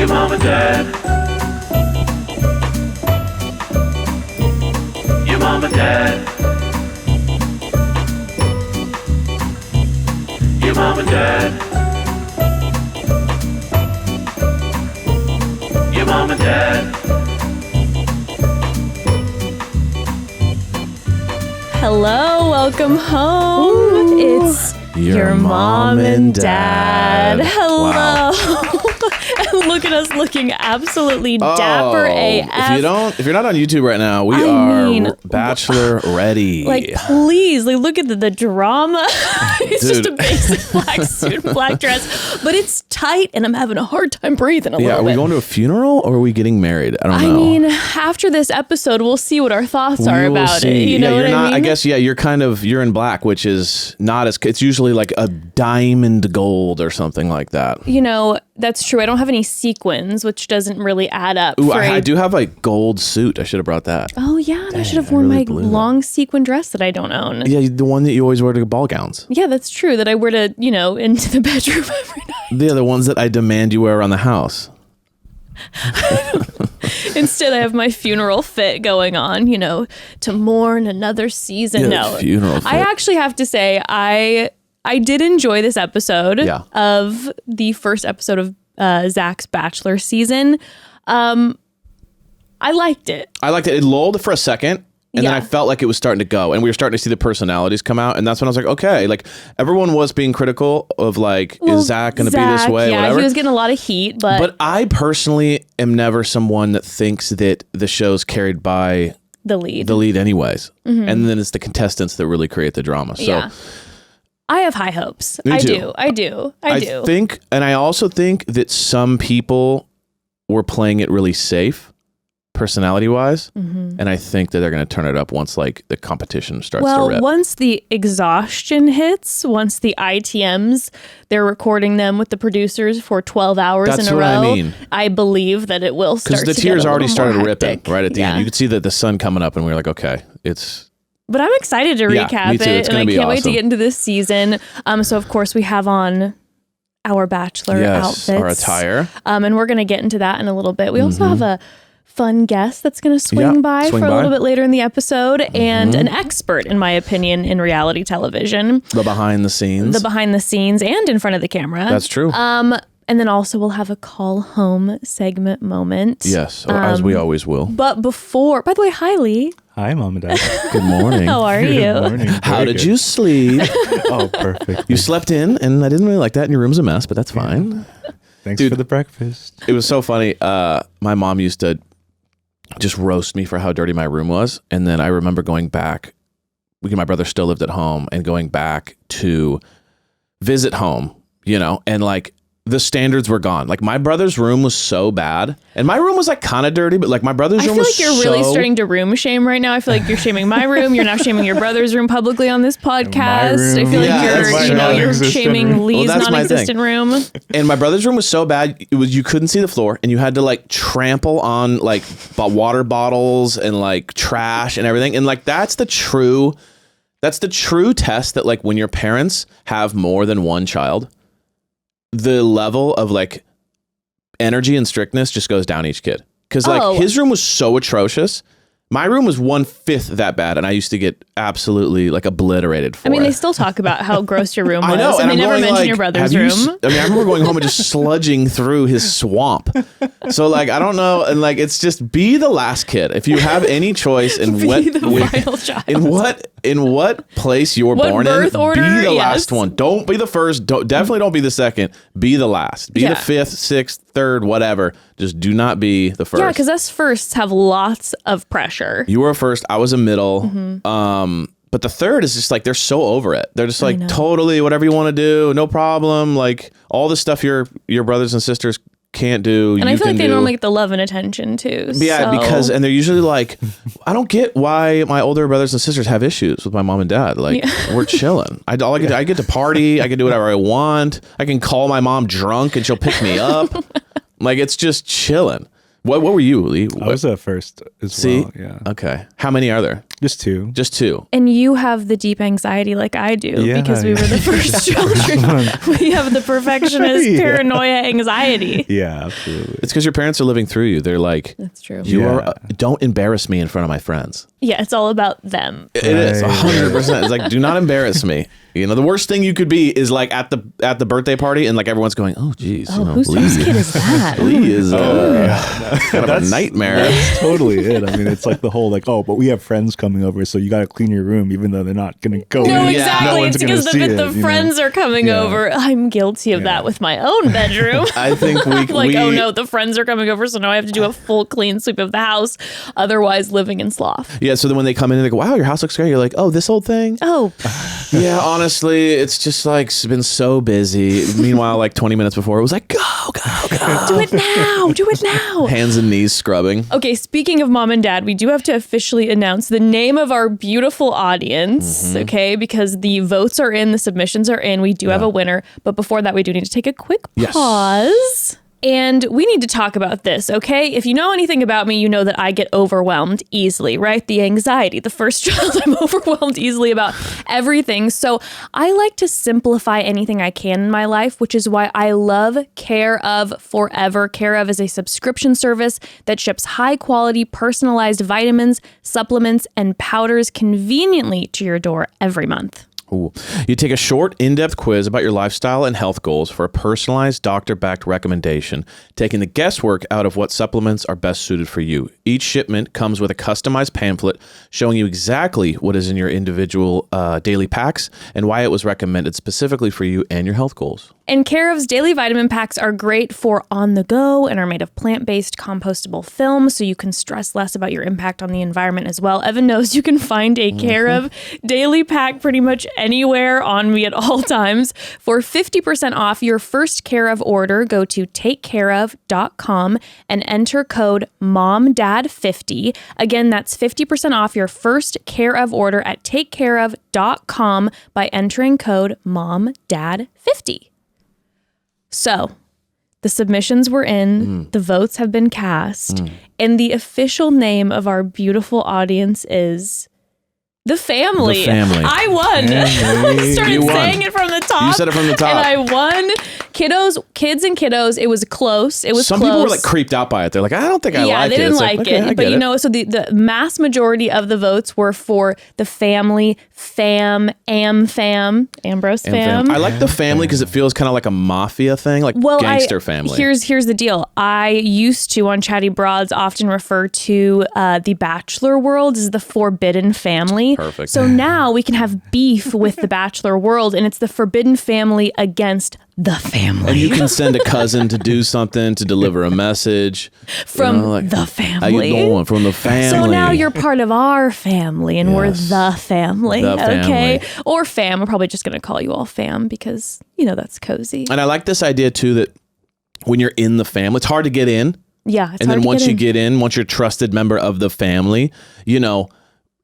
Your mom and dad. Your mom and dad. Your mom and dad. Your mom and dad. Hello, welcome home. Ooh. It's your mom and dad. Hello. Wow. And look at us looking absolutely dapper AF. If you're not on YouTube right now, we are Bachelor ready. Like, please, like, look at the drama. It's just a basic black suit, black dress, but it's tight, and I'm having a hard time breathing a little bit. Are we going to a funeral or are we getting married? I don't know. I mean, after this episode, we'll see what our thoughts are about it. You know what I mean? I guess, you're in black, which is not as, it's usually like a diamond gold or something like that. You know, that's true. I don't have any sequins, which doesn't really add up. Ooh, I do have a gold suit. I should have brought that. Oh, yeah. I should have worn my long sequin dress that I don't own. Yeah, the one that you always wear to ball gowns. Yeah, that's true. That I wear to, into the bedroom every night. Yeah, the ones that I demand you wear around the house. Instead, I have my funeral fit going on, to mourn another season. Yeah, no, funeral fit. I actually have to say, I did enjoy this episode of the first episode of Zach's Bachelor season. I liked it. It lulled for a second. And then I felt like it was starting to go, and we were starting to see the personalities come out, and that's when I was like, okay, like everyone was being critical of like, is Zach going to be this way? Yeah, whatever. He was getting a lot of heat, but I personally am never someone that thinks that the show's carried by the lead anyways, and then it's the contestants that really create the drama. So I have high hopes. Me too. I do. I think, and I also think that some people were playing it really safe, personality wise, and I think that they're going to turn it up once like the competition starts to rip. Once the exhaustion hits, once the ITMs, they're recording them with the producers for 12 hours in a row. That's what I mean. I believe that it will start to because the get tears a already little started more ripping hectic. right at the end. You could see the sun coming up, and we were like, okay, it's. But I'm excited to recap me too. it, It's and I gonna be can't wait to awesome. get into this season. So of course we have on our Bachelor outfits, our attire, and we're going to get into that in a little bit. We also have a fun guest that's going to swing by for a little bit later in the episode, and an expert, in my opinion, in reality television. the behind the scenes, and in front of the camera. That's true. And then also we'll have a call home segment moment. Yes, as we always will. But before, by the way, hi Lee. Hi, Mom and Dad. Good morning. How are you? Good morning. How did you sleep? Oh, perfect. You slept in, and I didn't really like that, and your room's a mess, but that's fine. Thanks for the breakfast. It was so funny. My mom used to just roast me for how dirty my room was, and then I remember going back. My brother still lived at home, and going back to visit home, and like the standards were gone. Like my brother's room was so bad, and my room was like kind of dirty, but like my brother's room was so... I feel like you're really starting to room shame right now. I feel like you're shaming my room. You're now shaming your brother's room publicly on this podcast. I feel like you're shaming Lee's non-existent room. And my brother's room was so bad, you couldn't see the floor, and you had to like trample on like water bottles and like trash and everything. And like that's the true test that like when your parents have more than one child, the level of like energy and strictness just goes down each kid. Because like his room was so atrocious. My room was 1/5 that bad, and I used to get absolutely like obliterated for it. I mean, they still talk about how gross your room was. I know, and they never mention your brother's room. I remember going home and just sludging through his swamp. So like, I don't know, and like, it's just be the last kid if you have any choice in final child. in what place you were born in. Order, be the last one. Don't be the first. Definitely don't be the second. Be the last. Be the fifth, sixth, third, whatever. Just do not be the first. Yeah, because us firsts have lots of pressure. You were a first. I was a middle. But the third is just like, they're so over it. They're just like, totally, whatever you want to do, no problem. Like all the stuff your brothers and sisters can't do. And I feel like they normally get the love and attention too. Yeah, because they're usually like, I don't get why my older brothers and sisters have issues with my mom and dad. Like we're chilling. I get to party. I can do whatever I want. I can call my mom drunk and she'll pick me up. Like it's just chilling. What were you, Lee? I was at first as well. Yeah. Okay. How many are there? Just two. Just two. And you have the deep anxiety like I do because we were the first children. We have the perfectionist paranoia anxiety. Yeah, absolutely. It's because your parents are living through you. They're like, that's true. You are. Don't embarrass me in front of my friends. Yeah, it's all about them. It is 100%. It's like, do not embarrass me. You know, the worst thing you could be is like at the birthday party and like everyone's going, oh, geez. Oh, whose kid is that? Lee is kind of a nightmare. That's totally it. I mean, it's like the whole like, oh, but we have friends coming over, so you got to clean your room, even though they're not going to go. No, in. exactly. No one's it's because the friends are coming over. I'm guilty of that with my own bedroom. I think oh no, the friends are coming over, so now I have to do a full clean sweep of the house. Otherwise, living in sloth. Yeah. So then when they come in and they go, wow, your house looks great. You're like, oh, this old thing. Oh. Yeah. Honestly, it's just like been so busy. Meanwhile, like 20 minutes before, it was like, go. Do it now. Hands and knees scrubbing. Okay, speaking of mom and dad, we do have to officially announce the name of our beautiful audience, okay? Because the votes are in, the submissions are in. We do have a winner. But before that, we do need to take a quick pause. And we need to talk about this, okay? If you know anything about me, you know that I get overwhelmed easily, right? The anxiety, the first child, I'm overwhelmed easily about everything. So I like to simplify anything I can in my life, which is why I love Care of Forever. Care of is a subscription service that ships high quality, personalized vitamins, supplements, and powders conveniently to your door every month. Ooh. You take a short, in-depth quiz about your lifestyle and health goals for a personalized, doctor-backed recommendation, taking the guesswork out of what supplements are best suited for you. Each shipment comes with a customized pamphlet showing you exactly what is in your individual daily packs and why it was recommended specifically for you and your health goals. And Care of's daily vitamin packs are great for on the go and are made of plant-based compostable film, so you can stress less about your impact on the environment as well. Evan knows you can find a Care of daily pack pretty much anywhere on me at all times. For 50% off your first Care of order, go to takecareof.com and enter code MOMDAD50. Again, that's 50% off your first Care of order at takecareof.com by entering code MOMDAD50. So, the submissions were in, the votes have been cast, and the official name of our beautiful audience is The Family. The Family. I won. I started saying it from the top. You said it from the top. And I won. Kids and kiddos, it was close. Some people were like creeped out by it. They're like, I don't think I like it. Yeah, they didn't like okay, it. But you know, so the mass majority of the votes were for The Family, Ambrose fam. I like The Family because it feels kind of like a mafia thing, like gangster family. Here's the deal. I used to, on Chatty Broads, often refer to the Bachelor world as the Forbidden Family. Perfect. So now we can have beef with the Bachelor world, and it's the Forbidden Family against The Family. And you can send a cousin to do something, to deliver a message. From The Family. How you doing? From The Family. So now you're part of our family, and we're The Family. The Family. Okay? Or fam. We're probably just going to call you all fam because, you know, that's cozy. And I like this idea, too, that when you're in the family, it's hard to get in. Yeah, it's and hard then to once get you in. get in, once you're a trusted member of the family, you know,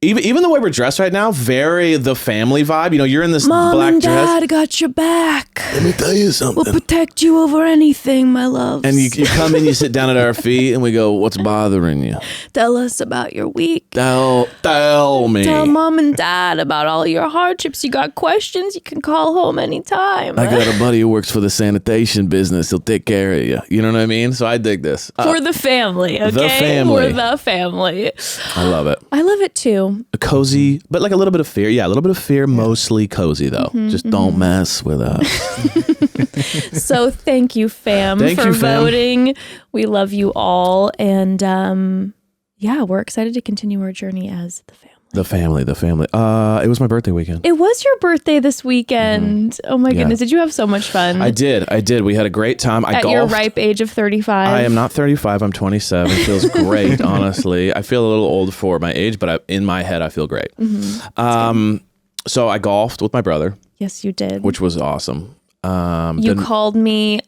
even the way we're dressed right now, very The Family vibe. You know, you're in this Mom black and dress. Dad got your back. Let me tell you something. We'll protect you over anything, my love. And you come in, you sit down at our feet, and we go, "What's bothering you? Tell us about your week. Tell me. Tell Mom and Dad about all your hardships. You got questions, you can call home anytime. I got a buddy who works for the sanitation business. He'll take care of you. You know what I mean? So I dig this. For the family, okay? The family. For the family. I love it. I love it too. A cozy, but like a little bit of fear. Yeah, a little bit of fear, mostly cozy though. Just don't mess with us. So thank you, fam, Thank for you, fam. voting. We love you all. And yeah, we're excited to continue our journey as the family. The family. It was my birthday weekend. It was your birthday this weekend. Oh my goodness. Did you have so much fun? I did. We had a great time. I At golfed. your ripe age of 35. I am not 35. I'm 27. It feels great, honestly. I feel a little old for my age, but in my head, I feel great. So I golfed with my brother. Yes, you did. Which was awesome. You called me,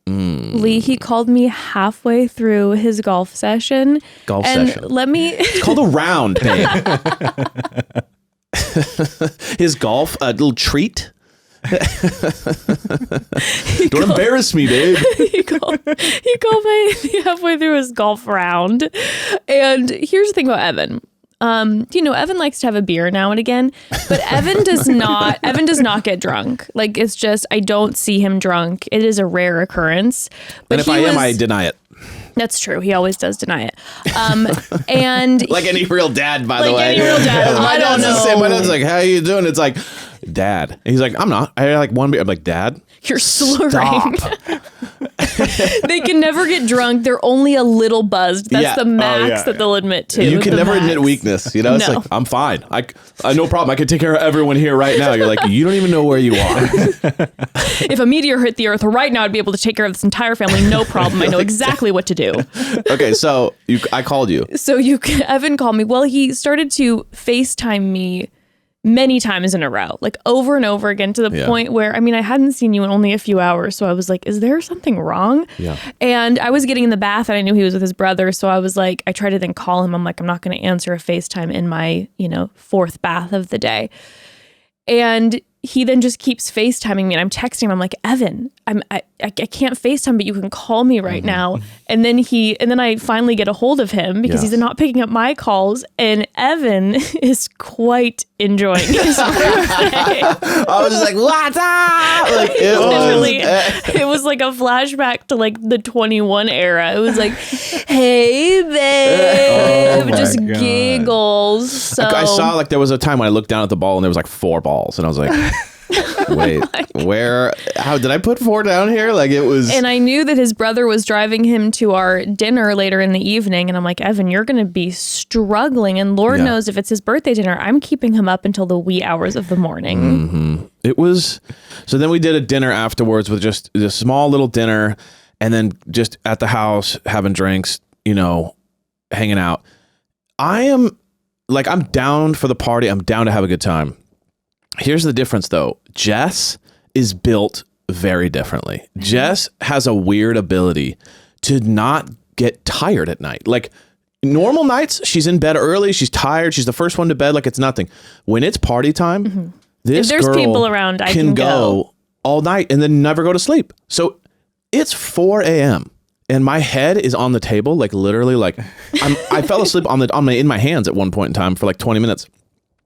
Lee, he called me halfway through his golf session. It's called a round, babe. His golf, a little treat. Don't embarrass me, babe. He called me halfway through his golf round. And here's the thing about Evan. Evan likes to have a beer now and again, but Evan does not. Evan does not get drunk. Like, it's just, I don't see him drunk. It is a rare occurrence. But And if I am, I deny it. That's true. He always does deny it. And Like any real dad, by the way. Like any real dad. My I don't dad's the know. same. My dad's like, how you doing? It's like, Dad. And he's like, I'm not. I had like one beer. I'm like, Dad? You're slurring. Stop. They can never get drunk. They're only a little buzzed. That's Yeah. the max yeah, that they'll admit to. You can The never max. admit weakness. You know, it's No. like, I'm fine. I no problem. I can take care of everyone here right now. You're like, you don't even know where you are. If a meteor hit the earth right now, I'd be able to take care of this entire family. No problem. I know exactly what to do. Okay, so I called you. So Evan called me. Well, he started to FaceTime me many times in a row, like over and over again, to the Yeah. point where, I mean, I hadn't seen you in only a few hours. So I was like, is there something wrong? Yeah. And I was getting in the bath and I knew he was with his brother. So I was like, I tried to then call him. I'm like, I'm not going to answer a FaceTime in my, fourth bath of the day. And he then just keeps FaceTiming me, and I'm texting him. I'm like, Evan, I can't FaceTime, but you can call me right now. And then I finally get a hold of him because Yeah. he's not picking up my calls. And Evan is quite enjoying his birthday. I was just like, what's up? Like, Literally, it was like a flashback to like the 21 era. It was like, hey, babe, Oh my just God. giggles. So I saw like there was a time when I looked down at the ball and there was like 4 balls, and I was like, wait, how did I put 4 down here? Like, it was. And I knew that his brother was driving him to our dinner later in the evening. And I'm like, Evan, you're going to be struggling. And Lord Yeah. knows if it's his birthday dinner, I'm keeping him up until the wee hours of the morning. It was. So then we did a dinner afterwards with just a small little dinner, and then just at the house having drinks, hanging out. I'm down for the party. I'm down to have a good time. Here's the difference, though. Jess is built very differently. Jess has a weird ability to not get tired at night. Like, normal nights, she's in bed early. She's tired. She's the first one to bed. Like, it's nothing. When it's party time, this If there's girl people around, I can go all night and then never go to sleep. So it's 4 a.m. and my head is on the table, like literally, like I fell asleep in my hands at one point in time for like 20 minutes.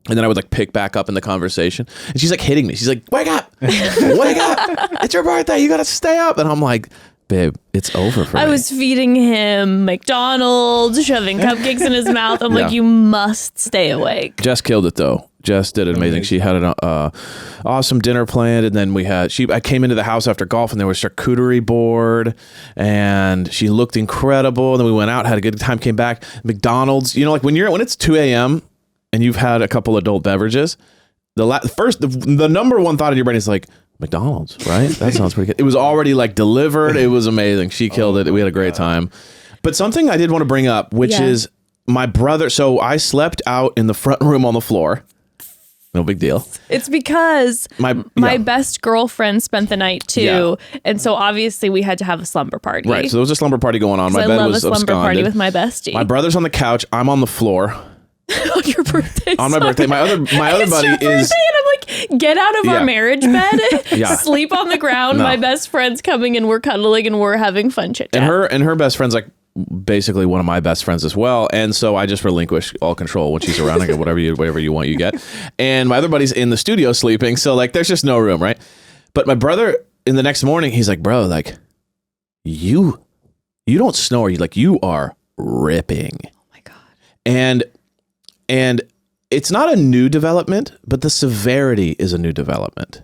And then I would like pick back up in the conversation, and she's like hitting me. She's like, wake up, wake up. It's your birthday. You got to stay up. And I'm like, babe, it's over for me. I was feeding him McDonald's, shoving cupcakes in his mouth. I'm Yeah. like, you must stay awake. Jess killed it though. Jess did it amazing. She had an awesome dinner planned, and then I came into the house after golf, and there was charcuterie board, and she looked incredible. And then we went out, had a good time, came back. McDonald's, like when it's 2 a.m. and you've had a couple adult beverages, the number one thought in your brain is like, McDonald's, right? That sounds pretty good. It was already like delivered. It was amazing. She killed it. We had a great time. But something I did want to bring up, which is my brother. So I slept out in the front room on the floor. No big deal. It's because my best girlfriend spent the night too. Yeah. And so obviously we had to have a slumber party. Right. So there was a slumber party going on. My I bed love was a slumber absconded. party with my bestie. My brother's on the couch. I'm on the floor. On your birthday. On my birthday. My other It's buddy your birthday, is. and I'm like, get out of Yeah. our marriage bed, Yeah. sleep on the ground. No. My best friend's coming and we're cuddling and we're having fun chit chat. And her best friend's like basically one of my best friends as well. And so I just relinquish all control when she's around. I go, whatever you want, you get. And my other buddy's in the studio sleeping. So like, there's just no room. Right. But my brother in the next morning, he's like, bro, like you don't snore. You are ripping. Oh my God. And it's not a new development, but the severity is a new development.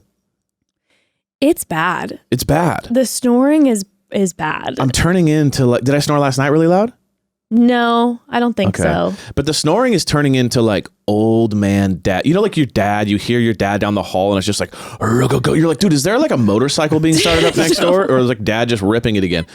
It's bad. It's bad. The snoring is bad. I'm turning into like, did I snore last night really loud? No, I don't think so. But the snoring is turning into like old man dad. Like your dad, you hear your dad down the hall and it's just like, go. You're like, dude, is there like a motorcycle being started up next door? Or is like dad just ripping it again?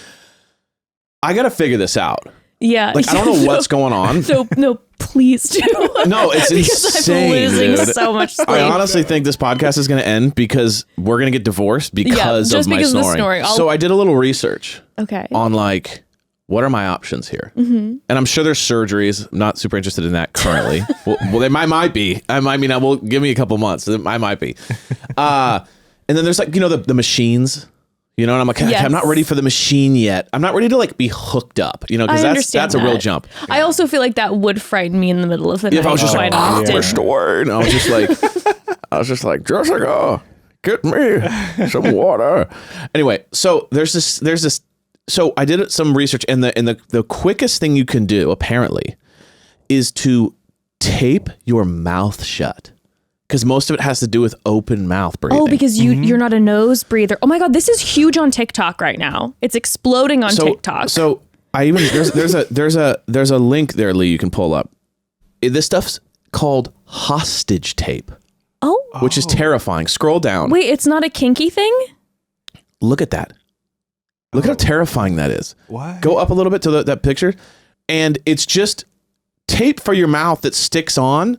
I got to figure this out. Yeah. Like, I don't know what's going on. No, please do. No, it's because insane, I'm losing dude. so much sleep. I honestly think this podcast is going to end because we're going to get divorced because just of my because of the snoring. snoring. So I did a little research Okay. on like, what are my options here? Mm-hmm. And I'm sure there's surgeries. I'm not super interested in that currently. well, they might be. I mean, will give me a couple months. I might be. And then there's like, the machines, You know, and I'm like, Yes. I'm not ready for the machine yet. I'm not ready to like be hooked up, you know, because I that's understand a real that. jump. I also feel like that would frighten me in the middle of the night. If I was just quite like, often. push the word, and I was just like, Jessica, get me some water. Anyway, so there's this. So I did some research, and the quickest thing you can do apparently is to tape your mouth shut. Because most of it has to do with open mouth breathing. Oh, because you're not a nose breather. Oh my God, this is huge on TikTok right now. It's exploding on TikTok. So I even there's a link there, Lee, you can pull up. This stuff's called hostage tape, which is terrifying. Scroll down. Wait, it's not a kinky thing? Look at that. Look at how terrifying that is. What? Go up a little bit to that picture, and it's just tape for your mouth that sticks on,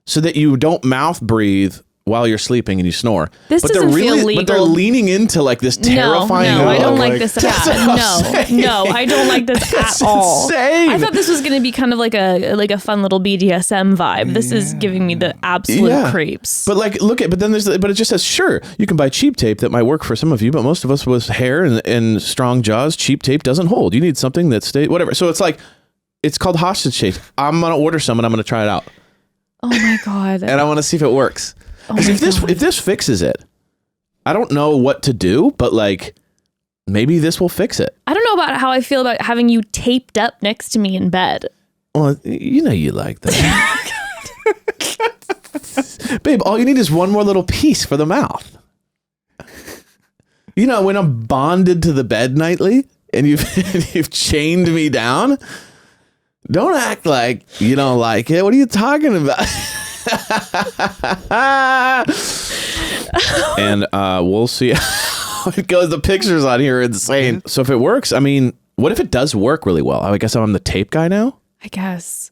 so that you don't mouth breathe while you're sleeping and you snore. This but doesn't they're feel But legal. they're leaning into like this terrifying. No, I don't like- like this That's at what all. I'm saying. No, I don't like this That's at all. insane. I thought this was going to be kind of like a fun little BDSM vibe. This is giving me the absolute creeps. But like, but then but it just says, sure, you can buy cheap tape that might work for some of you, but most of us with hair and strong jaws, cheap tape doesn't hold. You need something that stays, whatever. So it's like, it's called hostage tape. I'm going to order some and I'm going to try it out. Oh my God. And I want to see if it works. Because if this fixes it, I don't know what to do, but like, maybe this will fix it. I don't know about how I feel about having you taped up next to me in bed. Well, you know you like that. Babe, all you need is one more little piece for the mouth. You know, when I'm bonded to the bed nightly and you've chained me down, don't act like you don't like it. What are you talking about? And we'll see how it goes. The pictures on here are insane. So if it works, I mean, what if it does work really well? I guess I'm the tape guy now. I guess.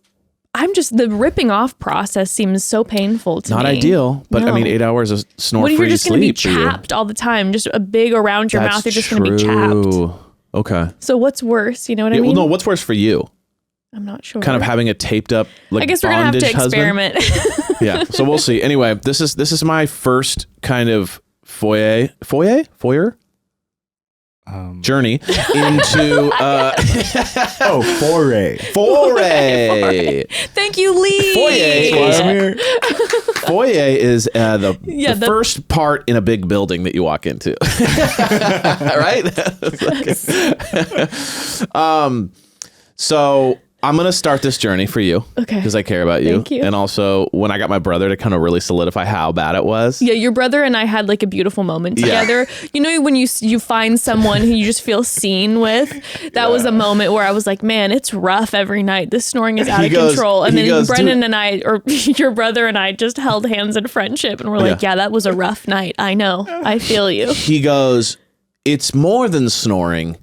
The ripping off process seems so painful to me. Not ideal, but I No. mean, 8 hours of What if snore-free you're just going to be sleep for you. chapped all the time? Just a big around your mouth, you're just going to be chapped. True. Okay. So what's worse? You know what I Yeah, mean? well, no, what's worse for you? I'm not sure. Kind of having a taped up like I guess we're going to have to bondage husband? experiment. Yeah, so we'll see. Anyway, this is my first kind of foyer journey into foray. foray. Thanthank you, Lee. Foyer Foyer is the Yeah, the- first part in a big building that you walk into. Right? So I'm going to start this journey for you. Okay. Because I care about you. Thank you. And also when I got my brother to kind of really solidify how bad it was. Yeah, your brother and I had like a beautiful moment together. You know, when you find someone who you just feel seen with, that was a moment where I was like, man, it's rough every night. This snoring is out of control. And then Brendan and I, or your brother and I, just held hands in friendship and we're like, yeah, that was a rough night. I know. I feel you. He goes, it's more than snoring.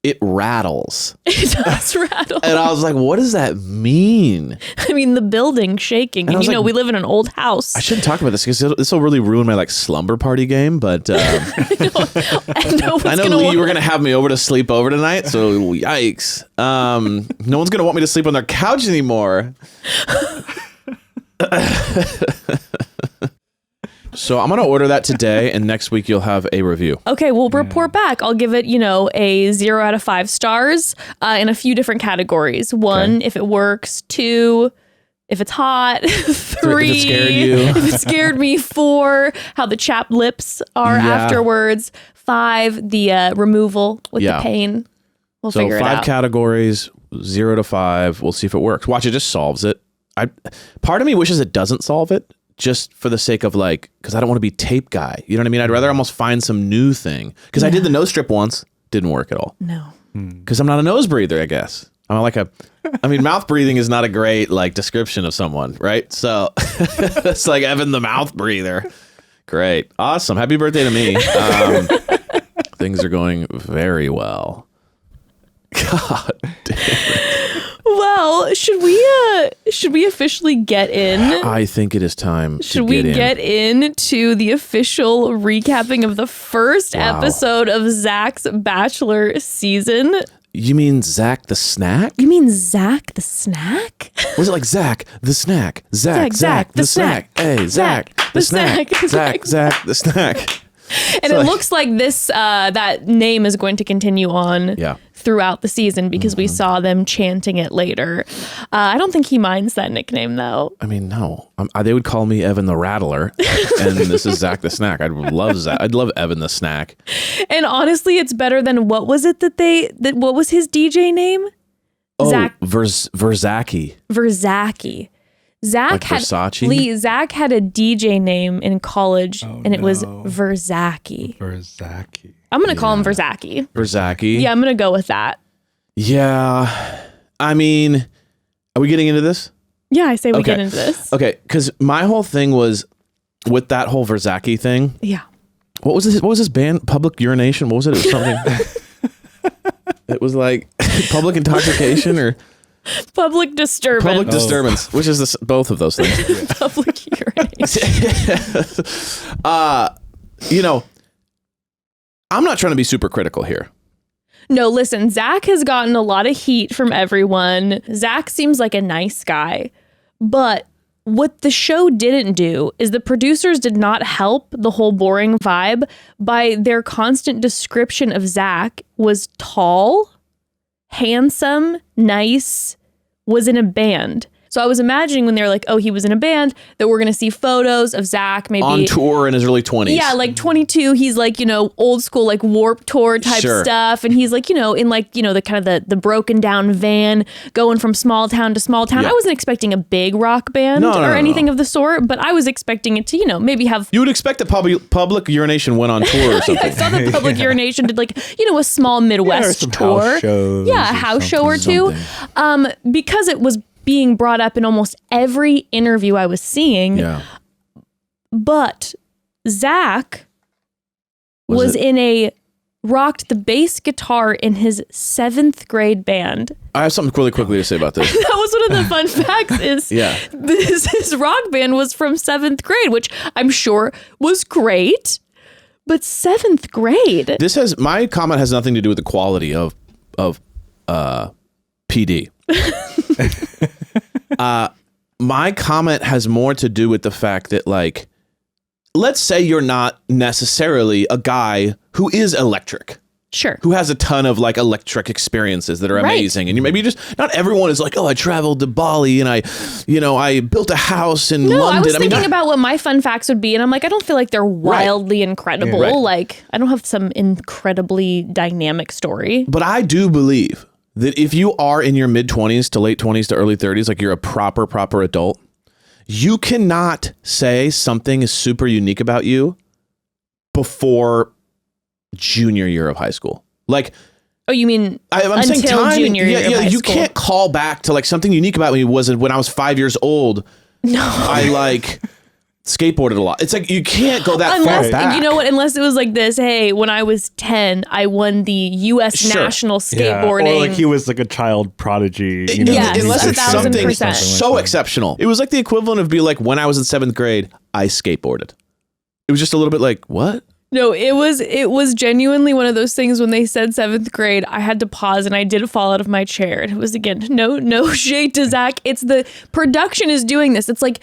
It rattles. It does rattle. And I was like, what does that mean? I mean, the building's shaking. I And was you know, like, we live in an old house. I shouldn't talk about this because this will really ruin my like slumber party game. But I know Lee, you were gonna have me over to sleep over tonight, so yikes. No one's gonna want me to sleep on their couch anymore. So I'm gonna order that today, and next week you'll have a review. Okay, we'll report back. I'll give it, a 0 out of 5 stars in a few different categories. 1, if it works. 2, if it's hot. 3, if it scared you. if it scared me. 4, how the chapped lips are afterwards. 5, the removal with the pain. We'll figure it out. 5 categories, 0 to 5. We'll see if it works. Watch, it just solves it. Part of me wishes it doesn't solve it, just for the sake of because I don't want to be tape guy. You know what I mean? I'd rather almost find some new thing. Because I did the nose strip once. Didn't work at all. No. Because I'm not a nose breather, I guess. Mouth breathing is not a great description of someone, right? So it's like Evan the mouth breather. Great. Awesome. Happy birthday to me. Things are going very well. God damn. Well, should we officially get in? I think it is time Should we get into the official recapping of the first episode of Zach's Bachelor season? You mean Zach the Snack? You mean Zach the Snack? Was it like Zach the Snack? Zach the Snack. Hey, Zach the Snack. Zach the Snack. And it looks like this that name is going to continue on throughout the season because we saw them chanting it later. I don't think he minds that nickname though. I mean, no. They would call me Evan the Rattler, and this is Zach the Snack. I'd love Zach. I'd love Evan the Snack. And honestly, it's better than what was it what was his DJ name? Oh, Zach Verzaki. Zach Like had Versace? Zach had a DJ name in college, and it was Verzaki. Verzaki. I'm gonna call him Verzaki. Verzaki. Yeah, I'm gonna go with that. Yeah. I mean, are we getting into this? Yeah, I say we get into this. Okay, because my whole thing was with that whole Verzaki thing. Yeah. What was this band? Public urination? What was it? It was something. It was like public intoxication or Public disturbance. public disturbance, which is both of those things. Public urination. I'm not trying to be super critical here. No, listen, Zach has gotten a lot of heat from everyone. Zach seems like a nice guy, but what the show didn't do is the producers did not help the whole boring vibe by their constant description of Zach was tall, handsome, nice, was in a band. So I was imagining when they were like, oh, he was in a band, that we're going to see photos of Zach maybe on tour in his early 20s. Yeah, like 22. He's like, old school, like Warped Tour type stuff. And he's like, in like, the kind of the broken down van going from small town to small town. Yeah. I wasn't expecting a big rock band or anything of the sort, but I was expecting it to, maybe have. You would expect that public urination went on tour or something. I saw that Public Urination did like, a small Midwest tour. House shows a house show or two. Because it was being brought up in almost every interview I was seeing. Yeah. But Zach was in rocked the bass guitar in his 7th grade band. I have something really quickly to say about this. That was one of the fun facts is his rock band was from 7th grade, which I'm sure was great. But 7th grade. My comment has nothing to do with the quality of PD. My comment has more to do with the fact that, like, let's say you're not necessarily a guy who is electric. Sure. Who has a ton of like electric experiences that are amazing. And maybe not everyone is like, oh, I traveled to Bali and I built a house in London. I was thinking about what my fun facts would be. And I'm like, I don't feel like they're wildly incredible. Yeah. Like, I don't have some incredibly dynamic story. But I do believe that if you are in your mid 20s to late 20s to early 30s, like you're a proper adult, you cannot say something is super unique about you before junior year of high school. Like, oh, you mean I'm saying until junior year of high you school. can't call back to like something unique about me was when I was 5 years old. No. I like skateboarded a lot. It's like you can't go that far back. You know what? Unless it was like this. Hey, when I was 10, I won the U.S. national skateboarding. Yeah, or like he was like a child prodigy. Yes, unless it's something 1,000%. so exceptional. It was like the equivalent of be like when I was in 7th grade, I skateboarded. It was just a little bit like, what? No, it was genuinely one of those things when they said 7th grade, I had to pause and I did fall out of my chair. And it was, again, no shade to Zach. It's the production is doing this. It's like,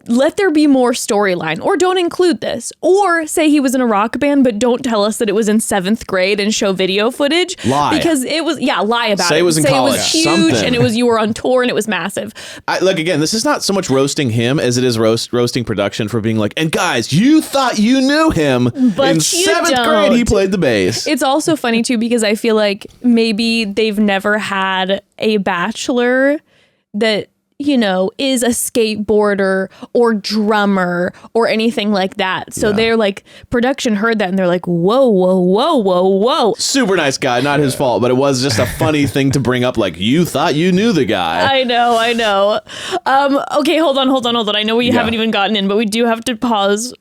let there be more storyline or don't include this or say he was in a rock band, but don't tell us that it was in 7th grade and show video footage. Lie. Because it was, lie about it. Say it was in college. It was huge Something. and you were on tour and it was massive. Like, again, this is not so much roasting him as it is roasting production for being like, and guys, you thought you knew him. But in 7th grade, he played the bass. It's also funny, too, because I feel like maybe they've never had a Bachelor that, is a skateboarder or drummer or anything like that. So they're like, production heard that and they're like, whoa. Super nice guy, not his fault, but it was just a funny thing to bring up. Like, you thought you knew the guy. I know. Okay, hold on. I know we haven't even gotten in, but we do have to pause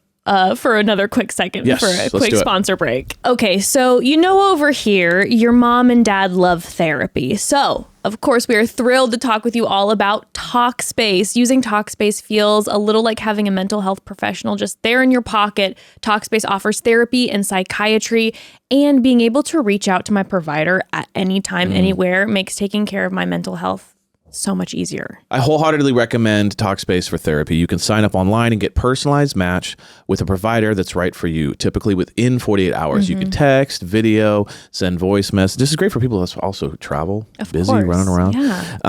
for another quick second for a quick sponsor break. Okay, so over here, your mom and dad love therapy. So, of course, we are thrilled to talk with you all about Talkspace. Using Talkspace feels a little like having a mental health professional just there in your pocket. Talkspace offers therapy and psychiatry, and being able to reach out to my provider at any time, anywhere makes taking care of my mental health so much easier. I wholeheartedly recommend Talkspace for therapy. You can sign up online and get personalized match with a provider that's right for you, typically within 48 hours. You can text, video, send voice message. This is great for people that's also travel, busy, running around. Yeah,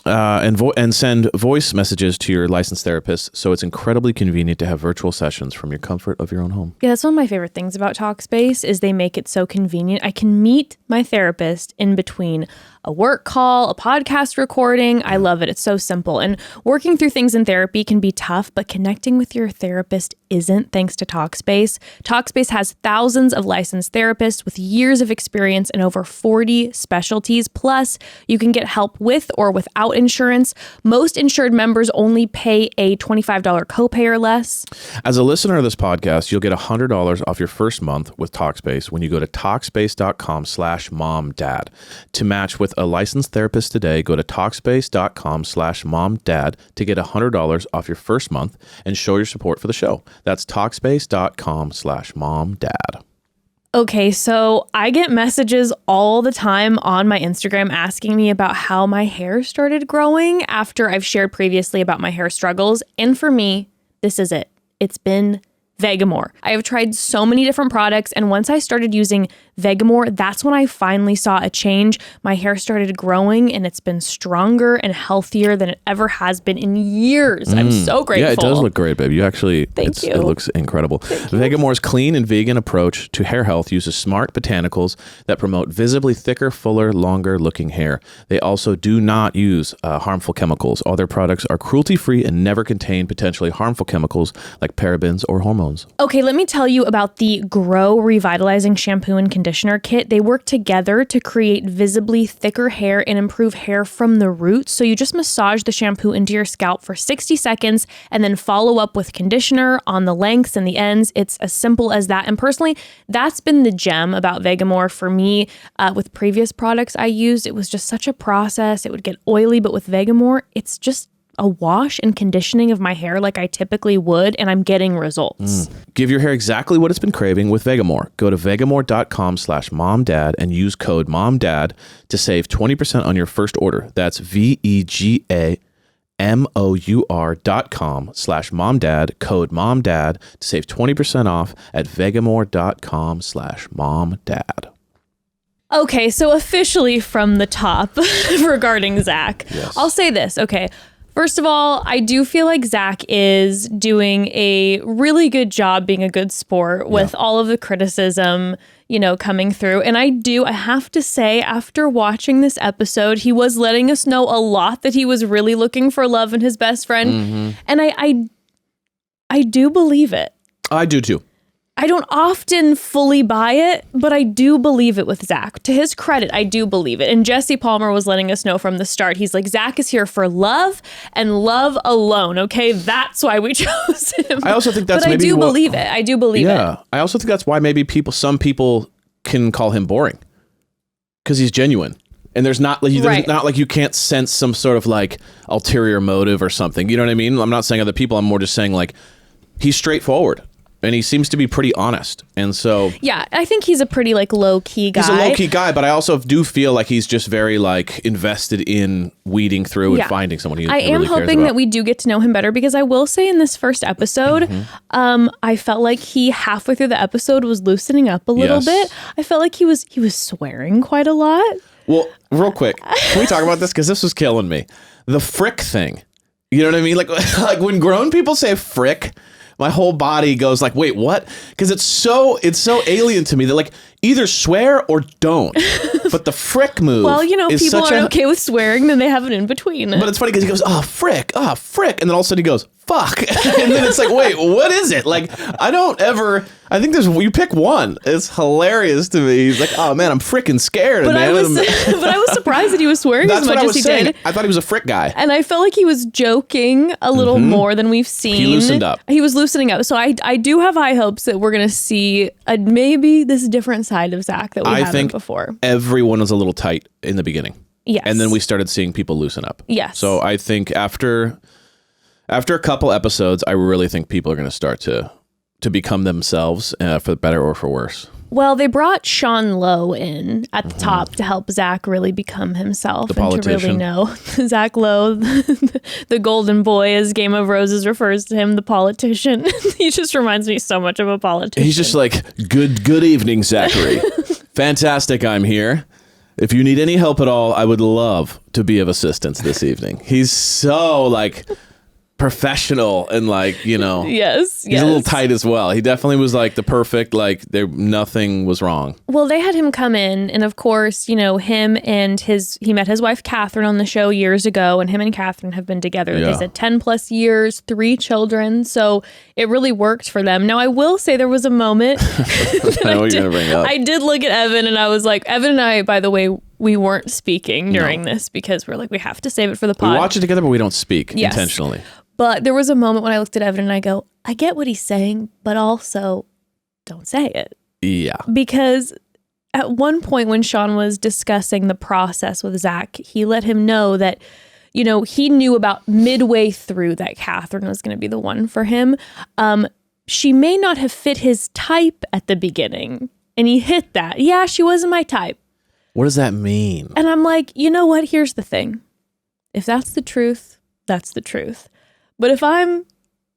And send voice messages to your licensed therapist. So it's incredibly convenient to have virtual sessions from your comfort of your own home. Yeah, that's one of my favorite things about Talkspace is they make it so convenient. I can meet my therapist in between a work call, a podcast recording. I love it. It's so simple. And working through things in therapy can be tough, but connecting with your therapist isn't, thanks to Talkspace. Talkspace has thousands of licensed therapists with years of experience in over 40 specialties. Plus, you can get help with or without insurance. Most insured members only pay a $25 copay or less. As a listener of this podcast, you'll get $100 off your first month with Talkspace when you go to Talkspace.com/momdad. To match with a licensed therapist today, go to Talkspace.com/momdad to get $100 off your first month and show your support for the show. That's Talkspace.com/momdad. Okay, so I get messages all the time on my Instagram asking me about how my hair started growing after I've shared previously about my hair struggles. And for me, this is it. It's been Vegamore. I have tried so many different products, and once I started using Vegamore, that's when I finally saw a change. My hair started growing, and it's been stronger and healthier than it ever has been in years. I'm so grateful. Yeah, it does look great, baby. You actually, Thank you. It looks incredible. Vegamore's clean and vegan approach to hair health uses smart botanicals that promote visibly thicker, fuller, longer looking hair. They also do not use harmful chemicals. All their products are cruelty-free and never contain potentially harmful chemicals like parabens or hormones. Okay, let me tell you about the Grow Revitalizing Shampoo and Conditioner Kit. They work together to create visibly thicker hair and improve hair from the roots. So you just massage the shampoo into your scalp for 60 seconds and then follow up with conditioner on the lengths and the ends. It's as simple as that. And personally, that's been the gem about Vegamore for me. With previous products I used, it was just such a process. It would get oily, but with Vegamore, it's just a wash and conditioning of my hair like I typically would, and I'm getting results. Give your hair exactly what it's been craving with Vegamore. Go to vegamore.com/momdad and use code MOMDAD to save 20% on your first order. That's VEGAMOUR.com/momdad, code MOMDAD to save 20% off at vegamore.com/momdad. Okay, so officially from the top regarding Zach, Yes. I'll say this. Okay. First of all, I do feel like Zach is doing a really good job being a good sport with all of the criticism, coming through. And I have to say, after watching this episode, he was letting us know a lot that he was really looking for love in his best friend. And I do believe it. I do too. I don't often fully buy it, but I do believe it with Zach. To his credit, I do believe it. And Jesse Palmer was letting us know from the start. He's like, Zach is here for love and love alone. Okay, that's why we chose him. I also think that's but maybe I do believe it. I do believe it. Yeah, I also think that's why maybe some people can call him boring because he's genuine. And there's not like you can't sense some sort of like ulterior motive or something. You know what I mean? I'm not saying other people. I'm more just saying like he's straightforward. And he seems to be pretty honest. And so... Yeah, I think he's a pretty, low-key guy. He's a low-key guy, but I also do feel like he's just very, invested in weeding through and finding someone he really cares about. I am hoping that we do get to know him better, because I will say in this first episode, I felt like he, halfway through the episode, was loosening up a little bit. I felt like he was swearing quite a lot. Well, real quick, can we talk about this? Because this was killing me. The frick thing. You know what I mean? Like when grown people say frick... My whole body goes like, wait, what? Because it's so alien to me that either swear or don't. But the frick move. Well, people aren't okay with swearing, then they have an in between. But it's funny because he goes, oh, frick, and then all of a sudden he goes, fuck. And then it's like, wait, what is it? I think you pick one. It's hilarious to me. He's like, oh man, I'm freaking scared. But I was surprised that he was swearing as much as he did. I thought he was a frick guy. And I felt like he was joking a little more than we've seen. He loosened up. He was loosening up. So I do have high hopes that we're going to see maybe this different side of Zach that we haven't before. Everyone was a little tight in the beginning. Yes. And then we started seeing people loosen up. Yes. So I think after a couple episodes, I really think people are going to start to become themselves for better or for worse. Well, they brought Sean Lowe in at the top to help Zach really become himself. The and to really politician. know. Zach Lowe, the golden boy, as Game of Roses refers to him, the politician. He just reminds me so much of a politician. He's just like, good evening, Zachary. Fantastic, I'm here. If you need any help at all, I would love to be of assistance this evening. He's so like professional and like, Yes. he's a little tight as well. He definitely was like the perfect, like nothing was wrong. Well, they had him come in, and of course, him and he met his wife Catherine on the show years ago, and him and Catherine have been together. Yeah. They said 10 plus years, 3 children, so it really worked for them. Now, I will say there was a moment I know what you're gonna bring up. I did look at Evan, and I was like, Evan and I, by the way, we weren't speaking during this because we're like, we have to save it for the pod. We watch it together, but we don't speak Yes. intentionally. But there was a moment when I looked at Evan and I go, I get what he's saying, but also don't say it. Yeah. Because at one point when Sean was discussing the process with Zach, he let him know that, he knew about midway through that Catherine was going to be the one for him. She may not have fit his type at the beginning. And he hit that. Yeah, she wasn't my type. What does that mean? And I'm like, you know what? Here's the thing. If that's the truth, that's the truth. But if I'm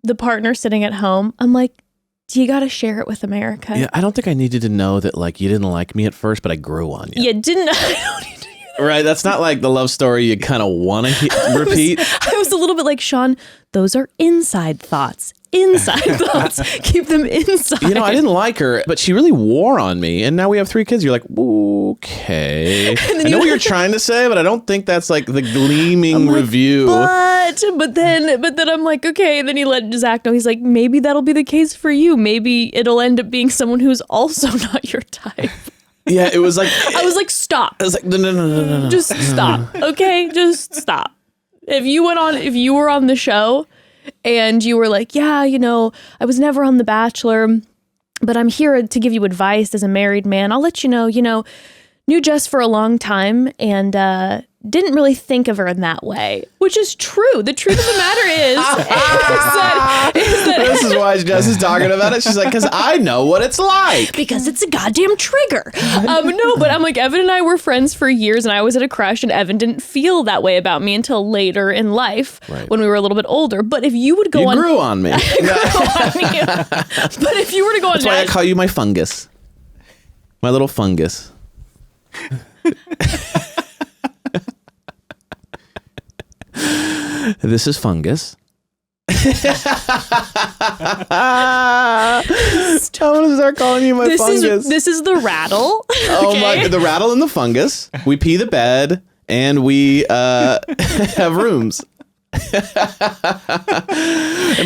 the partner sitting at home, I'm like, do you got to share it with America? Yeah, I don't think I needed to know that like you didn't like me at first, but I grew on you. You didn't. I don't need to hear that. Right? That's not like the love story you kind of want to repeat. I was a little bit like, Sean, those are inside thoughts. Inside thoughts. Keep them inside. I didn't like her, but she really wore on me. And now we have 3 kids. You're like, okay. I know what you're trying to say, but I don't think that's like the gleaming review. But then I'm like, okay. And then he let Zach know. He's like, maybe that'll be the case for you. Maybe it'll end up being someone who's also not your type. Yeah, it was like... I was like, stop. I was like, no. Just stop. Okay? Just stop. If you were on the show and you were like, yeah, I was never on The Bachelor, but I'm here to give you advice as a married man. I'll let you know, knew Jess for a long time and didn't really think of her in that way, which is true. The truth of the matter is that This is why Jess is talking about it. She's like, because I know what it's like. because it's a goddamn trigger. No, but I'm like, Evan and I were friends for years, and I was at a crush, and Evan didn't feel that way about me until later in life when we were a little bit older. But if you would go You on... grew on me. But if you were to go on... That's why I call you my fungus. My little fungus. This is fungus. I'm gonna start calling you my fungus. This is the rattle. Oh my! The rattle and the fungus. We pee the bed and we have rooms. And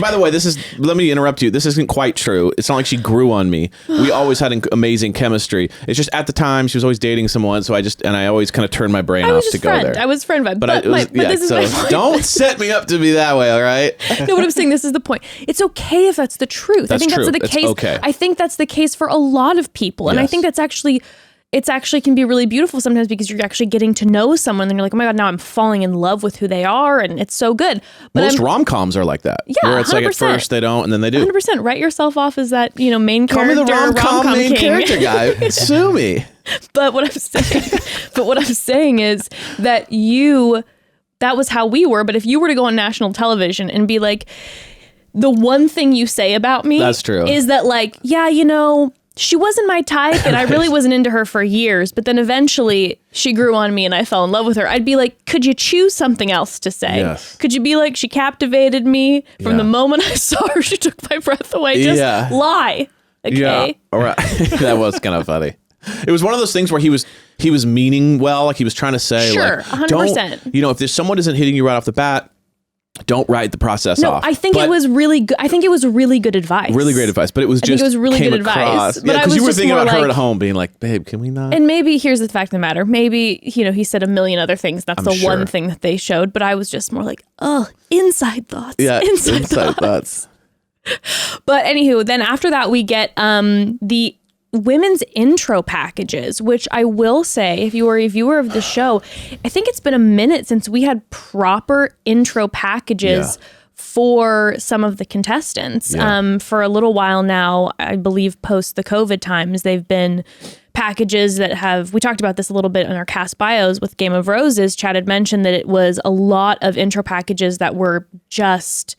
by the way, let me interrupt you. This isn't quite true. It's not like she grew on me. We always had amazing chemistry. It's just at the time she was always dating someone, so I always kind of turned my brain off to go there. I was friend vibe. But this is my point. Don't set me up to be that way, all right? No, what I'm saying, this is the point. It's okay if that's the truth. I think true. that's the case. Okay. I think that's the case for a lot of people. And I think that's actually... It's actually can be really beautiful sometimes because you're actually getting to know someone and you're like, oh my God, now I'm falling in love with who they are. And it's so good. But most rom-coms are like that. Yeah, where it's 100%. like at first they don't and then they do. 100%. Write yourself off as that, main Call character. me the rom-com main king. character guy. Sue me. But what I'm saying is that that was how we were. But if you were to go on national television and be like, the one thing you say about me That's true. is that like, yeah, she wasn't my type and I really wasn't into her for years, but then eventually she grew on me and I fell in love with her. I'd be like, could you choose something else to say? Yes. Could you be like, she captivated me from the moment I saw her, she took my breath away. Just lie. Okay. Yeah. All right. That was kind of funny. It was one of those things where he was meaning well, like he was trying to say, sure, like, 100%. Don't, if there's someone isn't hitting you right off the bat, don't write the process off. I think it was really good. I think it was really good advice. Really great advice, but it was just it was really came good across. advice. But I because was you were just thinking more about her like- at home, being like, "Babe, can we not?" And maybe here's the fact of the matter. Maybe, he said a million other things. That's the sure. one thing that they showed. But I was just more like, oh, inside thoughts. Yeah, inside thoughts. But anywho, then after that, we get the women's intro packages, which I will say, if you were a viewer of the show, I think it's been a minute since we had proper intro packages for some of the contestants. For a little while now, I believe post the COVID times, they've been packages that have, we talked about this a little bit in our cast bios with Game of Roses. Chad had mentioned that it was a lot of intro packages that were just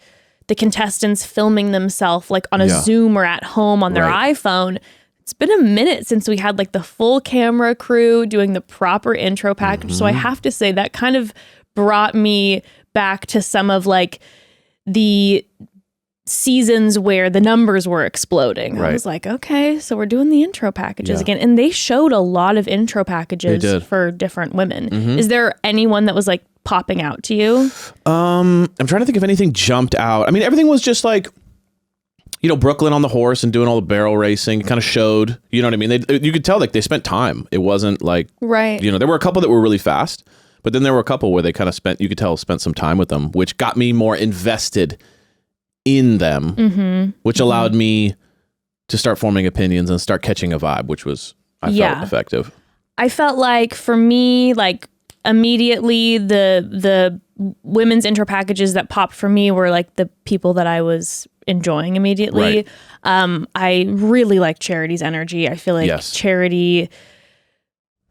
the contestants filming themselves like on a Zoom or at home on their iPhone. It's been a minute since we had like the full camera crew doing the proper intro package. So I have to say that kind of brought me back to some of like the seasons where the numbers were exploding. I was like, okay, so we're doing the intro packages again. And they showed a lot of intro packages for different women. Is there anyone that was like popping out to you? I'm trying to think if anything jumped out. I mean, everything was just like, Brooklyn on the horse and doing all the barrel racing kind of showed, you know what I mean? You could tell like they spent time. It wasn't like, there were a couple that were really fast, but then there were a couple where they kind of spent some time with them, which got me more invested in them, which allowed me to start forming opinions and start catching a vibe, which was, I felt effective. I felt like for me, like immediately the women's intro packages that popped for me were like the people that I was enjoying immediately. I really like Charity's energy. I feel like Charity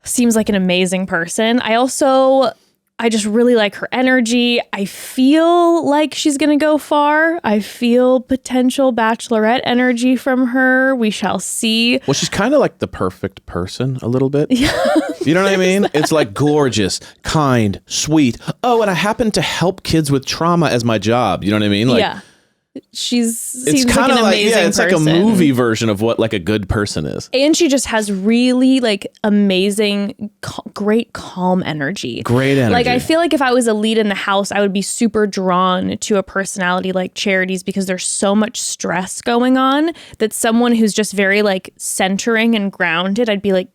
seems like an amazing person. I just really like her energy. I feel like she's going to go far. I feel potential Bachelorette energy from her. We shall see. Well, she's kind of like the perfect person a little bit. You know what I mean? It's like gorgeous, kind, sweet. Oh, and I happen to help kids with trauma as my job. You know what I mean? Like, seems like an amazing person. It's like a movie version of what like a good person is. And she just has really like amazing, great calm energy. Great energy. Like I feel like if I was a lead in the house, I would be super drawn to a personality like Charity's because there's so much stress going on that someone who's just very like centering and grounded, I'd be like,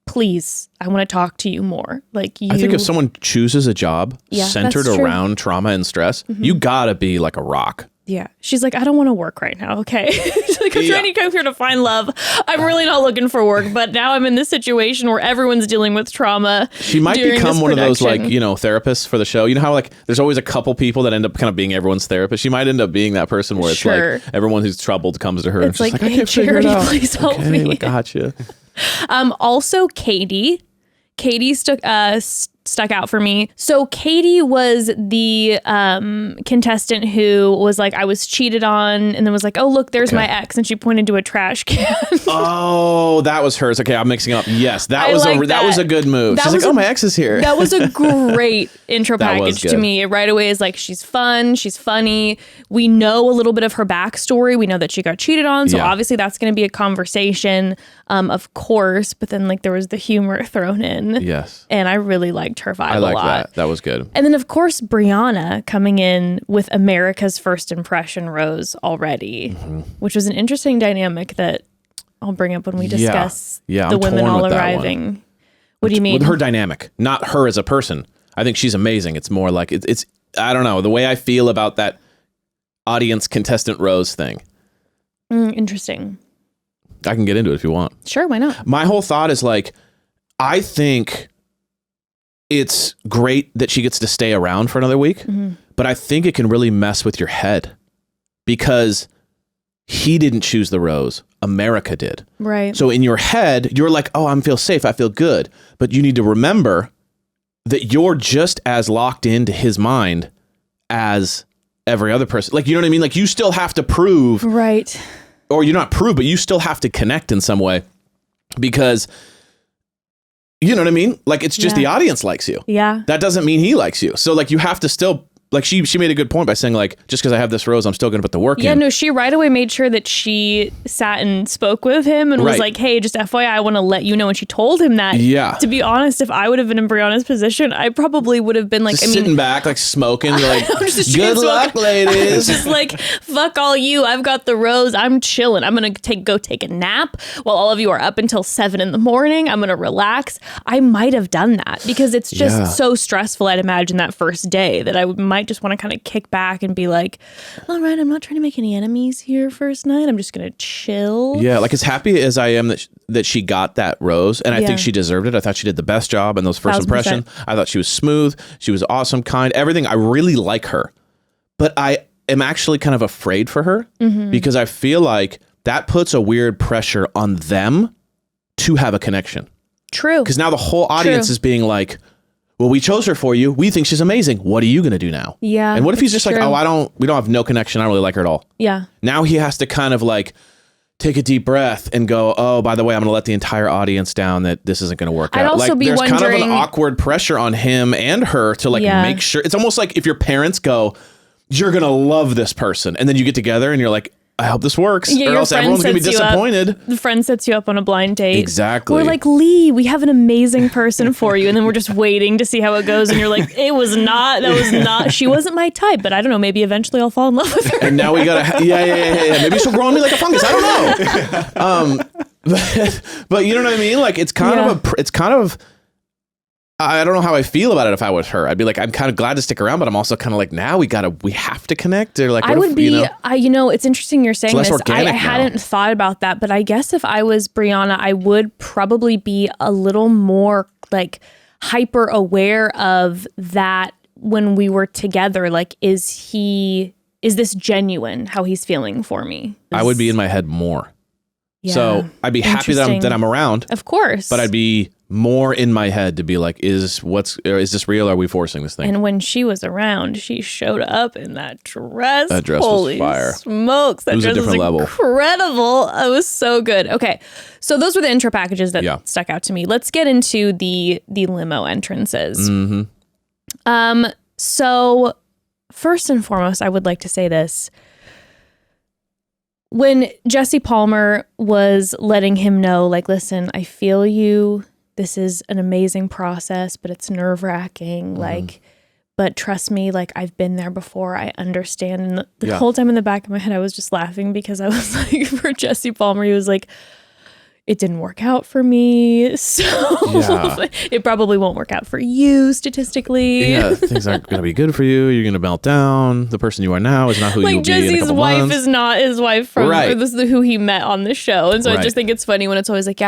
please, I want to talk to you more. Like you. I think if someone chooses a job centered around trauma and stress, you gotta be like a rock. Yeah. She's like, I don't want to work right now. Okay. She's like, I'm trying to come here to find love. I'm really not looking for work, but now I'm in this situation where everyone's dealing with trauma. She might become one of those like, therapists for the show. You know how like there's always a couple people that end up kind of being everyone's therapist. She might end up being that person where it's like everyone who's troubled comes to her and she's like, I can't figure it out. Please help me. Like, gotcha. Also Katie. Katie stuck out for me. So Katie was the contestant who was like, I was cheated on, and then was like, oh, look, there's my ex. And she pointed to a trash can. Oh, that was hers. Okay, I'm mixing up. Yes, that was a good move. She's like, oh, my ex is here. That was a great intro package to me. It right away is like, she's fun. She's funny. We know a little bit of her backstory. We know that she got cheated on. So obviously that's going to be a conversation, of course. But then like there was the humor thrown in. Yes. And I really liked her vibe a lot. That. That was good. And then of course Brianna coming in with America's first impression rose already, which was an interesting dynamic that I'll bring up when we discuss the women all arriving. What do you mean? With her dynamic, not her as a person. I think she's amazing. It's more like it's I don't know, the way I feel about that audience contestant rose thing. Interesting. I can get into it if you want. Sure, why not? My whole thought is like, I think it's great that she gets to stay around for another week, but I think it can really mess with your head because he didn't choose the rose. America did. Right. So in your head, you're like, oh, I feel safe. I feel good. But you need to remember that you're just as locked into his mind as every other person. Like, you know what I mean? Like you still have to prove. Right. Or you're not prove, but you still have to connect in some way because you know what I mean? Like it's just the audience likes you. Yeah. That doesn't mean he likes you. So like you have to still like she made a good point by saying like just because I have this rose, I'm still going to put the work in. Yeah, no, she right away made sure that she sat and spoke with him and was like, hey, just FYI, I want to let you know. And she told him that. Yeah. To be honest, if I would have been in Brianna's position, I probably would have been like, just sitting back, like smoking, like good luck, ladies. Just like, fuck all you. I've got the rose. I'm chilling. I'm going to go take a nap while all of you are up until 7 a.m. I'm going to relax. I might have done that because it's just so stressful. I'd imagine that first day that I might just want to kind of kick back and be like, all right, I'm not trying to make any enemies here first night. I'm just going to chill. Yeah, like as happy as I am that she got that rose, and I think she deserved it. I thought she did the best job in those first 1,000%. impression. I thought she was smooth. She was awesome, kind, everything. I really like her. But am actually kind of afraid for her because I feel like that puts a weird pressure on them to have a connection. True. Because now the whole audience is being like, well, we chose her for you. We think she's amazing. What are you going to do now? Yeah. And what if he's just like, true. oh, we don't have no connection. I don't really like her at all. Yeah. Now he has to kind of like take a deep breath and go, oh, by the way, I'm going to let the entire audience down that this isn't going to work I'd out. also Like be there's kind of an wondering- awkward pressure on him and her to like make sure. It's almost like if your parents go, you're going to love this person. And then you get together and you're like, I hope this works, Yeah, or your else friend everyone's going to be sets you up. disappointed. The friend sets you up on a blind date. Exactly. We're like, Lee, we have an amazing person for you. And then we're just waiting to see how it goes. And you're like, that was not, she wasn't my type, but I don't know, maybe eventually I'll fall in love with her. And now we got to, yeah. Maybe she'll grow on me like a fungus. I don't know. But you know what I mean? Like it's kind of I don't know how I feel about it if I was her. I'd be like, I'm kind of glad to stick around, but I'm also kind of like, now we have to connect. Or like, I would be, it's interesting you're saying less this. I organic now. hadn't thought about that, but I guess if I was Brianna, I would probably be a little more like hyper aware of that when we were together. Like, is this genuine how he's feeling for me? I would be in my head more. Yeah. So I'd be happy that I'm around. Of course. But I'd be more in my head to be like, is this real? Or are we forcing this thing? And when she was around, she showed up in that dress. That dress was Holy fire. smokes. That It was a dress was different level. incredible. It was so good. Okay. So those were the intro packages that stuck out to me. Let's get into the limo entrances. So first and foremost, I would like to say this. When Jesse Palmer was letting him know, like, listen, I feel you. This is an amazing process, but it's nerve-wracking. Like, but trust me, like, I've been there before. I understand. And the whole time in the back of my head, I was just laughing because I was like, for Jesse Palmer, he was like, it didn't work out for me. So it probably won't work out for you statistically. Yeah, things aren't going to be good for you. You're going to melt down. The person you are now is not who you'll be in a Jesse's couple wife months. is not his wife from, or this is who he met on the show. And so I just think it's funny when it's always like,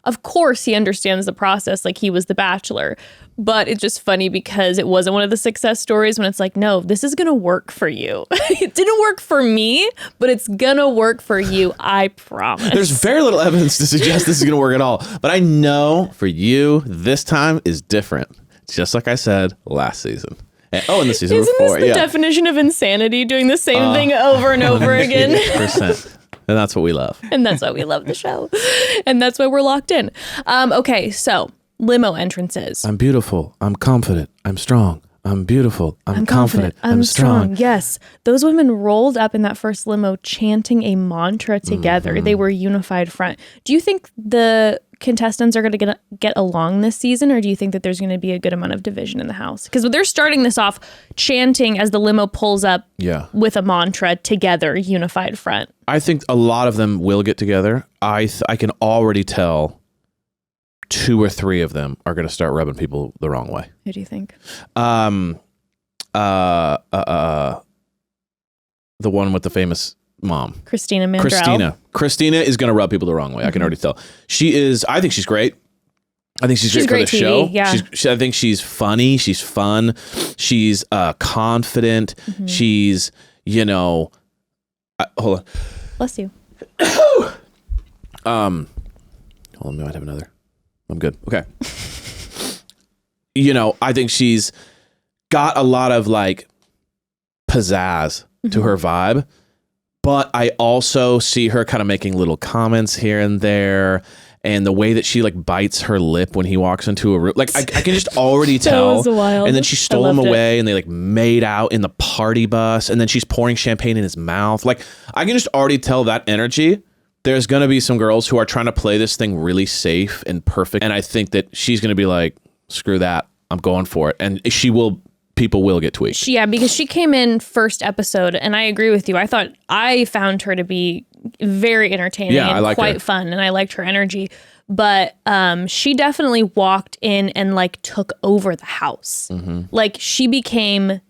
of course he understands the process. Like he was the Bachelor. But it's just funny because it wasn't one of the success stories when it's like, no, this is going to work for you. It didn't work for me, but it's going to work for you. I promise. There's very little evidence to suggest this is going to work at all. But I know for you, this time is different. Just like I said last season. And the season Isn't before. this the definition of insanity, doing the same thing over and over again? 100%. And that's what we love. And that's why we love the show. And that's why we're locked in. Okay, so limo entrances. I'm beautiful. I'm confident. I'm strong. I'm beautiful. I'm confident. I'm strong. Yes. Those women rolled up in that first limo chanting a mantra together. They were unified front. Do you think the contestants are going to get along this season, or do you think that there's going to be a good amount of division in the house? Because they're starting this off chanting as the limo pulls up with a mantra together, unified front. I think a lot of them will get together. I can already tell 2 or 3 of them are going to start rubbing people the wrong way. Who do you think? The one with the famous mom. Christina Mandrell. Christina is going to rub people the wrong way. I can already tell. I think she's great. I think she's great for the TV, show. Yeah. I think she's funny. She's fun. She's confident. She's, hold on. Bless you. Hold on, I might have another. I'm good. Okay. I think she's got a lot of like pizzazz to her vibe, but I also see her kind of making little comments here and there, and the way that she like bites her lip when he walks into a room, like I can just already tell. That was wild. And then she stole him away, and they like made out in the party bus, and then she's pouring champagne in his mouth. Like I can just already tell that energy. There's going to be some girls who are trying to play this thing really safe and perfect. And I think that she's going to be like, screw that. I'm going for it. And people will get tweaked. Yeah, because she came in first episode, and I agree with you. I found her to be very entertaining and quite fun, and I liked her energy. But she definitely walked in and like took over the house. Like she became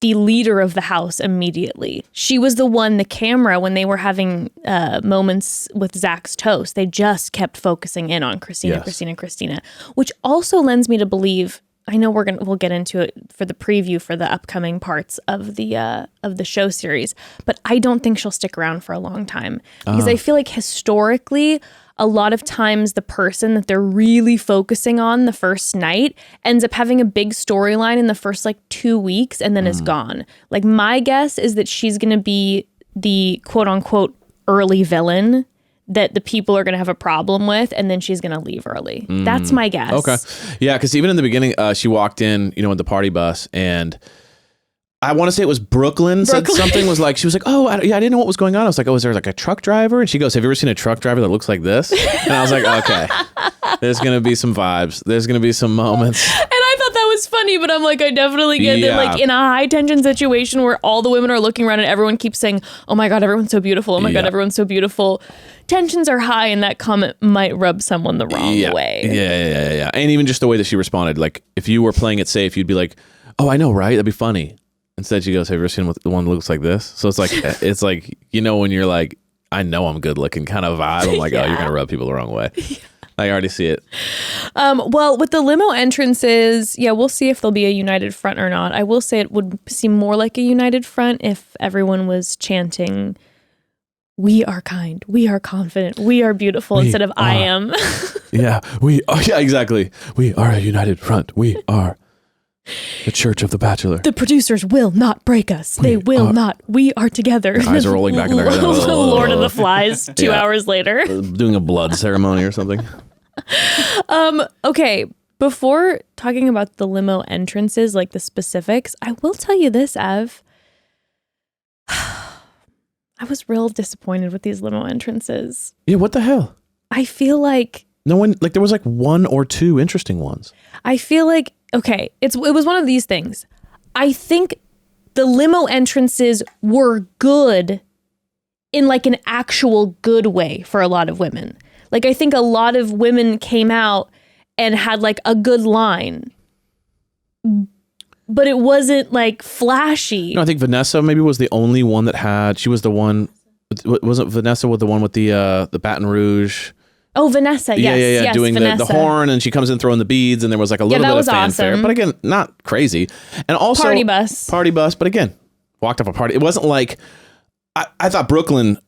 the leader of the house immediately. She was the camera, when they were having moments with Zach's toast, they just kept focusing in on Christina, Christina, which also lends me to believe I know we'll get into it for the preview for the upcoming parts of the show series, but I don't think she'll stick around for a long time because I feel like historically, a lot of times the person that they're really focusing on the first night ends up having a big storyline in the first like 2 weeks and then is gone. Like my guess is that she's going to be the quote unquote early villain that the people are going to have a problem with, and then she's going to leave early. That's my guess. Okay. Yeah, because even in the beginning, she walked in, with the party bus, and I want to say it was Brooklyn said something, was like, she was like, oh, I didn't know what was going on. I was like, oh, is there like a truck driver? And she goes, have you ever seen a truck driver that looks like this? And I was like, okay, there's going to be some vibes. There's going to be some moments. And I thought that was funny, but I'm like, I definitely get that, like in a high tension situation where all the women are looking around and everyone keeps saying, oh my God, everyone's so beautiful. Oh my God, everyone's so beautiful. Tensions are high, and that comment might rub someone the wrong way. Yeah. And even just the way that she responded, like if you were playing it safe, you'd be like, oh, I know, right? That'd be funny. Instead, she goes, have you ever seen the one that looks like this? So it's like, when you're like, I know I'm good looking kind of vibe. I'm like, oh, you're going to rub people the wrong way. I already see it. Well, with the limo entrances, we'll see if there'll be a united front or not. I will say it would seem more like a united front if everyone was chanting, we are kind, we are confident, we are beautiful, instead of I am. Yeah, we are. Yeah, exactly. We are a united front. We are the Church of the Bachelor. The producers will not break us. They will not. We are together. Their eyes are rolling back in their head. Lord of the Flies 2 hours later. Doing a blood ceremony or something. Okay, before talking about the limo entrances, like the specifics, I will tell you this, Ev. I was real disappointed with these limo entrances. Yeah, what the hell? I feel like no one, like there was like one or two interesting ones. I feel like, okay, it was one of these things. I think the limo entrances were good in like an actual good way for a lot of women. Like I think a lot of women came out and had like a good line, but it wasn't like flashy. No, I think Vanessa maybe was the only one that had. She was the one. Wasn't Vanessa with the one with the Baton Rouge? Oh, Vanessa, yes. Yeah, yes, doing the horn, and she comes in throwing the beads, and there was like a little bit of fanfare. Awesome. But again, not crazy. And also party bus, but again, walked up a party. It wasn't like I thought Brooklyn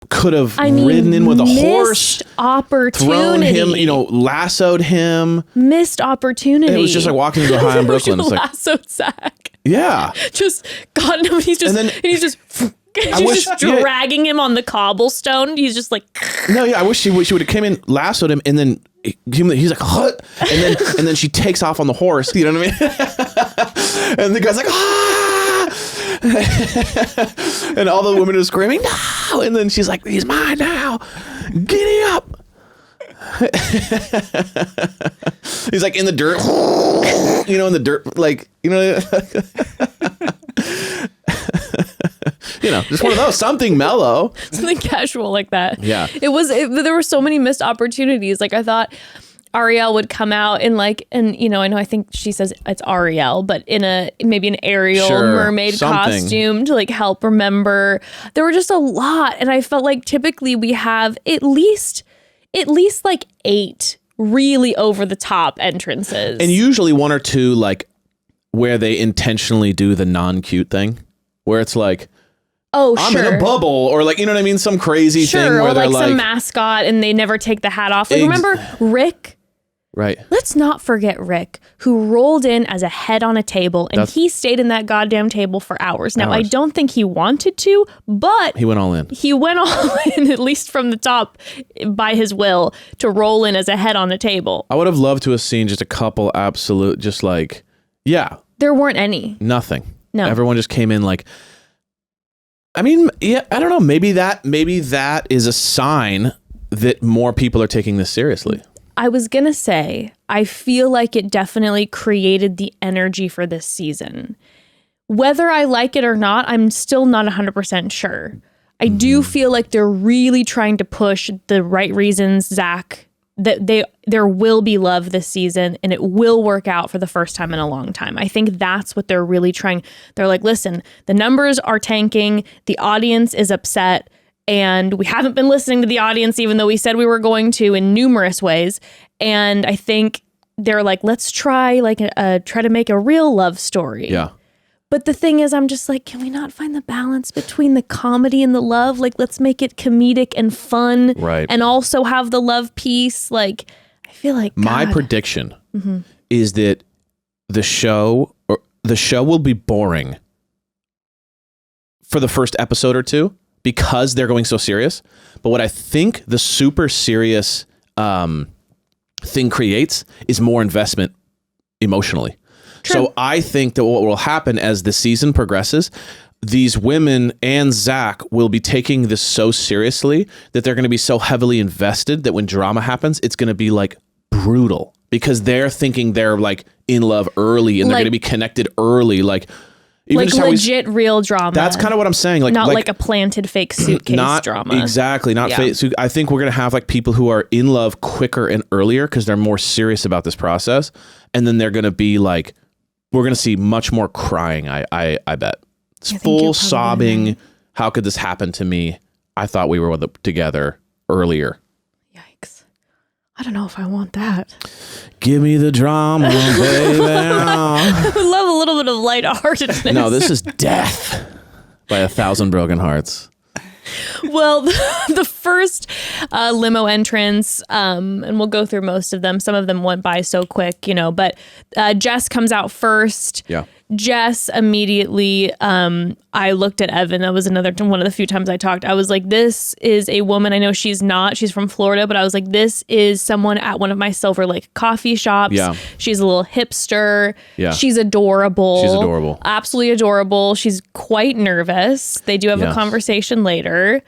could have ridden in with a horse, thrown him, lassoed him. Missed opportunity. It was just like walking into a high in Brooklyn. It's like, lassoed Zach. Yeah. Just got him. And he's just dragging him on the cobblestone. He's just like. No, yeah. I wish she would have came in, lassoed him, and then he's like, what? And then she takes off on the horse. You know what I mean? And the guy's like, ah! And all the women are screaming, no! And then she's like, he's mine now. Giddy up. He's like in the dirt, in the dirt, like, just one of those, something mellow, something casual like that. Yeah. There were so many missed opportunities. Like I thought Ariel would come out in I think she says it's Ariel, but in maybe an Ariel mermaid costume to like help remember. There were just a lot. And I felt like typically we have at least like 8 really over the top entrances. And usually 1 or 2 like where they intentionally do the non-cute thing where it's like, oh, I'm in a bubble, or like, you know what I mean? Some crazy thing where or they're like some mascot and they never take the hat off. Like, remember Rick? Right. Let's not forget Rick, who rolled in as a head on a table, and he stayed in that goddamn table for hours. Now, I don't think he wanted to, but he went all in. He went all in, at least from the top, by his will, to roll in as a head on a table. I would have loved to have seen just a couple absolute, just like, yeah. There weren't any. Nothing. No. Everyone just came in like, I mean, yeah, I don't know. Maybe that is a sign that more people are taking this seriously. I was going to say, I feel like it definitely created the energy for this season. Whether I like it or not, I'm still not 100% sure. I do feel like they're really trying to push the right reasons, Zach, that there will be love this season and it will work out for the first time in a long time. I think that's what they're really trying. They're like, listen, the numbers are tanking. The audience is upset. And we haven't been listening to the audience, even though we said we were going to in numerous ways. And I think they're like, let's try try to make a real love story. Yeah. But the thing is, I'm just like, can we not find the balance between the comedy and the love? Like, let's make it comedic and fun, Right. and also have the love piece. Like, I feel like My God. prediction is that the show will be boring for the first episode or two because they're going so serious. But what I think the super serious thing creates is more investment emotionally. So I think that what will happen as the season progresses, these women and Zach will be taking this so seriously that they're going to be so heavily invested that when drama happens, it's going to be like brutal because they're thinking they're like in love early and they're going to be connected early. Like, even like just how legit real drama. that's kind of what I'm saying. Like, not like a planted fake suitcase not drama. Exactly. Not Yeah. fake. So I think we're going to have like people who are in love quicker and earlier because they're more serious about this process. And then they're going to be like, we're going to see much more crying. I bet. It's think full you're probably sobbing. right. How could this happen to me? I thought we were together earlier. Yikes. I don't know if I want that. Give me the drama, baby. I would love a little bit of lightheartedness. No, this is death by 1,000 broken hearts. Well, the first limo entrance, and we'll go through most of them. Some of them went by so quick, but Jess comes out first. Yeah. Jess immediately, I looked at Evan. That was one of the few times I talked. I was like, this is a woman. I know she's from Florida, but I was like, this is someone at one of my Silver Lake coffee shops. Yeah. She's a little hipster. Yeah. She's adorable. She's adorable. Absolutely adorable. She's quite nervous. They do have a conversation later.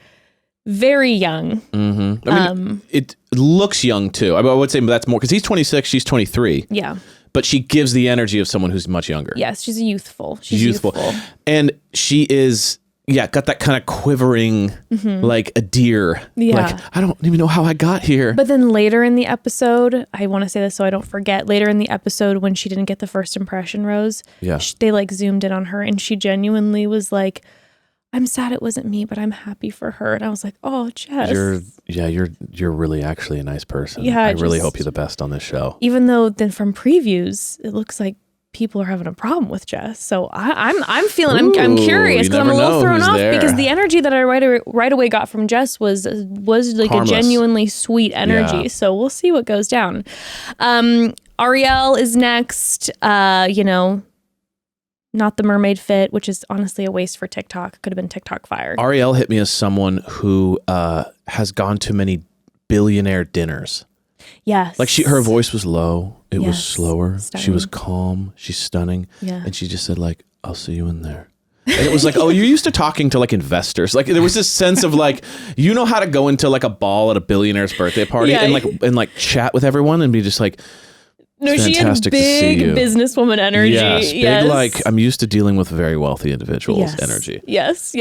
Very young. Mm-hmm. I mean, it looks young too. I would say that's more because he's 26, she's 23. Yeah. But she gives the energy of someone who's much younger. Yes, she's youthful. She's youthful. And she is, got that kind of quivering, like a deer. Yeah. Like, I don't even know how I got here. But then later in the episode, I want to say this so I don't forget, later in the episode when she didn't get the first impression rose, they like zoomed in on her and she genuinely was like, I'm sad it wasn't me, but I'm happy for her. And I was like, oh, Jess. You're really actually a nice person. Yeah, I really hope you're the best on this show. Even though then from previews, it looks like people are having a problem with Jess. So I'm feeling, I'm curious because I'm a little thrown off because the energy that I right away got from Jess was like harmless. a genuinely sweet energy. Yeah. So we'll see what goes down. Ariel is next, not the mermaid fit, which is honestly a waste for TikTok. Could have been TikTok fire. Ariel hit me as someone who has gone to many billionaire dinners. Yes. Like her voice was low. It was Yes. slower. Stunning. She was calm. She's stunning. Yeah. And she just said like, I'll see you in there. And it was like, oh, you're used to talking to like investors. Like there was this sense of like, you know how to go into like a ball at a billionaire's birthday party Yeah. and like chat with everyone and be just like, No, she had fantastic to see big you. businesswoman energy. yes, big like I'm used to dealing with very wealthy individuals energy. Yes.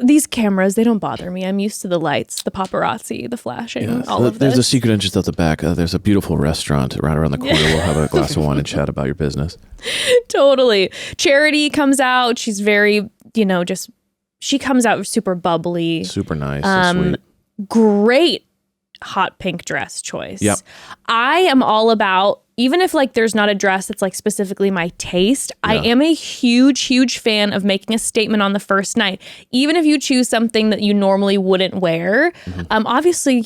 These cameras, they don't bother me. I'm used to the lights, the paparazzi, the flashing, all of There's this. a secret entrance out the back. There's a beautiful restaurant right around the corner. We'll have a glass of wine and chat about your business. Totally. Charity comes out. She's very, she comes out super bubbly. Super nice and sweet. Great hot pink dress choice. Yep. I am all about, even if like there's not a dress that's like specifically my taste, I am a huge fan of making a statement on the first night. Even if you choose something that you normally wouldn't wear, obviously,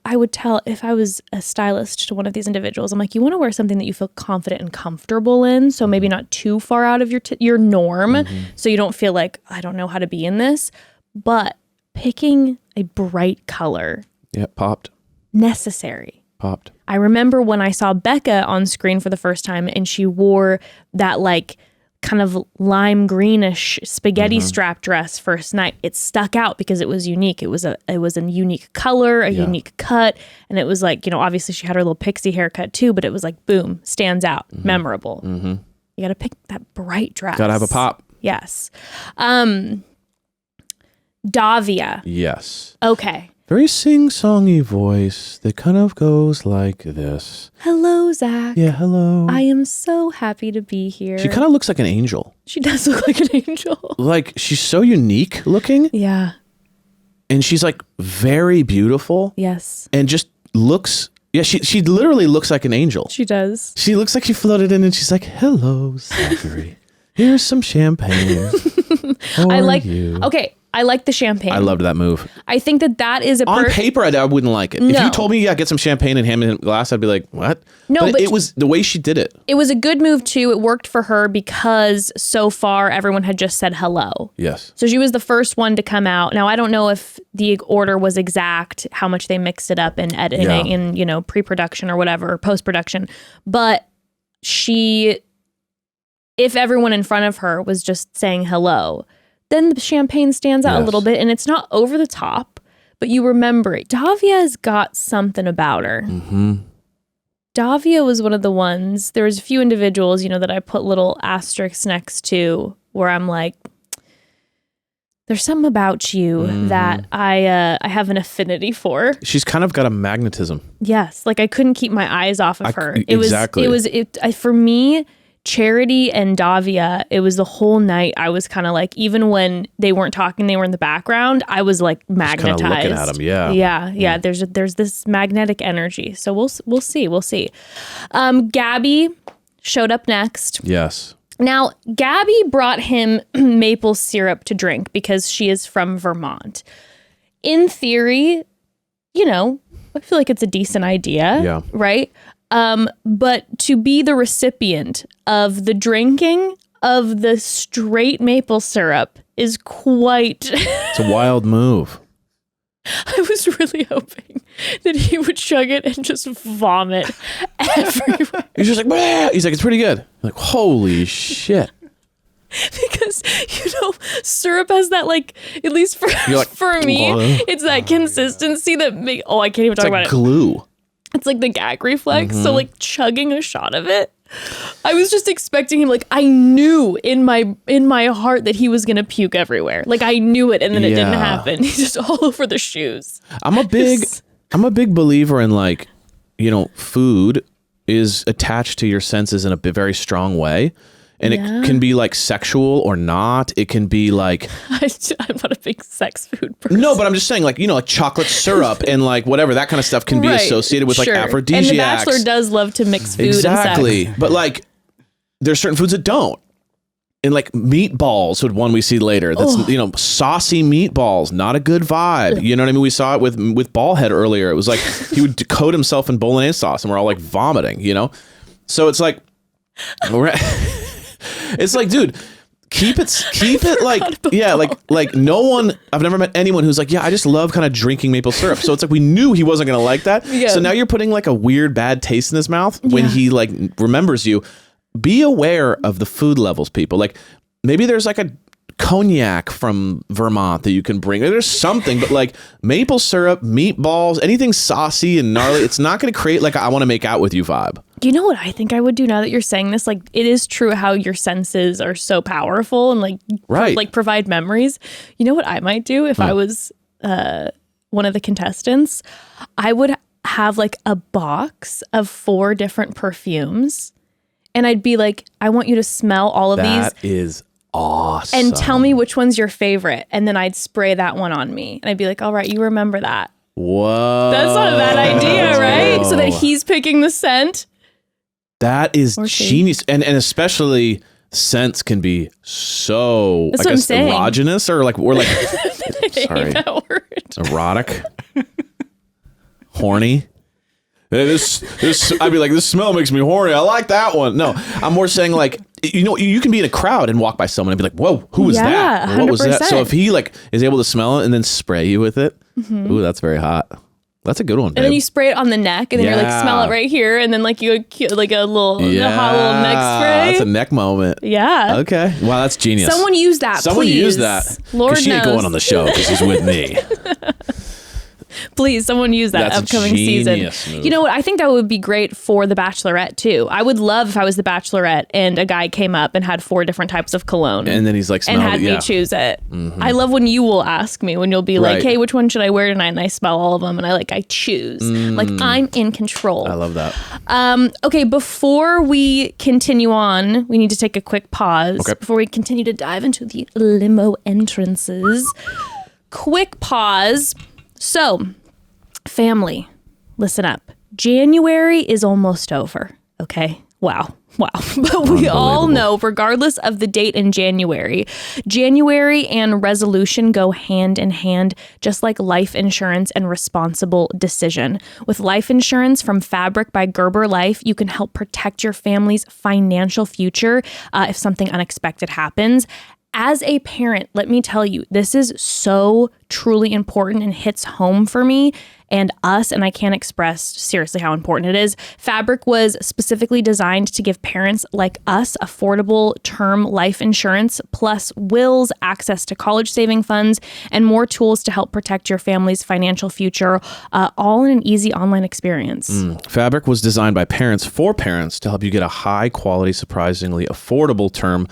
I would tell if I was a stylist to one of these individuals, I'm like, you want to wear something that you feel confident and comfortable in. So maybe not too far out of your norm. So you don't feel like, I don't know how to be in this, but picking a bright color. Yeah, popped. Necessary. Popped. I remember when I saw Becca on screen for the first time and she wore that like kind of lime greenish spaghetti strap dress first night. It stuck out because it was unique. It was a unique color, a unique cut. And it was like, obviously she had her little pixie haircut too, but it was like, boom, stands out, memorable. You got to pick that bright dress. Got to have a pop. Yes. Davia. Yes. Okay. Very sing-songy voice that kind of goes like this. Hello, Zach. Yeah, hello. I am so happy to be here. She kind of looks like an angel. She does look like an angel. Like, she's so unique looking. Yeah. And she's like very beautiful. Yes. And just looks, Yeah, she literally looks like an angel. She does. She looks like she floated in and she's like, hello, Zachary. Here's some champagne. I like you. Okay, I like the champagne. I loved that move. I think that is a On paper, I wouldn't like it. If No. you told me, get some champagne and ham in a glass, I'd be like, what? No, but it was the way she did it. It was a good move too. It worked for her because so far everyone had just said hello. Yes. So she was the first one to come out. Now I don't know if the order was exact, how much they mixed it up in editing in pre-production or whatever, post-production, but if everyone in front of her was just saying hello, then the champagne stands out a little bit, and it's not over the top, but you remember it. Davia's got something about her. Mm-hmm. Davia was one of the ones, there was a few individuals, that I put little asterisks next to where I'm like, there's something about you that I have an affinity for. She's kind of got a magnetism. Yes. Like I couldn't keep my eyes off of her. Exactly. For me, Charity and Davia, it was the whole night. I was kind of like, even when they weren't talking, they were in the background, I was like magnetized. Kind of looking at them, yeah. Yeah. There's this magnetic energy. So we'll see. Gabby showed up next. Yes. Now, Gabby brought him maple syrup to drink because she is from Vermont. In theory, I feel like it's a decent idea, right? But to be the recipient of the drinking of the straight maple syrup is quite... It's a wild move. I was really hoping that he would chug it and just vomit everywhere. He's just like, bah! He's like, it's pretty good. I'm like, holy shit. Because, syrup has that, like, at least for me, it's that consistency that I can't even talk about it. Glue. It's like the gag reflex. So like chugging a shot of it, I was just expecting him. Like I knew in my heart that he was gonna puke everywhere. Like I knew it, and then it didn't happen. He's just all over the shoes. I'm a big believer in like, food is attached to your senses in a very strong way. And it can be like sexual or not. It can be like... I'm not a big sex food person. No, but I'm just saying like, like chocolate syrup and like whatever, that kind of stuff can be associated with like aphrodisiacs. And The Bachelor does love to mix food and sex. But like, there's certain foods that don't. And like meatballs would one we see later. That's, saucy meatballs, not a good vibe. You know what I mean? We saw it with Ballhead earlier. It was like he would coat himself in bolognese sauce and we're all like vomiting, So it's like... It's like, dude, keep it like, like no one, I've never met anyone who's like, I just love kind of drinking maple syrup. So it's like, we knew he wasn't going to like that. Yeah. So now you're putting like a weird bad taste in his mouth when he like remembers you. Be aware of the food levels, people. Like maybe there's like a cognac from Vermont that you can bring. There's something, but like maple syrup, meatballs, anything saucy and gnarly, it's not going to create like a, I want to make out with you vibe. You know what I think I would do now that you're saying this? Like, it is true how your senses are so powerful and like provide memories. You know what I might do if I was one of the contestants? I would have like a box of 4 different perfumes, and I'd be like, I want you to smell all of these. That is awesome. And tell me which one's your favorite, and then I'd spray that one on me, and I'd be like, all right, you remember that. Whoa. That's not a bad idea, right? So that he's picking the scent. That is genius. And especially scents can be so, That's I guess, erogenous or like sorry, that word. Erotic. Horny. This I'd be like, this smell makes me horny. I like that one. No, I'm more saying like, you can be in a crowd and walk by someone and be like, whoa, who was that? 100%. What was that? So if he like is able to smell it and then spray you with it, ooh, that's very hot. That's a good one, babe. And then you spray it on the neck, and then you're like, smell it right here, and then like you like a hot little neck spray. That's a neck moment. Yeah. Okay. Wow, that's genius. Someone use that. Someone please. use that. Lord she knows. ain't going on the show because she's with me. Please, someone use that upcoming season. Move. You know what? I think that would be great for The Bachelorette too. I would love if I was The Bachelorette and a guy came up and had 4 different types of cologne. And then he's like, and had me choose it. Mm-hmm. I love when you will ask me, when you'll be like, hey, which one should I wear tonight? And I smell all of them and I choose. Like I'm in control. I love that. Okay, before we continue on, we need to take a quick pause before we continue to dive into the limo entrances. Quick pause. So, family, listen up. January is almost over. Okay. Wow. But we all know, regardless of the date in January and resolution go hand in hand, just like life insurance and responsible decision. With life insurance from Fabric by Gerber Life, you can help protect your family's financial future if something unexpected happens. As a parent, let me tell you, this is so truly important and hits home for me and us, and I can't express seriously how important it is. Fabric was specifically designed to give parents like us affordable term life insurance, plus wills, access to college saving funds, and more tools to help protect your family's financial future, all in an easy online experience. Fabric was designed by parents for parents to help you get a high quality, surprisingly affordable term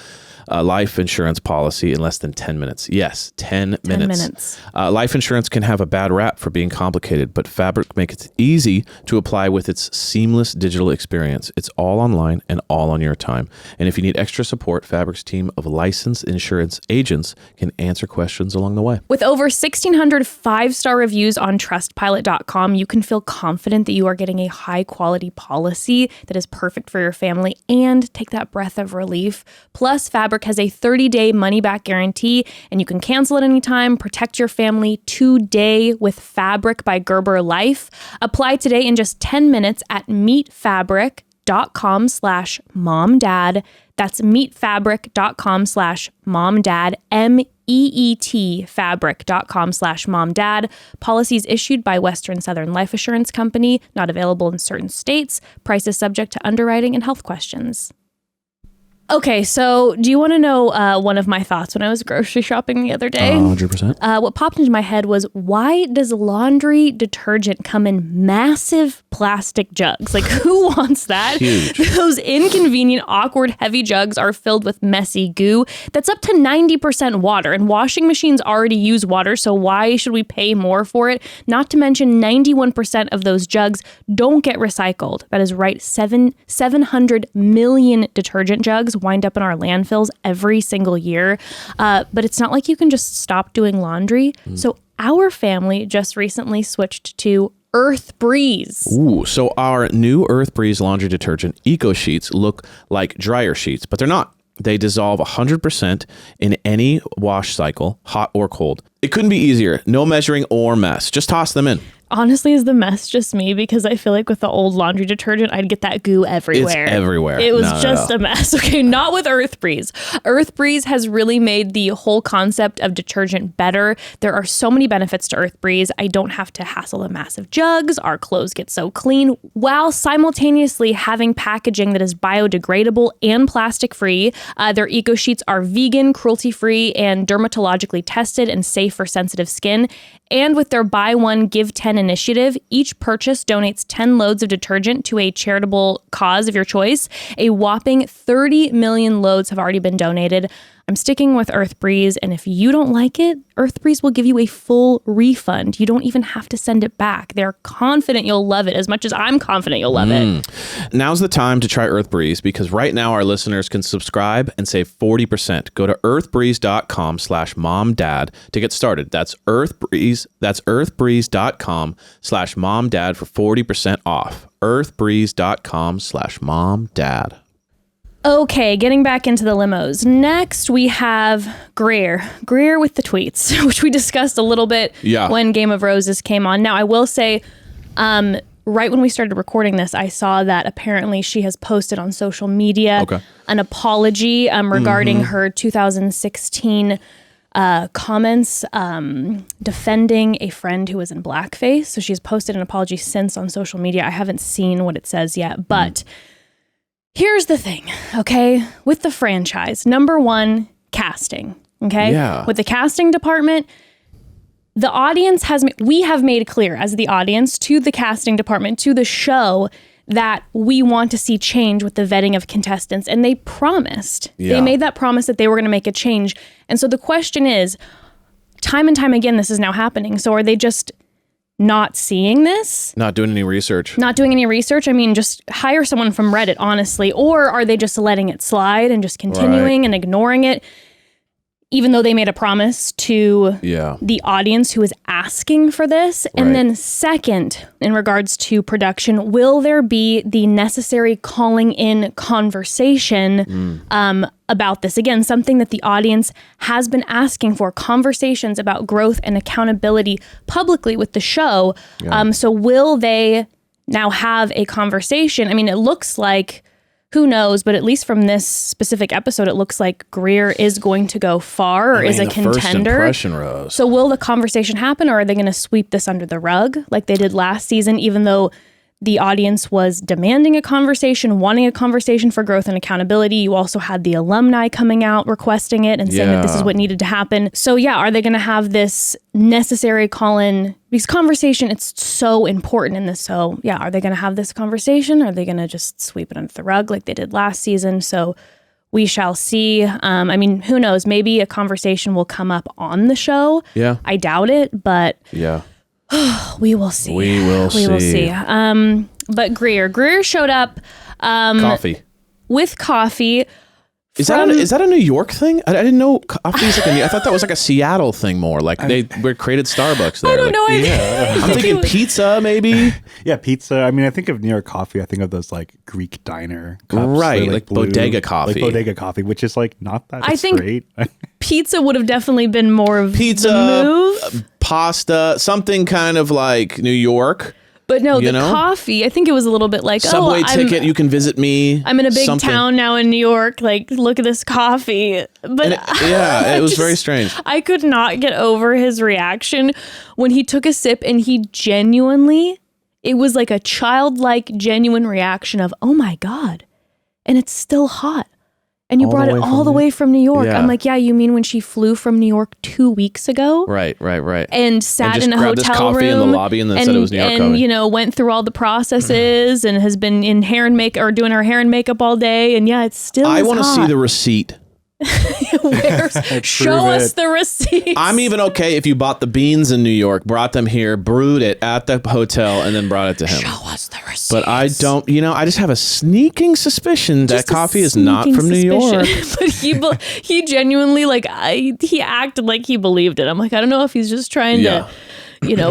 life insurance policy in less than 10 minutes. Yes, 10 minutes. Life insurance can have a bad rap for being complicated, but Fabric makes it easy to apply with its seamless digital experience. It's all online and all on your time. And if you need extra support, Fabric's team of licensed insurance agents can answer questions along the way. With over 1,600 5-star reviews on trustpilot.com, you can feel confident that you are getting a high-quality policy that is perfect for your family and take that breath of relief. Plus, Fabric has a 30-day money-back guarantee, and you can cancel at any time. Protect your family today with Fabric by Gerber Life. Apply today in just 10 minutes at meetfabric.com/momdad. That's meetfabric.com/momdad, MEET fabric.com/momdad. Policies issued by Western Southern Life Assurance Company, not available in certain states. Prices subject to underwriting and health questions. Okay, so do you want to know one of my thoughts when I was grocery shopping the other day? 100%. What popped into my head was, why does laundry detergent come in massive plastic jugs? Like, who wants that? Huge. Those inconvenient, awkward, heavy jugs are filled with messy goo that's up to 90% water, and washing machines already use water, so why should we pay more for it? Not to mention 91% of those jugs don't get recycled. That is right, 700 million detergent jugs wind up in our landfills every single year. But it's not like you can just stop doing laundry. So our family just recently switched to Earth Breeze. Ooh, so our new Earth Breeze laundry detergent Eco Sheets look like dryer sheets, but they're not. They dissolve 100% in any wash cycle, hot or cold. It couldn't be easier. No measuring or mess. Just toss them in. Honestly, is the mess just me? Because I feel like with the old laundry detergent, I'd get that goo everywhere. It's everywhere. It was just a mess. Okay, not with Earth Breeze. Earth Breeze has really made the whole concept of detergent better. There are so many benefits to Earth Breeze. I don't have to hassle the massive jugs. Our clothes get so clean, while simultaneously having packaging that is biodegradable and plastic-free. Their Eco Sheets are vegan, cruelty-free, and dermatologically tested and safe for sensitive skin. And with their Buy One, Give 10 initiative, each purchase donates 10 loads of detergent to a charitable cause of your choice. A whopping 30 million loads have already been donated. I'm sticking with Earth Breeze, and if you don't like it, Earth Breeze will give you a full refund. You don't even have to send it back. They're confident you'll love it as much as I'm confident you'll love it. Now's the time to try Earth Breeze, because right now our listeners can subscribe and save 40%. Go to earthbreeze.com/momdad to get started. That's Earthbreeze. That's earthbreeze.com/momdad for 40% off. earthbreeze.com/momdad. Okay, getting back into the limos. Next, we have Greer with the tweets, which we discussed a little bit when Game of Roses came on. Now, I will say, right when we started recording this, I saw that apparently she has posted on social media an apology regarding her 2016 comments defending a friend who was in blackface. So she's posted an apology since on social media. I haven't seen what it says yet, but... Here's the thing, okay? With the franchise, number one, casting, okay? Yeah. With the casting department, the audience we have made clear as the audience to the casting department, to the show, that we want to see change with the vetting of contestants. And they promised. They made that promise that they were going to make a change. And so the question is, time and time again, this is now happening. So are they just... not seeing this? Not doing any research. I mean, just hire someone from Reddit, honestly. Or are they just letting it slide and just continuing and ignoring it? even though they made a promise to the audience who is asking for this. And then second, in regards to production, will there be the necessary calling in conversation about this? Again, something that the audience has been asking for, conversations about growth and accountability publicly with the show. So will they now have a conversation? I mean, it looks like, who knows, but at least from this specific episode, it looks like Greer is going to go far, or is a contender. First impression, Rose. So will the conversation happen, or are they going to sweep this under the rug like they did last season, even though the audience was demanding a conversation, wanting a conversation for growth and accountability? You also had the alumni coming out requesting it and saying that this is what needed to happen. So are they going to have this necessary call-in? Because conversation, it's so important in this. So are they going to have this conversation? Or are they going to just sweep it under the rug like they did last season? So we shall see. I mean, who knows? Maybe a conversation will come up on the show. Yeah. I doubt it, but we will see. We will see. But Greer showed up with coffee. Is that a New York thing? I didn't know coffee's like I thought that was like a Seattle thing more. Like they created Starbucks there. I don't know. I'm thinking pizza maybe. Yeah, pizza. I mean, I think of New York coffee. I think of those like Greek diner cups. Right, like blue, bodega coffee. Like bodega coffee, which is like not that great. Pizza would have definitely been more of pizza, the move. Pasta, something kind of like New York. But no, coffee, I think it was a little bit like, Subway ticket, you can visit me. I'm in a big town now in New York. Like, look at this coffee. But it was very strange. I could not get over his reaction when he took a sip and he genuinely, it was like a childlike, genuine reaction of, oh my God. And it's still hot. And you brought it all the way from New York. I'm like, you mean when she flew from New York 2 weeks ago? Right. And sat in a hotel this coffee room in the lobby and then said it was New York coffee. And, went through all the processes and has been in hair and makeup or doing her hair and makeup all day. And it's still I want to see the receipt. Show us the receipt. I'm even okay if you bought the beans in New York, brought them here, brewed it at the hotel, and then brought it to him. Show us the receipt. But I don't, I just have a sneaking suspicion that coffee is not from New York. But he genuinely, he acted like he believed it. I'm like, I don't know if he's just trying to,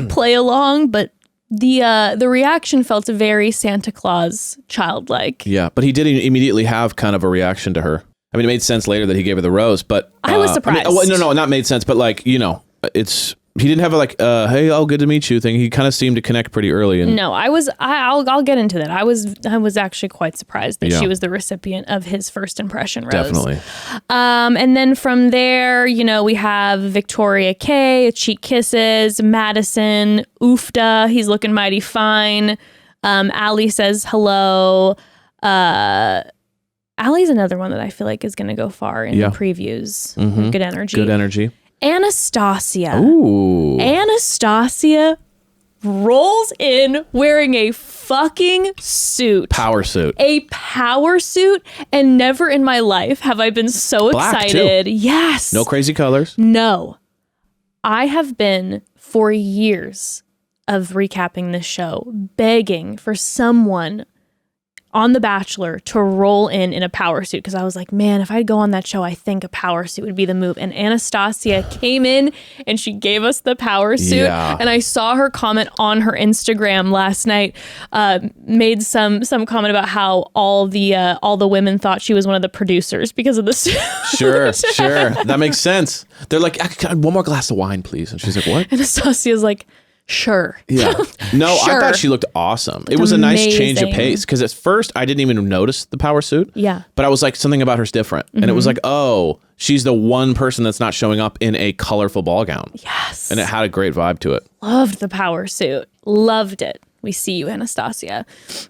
play along, but the reaction felt very Santa Claus childlike. Yeah, but he did immediately have kind of a reaction to her. I mean, it made sense later that he gave her the rose, but I was surprised. No, not made sense, but he didn't have a hey, good to meet you thing. He kind of seemed to connect pretty early. And no, I'll get into that. I was actually quite surprised that she was the recipient of his first impression rose. Definitely. And then from there, we have Victoria K, Cheek Kisses, Madison, Oofda, he's looking mighty fine. Allie says hello. Allie's another one that I feel like is going to go far in the previews. Mm-hmm. Good energy. Anastasia. Ooh. Anastasia rolls in wearing a fucking suit. Power suit. A power suit. And never in my life have I been so Black excited. Too. Yes. No crazy colors. No. I have been for years of recapping this show, begging for someone on The Bachelor to roll in a power suit, because I was like, man, if I'd go on that show, I think a power suit would be the move. And Anastasia came in and she gave us the power suit. Yeah. And I saw her comment on her Instagram last night, made some comment about how all the women thought she was one of the producers because of the suit. Sure. That makes sense. They're like, one more glass of wine, please. And she's like, what? Anastasia's like, sure. Yeah. No, sure. I thought she looked awesome. It was a nice change of pace, because at first I didn't even notice the power suit. Yeah. But I was like, something about her's different. Mm-hmm. And it was like, oh, she's the one person that's not showing up in a colorful ball gown. Yes. And it had a great vibe to it. Loved the power suit. Loved it. We see you, Anastasia.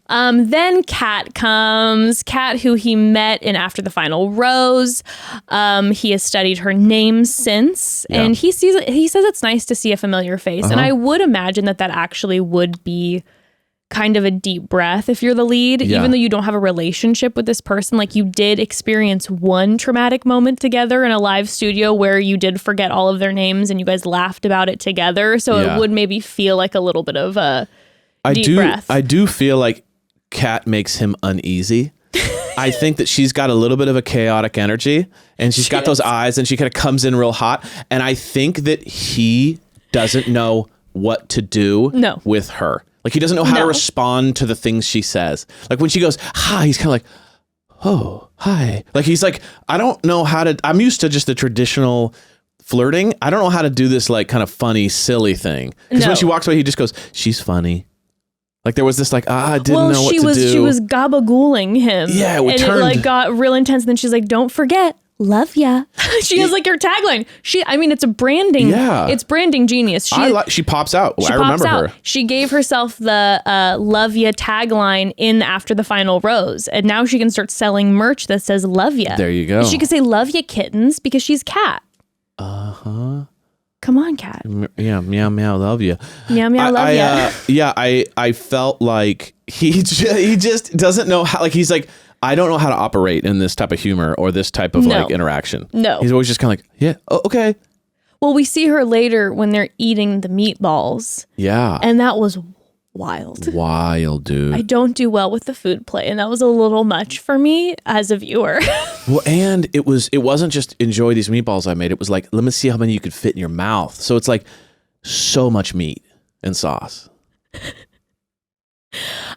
Then Kat comes. Kat, who he met in After the Final Rose. He has studied her name since. Yeah. And he says it's nice to see a familiar face. Uh-huh. And I would imagine that actually would be kind of a deep breath if you're the lead, even though you don't have a relationship with this person. Like, you did experience one traumatic moment together in a live studio where you did forget all of their names and you guys laughed about it together. So it would maybe feel like a little bit of a deep breath. I do feel like Kat makes him uneasy. I think that she's got a little bit of a chaotic energy, and she's got those eyes, and she kind of comes in real hot. And I think that he doesn't know what to do with her. Like, he doesn't know how to respond to the things she says. Like, when she goes, hi, he's kind of like, oh, hi. Like, he's like, I don't know how to, I'm used to just the traditional flirting. I don't know how to do this, like, kind of funny, silly thing. Because when she walks away, he just goes, she's funny. Like, there was this, like, I didn't know what to do. She was gabagooling him. Yeah, and it, like, got real intense. And then she's like, don't forget, love ya. She has, like, your tagline. It's a branding. Yeah. It's branding genius. She pops out. I remember her. She gave herself the love ya tagline in after the final rose. And now she can start selling merch that says love ya. There you go. And she can say love ya kittens because she's Cat. Uh-huh. Come on, Cat. Yeah, meow, meow, love you. Meow, meow, love you. I felt like he just doesn't know how, like, he's like, I don't know how to operate in this type of humor or this type of like interaction. No. He's always just kind of like, yeah, oh, okay. Well, we see her later when they're eating the meatballs. Yeah. And that was wild. Wild, dude. I don't do well with the food play, and that was a little much for me as a viewer. Well, and it wasn't just enjoy these meatballs I made. It was like, let me see how many you could fit in your mouth. So it's like so much meat and sauce.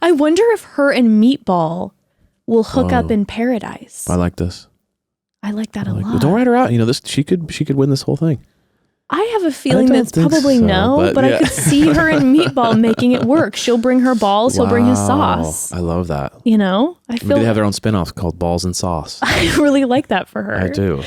I wonder if her and Meatball will hook up in paradise. I like this. I like that a lot. Well, don't write her out. You know, this she could win this whole thing. I have a feeling that's probably but I could see her and Meatball making it work. She'll bring her balls, he'll bring his sauce. I love that. You know? Maybe they have their own spinoff called Balls and Sauce. I really like that for her. I do.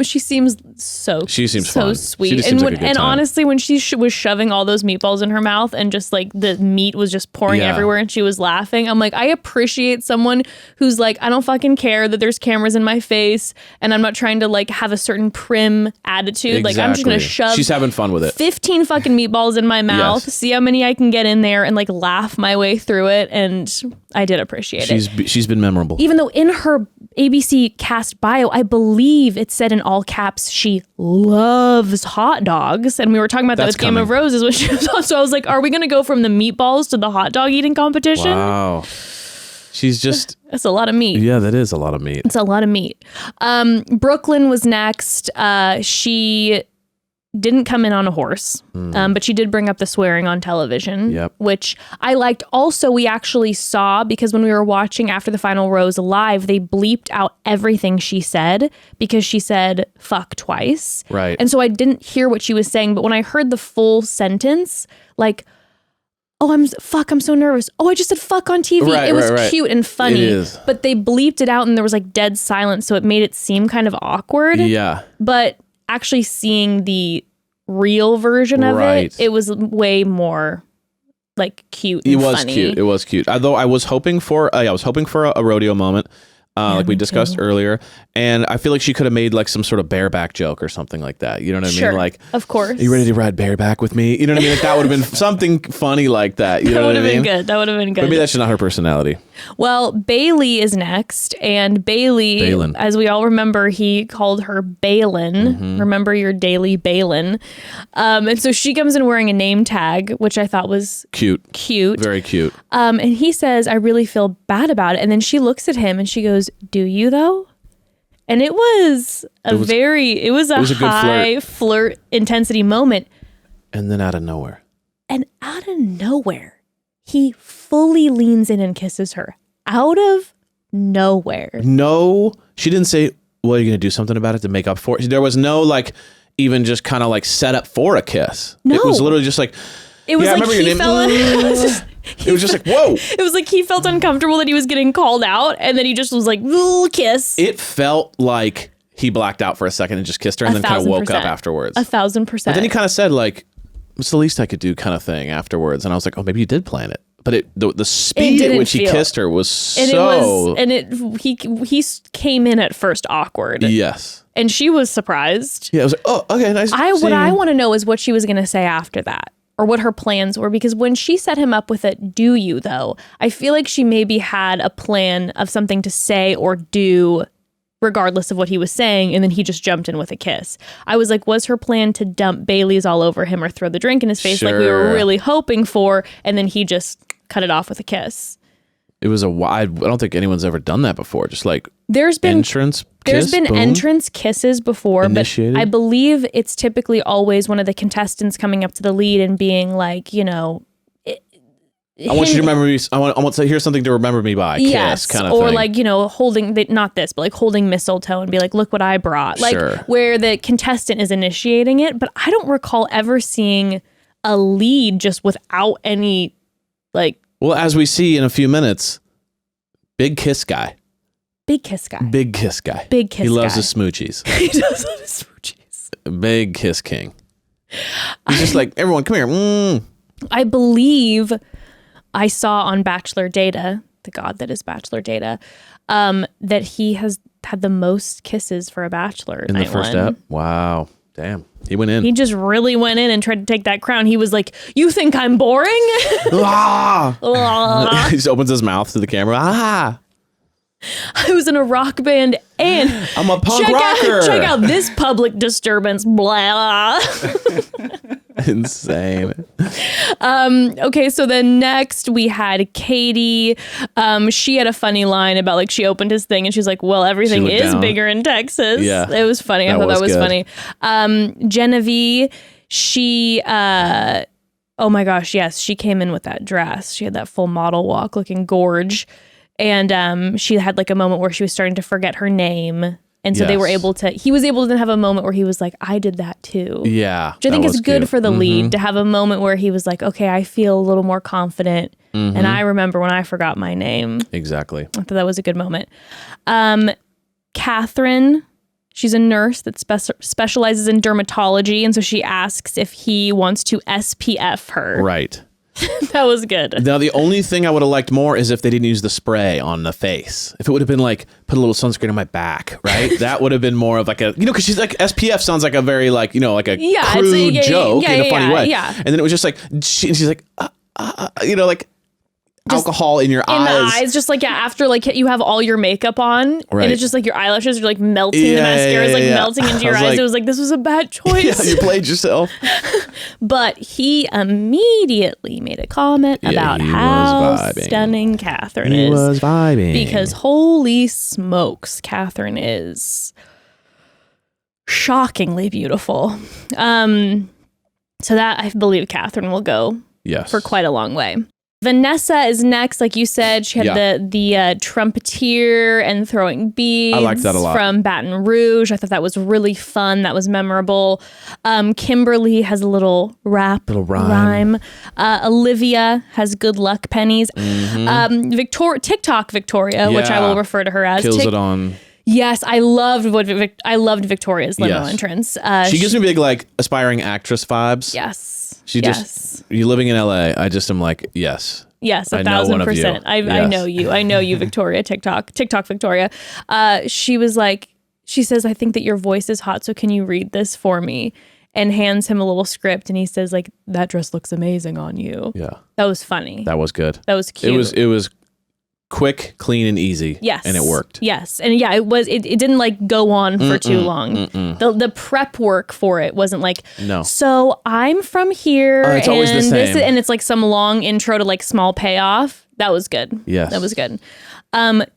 She seems so fun. Sweet. She just seems like a good time. Honestly, when she was shoving all those meatballs in her mouth and just like the meat was just pouring everywhere and she was laughing, I'm like, I appreciate someone who's like, I don't fucking care that there's cameras in my face and I'm not trying to like have a certain prim attitude. Like, I'm just going to shove. She's having fun with it. 15 fucking meatballs in my mouth, see how many I can get in there and like laugh my way through it. And I did appreciate it. She's been memorable. Even though in her ABC cast bio, I believe it said in all caps, she loves hot dogs. And we were talking about that with Game of Roses when she was on. So I was like, are we going to go from the meatballs to the hot dog eating competition? Wow. She's just... That's a lot of meat. Yeah, that is a lot of meat. It's a lot of meat. Brooklyn was next. She didn't come in on a horse, but she did bring up the swearing on television, which I liked. Also, we actually saw, because when we were watching After the Final Rose live, they bleeped out everything she said because she said fuck twice. Right. And so I didn't hear what she was saying, but when I heard the full sentence, like, oh, I'm so nervous. Oh, I just said fuck on TV. It was cute and funny. It is. But they bleeped it out and there was like dead silence, so it made it seem kind of awkward. Yeah. But actually seeing the real version of it was way more like cute and funny. It was cute. Although I was hoping for a rodeo moment. Like we discussed earlier. And I feel like she could have made like some sort of bareback joke or something like that. You know what I mean? Like, of course. Are you ready to ride bareback with me? You know what I mean? Like, that would have been something funny like that. You know what I mean? That would have been good. Maybe that's just not her personality. Well, Bailey is next. And Bailey, as we all remember, he called her Balin. Mm-hmm. Remember your daily Balin. And so she comes in wearing a name tag, which I thought was cute. Very cute. And he says, I really feel bad about it. And then she looks at him and she goes, do you though? And it was a high flirt intensity moment. And then out of nowhere, he fully leans in and kisses her. Out of nowhere. No, she didn't say, well, are you going to do something about it to make up for it? There was no like, even just kind of like set up for a kiss. No. It was literally just like, it was like he felt it was just like, whoa. It was like he felt uncomfortable that he was getting called out, and then he just was like, ooh, kiss. It felt like he blacked out for a second and just kissed her and then kind of woke up afterwards. 1,000%. But then he kind of said like, it's the least I could do kind of thing afterwards. And I was like, oh, maybe you did plan it. But the speed at which he kissed her was he came in at first awkward. Yes. And she was surprised. Yeah, I was like, oh, okay, nice. What I want to know is what she was going to say after that, or what her plans were, because when she set him up with a do you though, I feel like she maybe had a plan of something to say or do regardless of what he was saying, and then he just jumped in with a kiss. I was like, was her plan to dump Bailey's all over him or throw the drink in his face like we were really hoping for, and then he just cut it off with a kiss? It was I don't think anyone's ever done that before. Just like There's been entrance There's kiss, been boom. entrance kisses before, Initiated? but I believe it's typically always one of the contestants coming up to the lead and being like, I want you to remember me. I want to hear something to remember me by. Yes, Kiss kind of or thing. like, holding, not this, but like holding mistletoe and be like, look what I brought. Like Sure. where the contestant is initiating it, but I don't recall ever seeing a lead just without any like Well, as we see in a few minutes, big kiss guy. big kiss guy. Big kiss guy. Big kiss He loves guy. his smoochies. He does love his smoochies. Big kiss king. He's just like, everyone, come here. I believe I saw on Bachelor Data, the god that is Bachelor Data, that he has had the most kisses for a Bachelor In the night first one. step. Wow. Damn. He went in. He just really went in and tried to take that crown. He was like, "You think I'm boring?" Ah! He just opens his mouth to the camera. Ah! I was in a rock band and I'm a punk rocker. check out this public disturbance. Blah. Insane. Okay, so then next we had Katie. She had a funny line about like she opened his thing and she's like, "Well, everything looked is down. bigger in Texas." Yeah. It was funny. I That thought that was was good. funny. Genevieve, she oh my gosh, yes, she came in with that dress. She had that full model walk looking gorge. And she had like a moment where she was starting to forget her name. And so they were Yes. able to, he was able to have a moment where he was like, I did that too. Yeah. Which I think that is was good cute. for the Mhm. lead to have a moment where he was like, okay, I feel a little more confident. And I remember when I forgot my name. Exactly. I thought that was a good moment. Catherine, she's a nurse that specializes in dermatology. And so she asks if he wants to SPF her. Right. That was good. Now, the only thing I would have liked more is if they didn't use the spray on the face. If it would have been like, put a little sunscreen on my back, right? That would have been more of like a, because she's like, SPF sounds like a very like, like a Yeah, crude joke in a funny way. yeah. And then it was just like, she's like, like Just alcohol in your in the eyes. eyes, just like after like you have all your makeup on, Right. and it's just like your eyelashes are like melting, the Yeah, mascara is like yeah. melting into your I eyes. was like- It was like this was a bad choice. Yeah, you played yourself. But he immediately made a comment Yeah, about he was how vibing. stunning Catherine He is. was vibing. Because holy smokes, Catherine is shockingly beautiful. So that I believe Catherine will go yes. for quite a long way. Vanessa is next, like you said. She had the trumpeter and throwing beads. I liked that a lot. From Baton Rouge. I thought that was really fun. That was memorable. Kimberly has a little rhyme. Olivia has good luck pennies. TikTok Victoria, which I Yeah. will refer to her as. Kills it on. Yes, I loved Victoria's limo Yes. entrance. She gives me big like aspiring actress vibes. Yes. She yes. just, you living in LA, I just am like, yes. Yes, I know one of you. 1,000%. I Yes. know you. I know you, Victoria. TikTok Victoria. She was like, she says, I think that your voice is hot, so can you read this for me? And hands him a little script, and he says, like, that dress looks amazing on you. Yeah. That was funny. That was good. That was cute. It was quick, clean, and easy. Yes. And it worked. Yes. And yeah, it didn't like go on for too long. The prep work for it wasn't like, No. so I'm from here. It's always the and same. and it's like some long intro to like small payoff. That was good. Yes. That was good.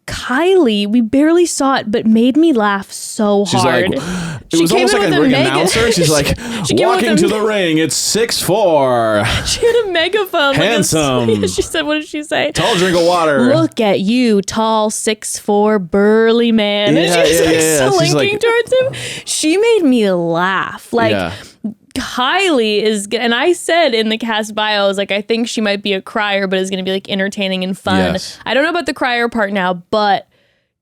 Kylie, we barely saw it, but made me laugh so She's hard. like, it She was came almost in like with a a ring mega- announcer. She's like, She came with walking a- to the ring, it's 6'4". She had a megaphone. Handsome. She said, what did she say? Tall drink of water. Look at you, tall, 6'4", burly man. And Yeah, she was yeah, like yeah. She's slinking like- towards him. She made me laugh. Like, Yeah. Kylie is, and I said in the cast bio, I was like, I think she might be a crier, but is going to be like entertaining and fun. Yes. I don't know about the crier part now, but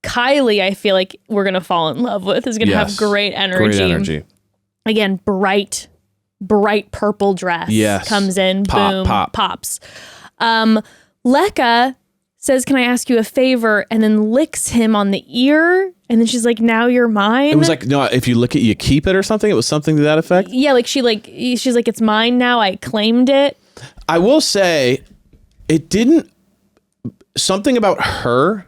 Kylie, I feel like we're going to fall in love with, is going to have Yes. great energy. Great energy. Again, bright purple dress Yes. comes in, boom, Pop. pops. Lekka says, can I ask you a favor? And then licks him on the ear. And then she's like, now you're mine. It was like, no, if you lick it, you keep it or something. It was something to that effect. Yeah, like she's like, it's mine now. I claimed it. I will say, it didn't, something about her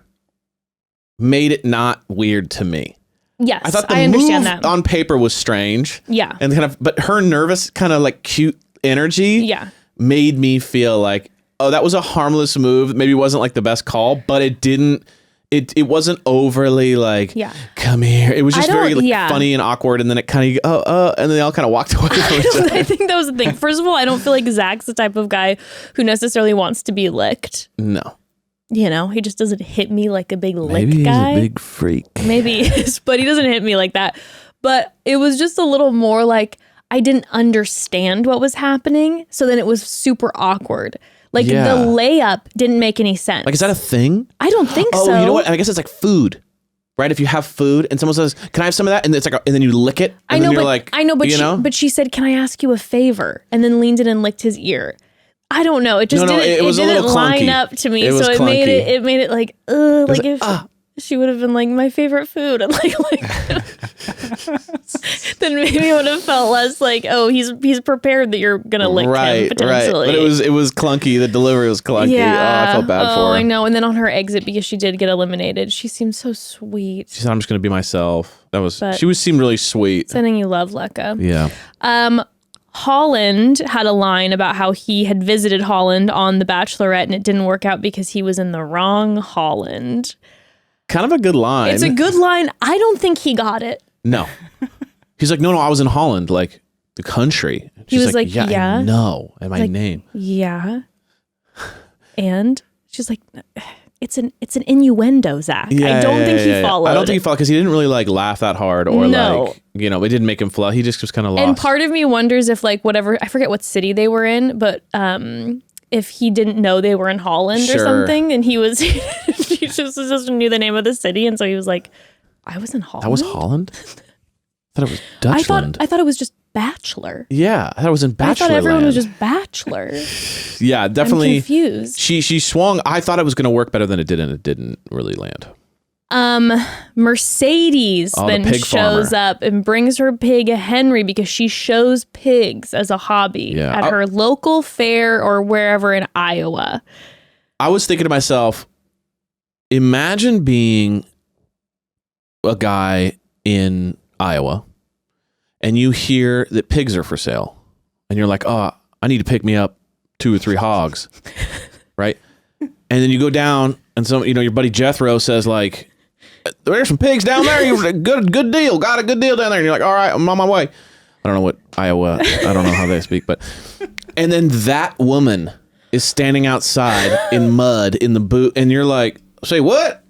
made it not weird to me. Yes, I thought the I understand move that. on paper was strange. Yeah. And kind of, but her nervous, kind of like cute energy Yeah. made me feel like, oh, that was a harmless move. Maybe it wasn't like the best call, but it didn't. It wasn't overly like, come here. It was just very like, funny and awkward, and then it kind of and then they all kind of walked away from each other. I think that was the thing. First of all, I don't feel like Zach's the type of guy who necessarily wants to be licked. No. You know, he just doesn't hit me like a big lick Maybe guy. He's a big freak. Maybe he is, but he doesn't hit me like that. But it was just a little more like I didn't understand what was happening. So then it was super awkward. Like the layup didn't make any sense. Like, is that a thing? I don't think so. Oh, you know what? I guess it's like food, right? If you have food and someone says, "Can I have some of that?" and it's like, and then you lick it. And then you're like, but she said, "Can I ask you a favor?" And then leaned in and licked his ear. I don't know. It just didn't line up to me. So it made it like, like if she would have been like my favorite food, and like then maybe it would have felt less like, oh, he's prepared that you're gonna lick him potentially. Right. But it was clunky. The delivery was clunky. Yeah. Oh, I felt bad for her. Oh, I know. And then on her exit, because she did get eliminated, she seemed so sweet. She said, "I'm just gonna be myself." Seemed really sweet. Sending you love, Lecca. Yeah. Holland had a line about how he had visited Holland on The Bachelorette and it didn't work out because he was in the wrong Holland. Kind of a good line. It's a good line. I don't think he got it. No. He's like, no, I was in Holland, like the country. He was like, I know, and my name. Yeah. And she's like, it's an innuendo, Zach. I don't think he followed. I don't think he followed because he didn't really like laugh that hard or like, you know, it didn't make him fluff. He just was kind of lost. And part of me wonders if like whatever, I forget what city they were in, but if he didn't know they were in Holland or something, and he was, he just knew the name of the city, and so he was like, I was in Holland. That was Holland? I thought it was Dutchland. I thought it was just Bachelor. Yeah, I thought it was in Bachelor. I thought everyone was just Bachelor. Yeah, definitely. I'm confused. She swung. I thought it was going to work better than it did, and it didn't really land. Mercedes then shows up and brings her pig Henry because she shows pigs as a hobby at her local fair or wherever in Iowa. I was thinking to myself, imagine being a guy in Iowa and you hear that pigs are for sale and you're like, oh, I need to pick me up 2 or 3 hogs. Right. And then you go down and your buddy Jethro says like, there's some pigs down there. You good deal. Got a good deal down there. And you're like, all right, I'm on my way. I don't know what Iowa, I don't know how they speak, but, and then that woman is standing outside in mud in the boot. And you're like, say what?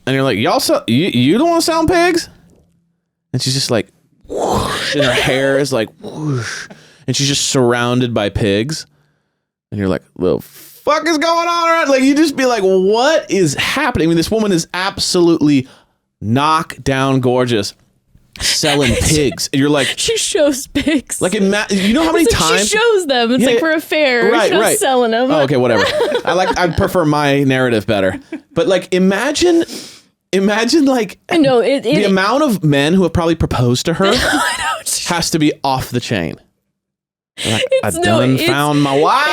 And you're like, y'all sell, you don't want to sell pigs? And she's just like, whoosh, and her hair is like, whoosh. And she's just surrounded by pigs. And you're like, the fuck is going on? Right? Like, you just be like, what is happening? I mean, this woman is absolutely knockdown gorgeous, selling pigs. And you're like, she shows pigs. Like, you know how many times she shows them? It's like for a fair. Right. Selling them. Oh, okay, whatever. I prefer my narrative better. But like, imagine like the amount of men who have probably proposed to her has to be off the chain. Like, I found my wife.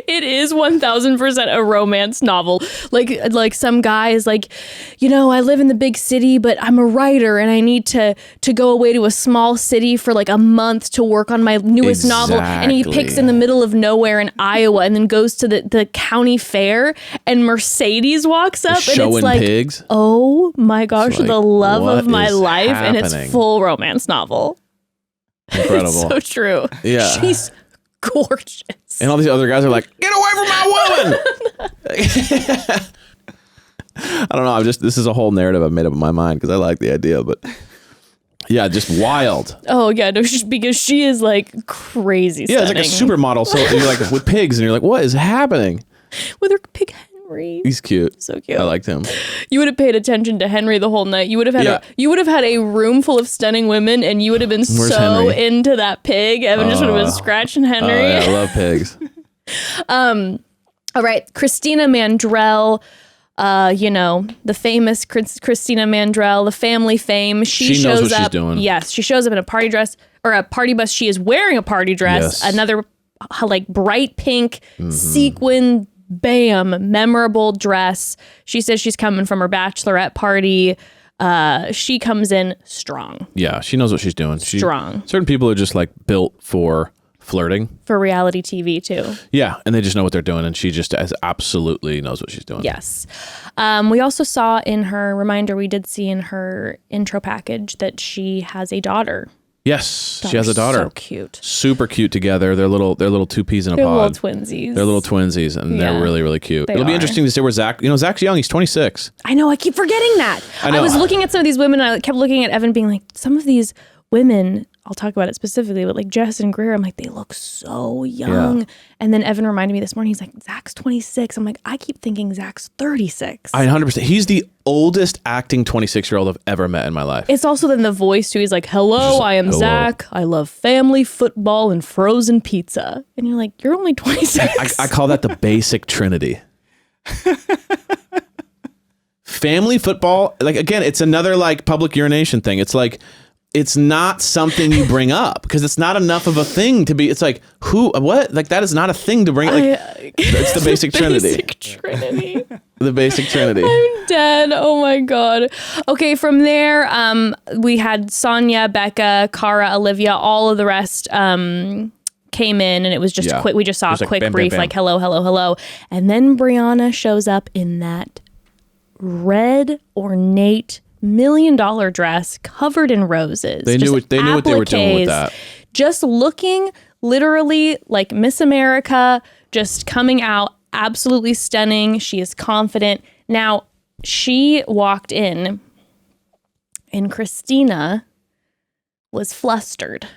It is 1000% a romance novel. Like some guy is like, I live in the big city, but I'm a writer and I need to go away to a small city for like a month to work on my newest novel. And he picks in the middle of nowhere in Iowa and then goes to the county fair and Mercedes walks up and it's like, pigs? Oh my gosh, like, the love of my life. Happening? And it's full romance novel. Incredible. It's so true. Yeah. She's gorgeous. And all these other guys are like, get away from my woman. I don't know. This is a whole narrative I've made up in my mind because I like the idea, but yeah, just wild. Oh yeah, no, because she is like crazy. Yeah, it's like a supermodel. So you're like with pigs and you're like, what is happening? With her pig Henry. He's cute. So cute. I liked him. You would have paid attention to Henry the whole night. You would have had a room full of stunning women, and you would have been Henry? Into that pig. Evan just would have been scratching Henry. Yeah, I love pigs. All right, Christina Mandrell. The famous Christina Mandrell, the family fame. She shows knows what up. She's doing. Yes, she shows up in a party dress or a party bus. She is wearing a party dress. Yes. Another like bright pink sequin. Bam, memorable dress. She says she's coming from her bachelorette party. She comes in strong. Yeah, she knows what she's doing. Strong. Certain people are just like built for flirting for reality TV too. Yeah, and they just know what they're doing, and she just absolutely knows what she's doing. Yes. We also saw in her reminder, we did see in her intro package that she has a daughter. Yes, she has a daughter. So cute. Super cute together. They're little two peas in a They're pod. little twinsies. They're little twinsies, and they're really, really cute. It'll be interesting to see where Zach, Zach's young. He's 26. I know. I keep forgetting that. I was looking at some of these women, and I kept looking at Evan being like, some of these women, I'll talk about it specifically, but like Jess and Greer, I'm like, they look so young. Yeah. And then Evan reminded me this morning, he's like, Zach's 26. I'm like, I keep thinking Zach's 36. 100%. He's the oldest acting 26-year-old I've ever met in my life. It's also then the voice too. He's like, hello, I am Zach. I love family, football, and frozen pizza. And you're like, you're only 26. I call that the basic trinity. Family, football, like, again, it's another like public urination thing. It's like, it's not something you bring up because it's not enough of a thing to be. It's like, what? Like, that is not a thing to bring up. Like, it's the basic trinity. The basic trinity. I'm dead. Oh my God. Okay, from there, we had Sonia, Becca, Cara, Olivia, all of the rest came in, and it was just quick. We just saw a quick bam, brief, bam, bam. like, hello, hello, hello. And then Brianna shows up in that red ornate $1 million dress covered in roses. They knew what they were doing with that. Just looking literally like Miss America, just coming out absolutely stunning. She is confident. Now, she walked in and Christina was flustered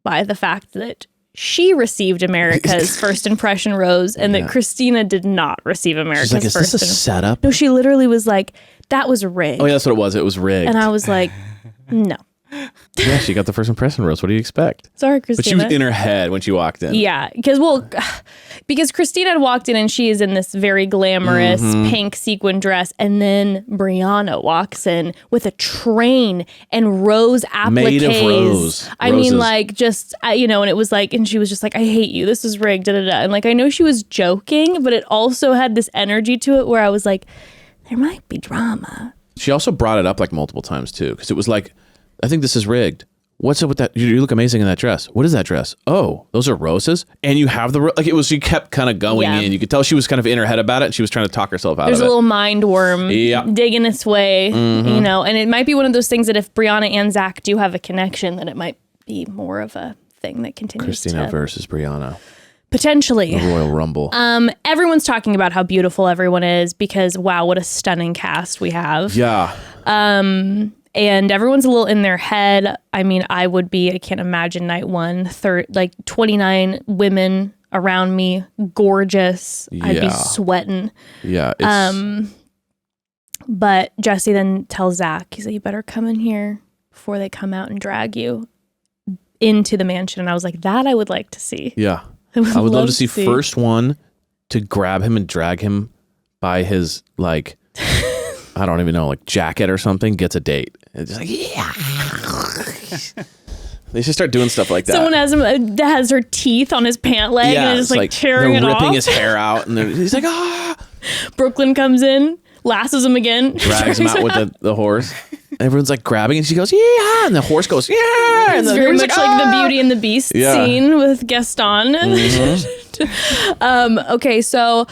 by the fact that she received America's first impression rose and that Christina did not receive America's She's like, first. is this a setup? No, she literally was like, that was rigged. Oh, yeah, that's what it was. It was rigged. And I was like, no. Yeah, she got the first impression rose. What do you expect? Sorry, Christina. But she was in her head when she walked in. Yeah, because Christina had walked in and she is in this very glamorous pink sequin dress, and then Brianna walks in with a train and rose appliques. Made of rose. I mean, like, just, and it was like, and she was just like, I hate you. This is rigged, da-da-da. And like, I know she was joking, but it also had this energy to it where I was like, there might be drama. She also brought it up like multiple times too, because it was like, I think this is rigged. What's up with that? You look amazing in that dress. What is that dress? Oh, those are roses. And you have like it was. She kept kind of going in. You could tell she was kind of in her head about it. And she was trying to talk herself out There's of it. There's a little mind worm digging its way, And it might be one of those things that if Brianna and Zach do have a connection, then it might be more of a thing that continues. Christina versus Brianna. Potentially. The Royal Rumble. Everyone's talking about how beautiful everyone is because, wow, what a stunning cast we have. Yeah. And everyone's a little in their head. I mean, I can't imagine night one, 29 women around me, gorgeous. Yeah. I'd be sweating. Yeah. But Jesse then tells Zach, he's like, you better come in here before they come out and drag you into the mansion. And I was like, that I would like to see. Yeah. I would love to see first one to grab him and drag him by his, like, I don't even know, like jacket or something, gets a date. It's just like, yeah. They should start doing stuff like that. Someone has her teeth on his pant leg and is just like tearing it off. Ripping his hair out and he's like, ah. Brooklyn comes in, lassos him again. Drags him out with the horse. Everyone's like grabbing and she goes, yeah. And the horse goes, yeah. And it's very much like the Beauty and the Beast scene with Gaston. Okay, so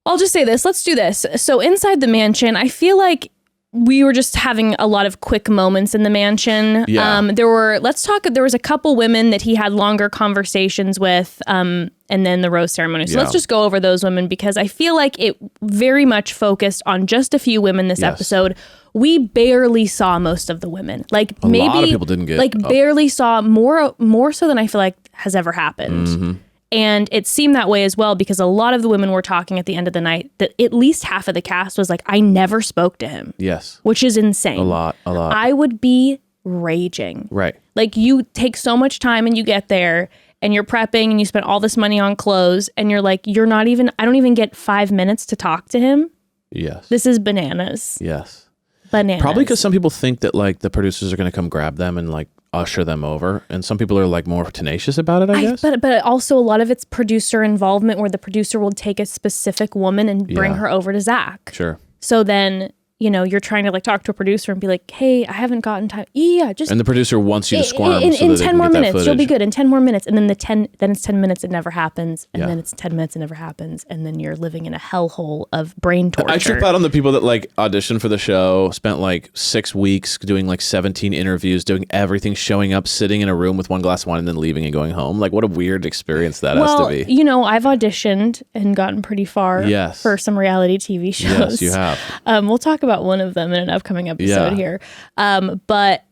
I'll just say this. Let's do this. So inside the mansion, I feel like we were just having a lot of quick moments in the mansion. Yeah. There was a couple women that he had longer conversations with, and then the rose ceremony. So let's just go over those women because I feel like it very much focused on just a few women this episode. We barely saw most of the women. Like a lot of people didn't get barely saw more so than I feel like has ever happened. Mm-hmm. And it seemed that way as well because a lot of the women were talking at the end of the night that at least half of the cast was like, I never spoke to him. Yes. Which is insane. A lot. I would be raging. Right. Like you take so much time and you get there and you're prepping and you spend all this money on clothes and you're like, I don't even get 5 minutes to talk to him. Yes. This is bananas. Yes. Bananas. Probably because some people think that like the producers are going to come grab them and like usher them over, and some people are like more tenacious about it, I guess. But also a lot of it's producer involvement where the producer will take a specific woman and bring her over to Zach. Sure. So then you're trying to like talk to a producer and be like, hey, I haven't gotten time. Yeah, just. And the producer wants you to squirm. In 10 more minutes, you'll be good. In 10 more minutes. And then then it's 10 minutes, it never happens. And then it's 10 minutes, it never happens. And then you're living in a hellhole of brain torture. I trip out on the people that like auditioned for the show, spent like 6 weeks doing like 17 interviews, doing everything, showing up, sitting in a room with one glass of wine and then leaving and going home. Like what a weird experience that has to be. I've auditioned and gotten pretty far for some reality TV shows. Yes, you have. We'll talk about one of them in an upcoming episode here. But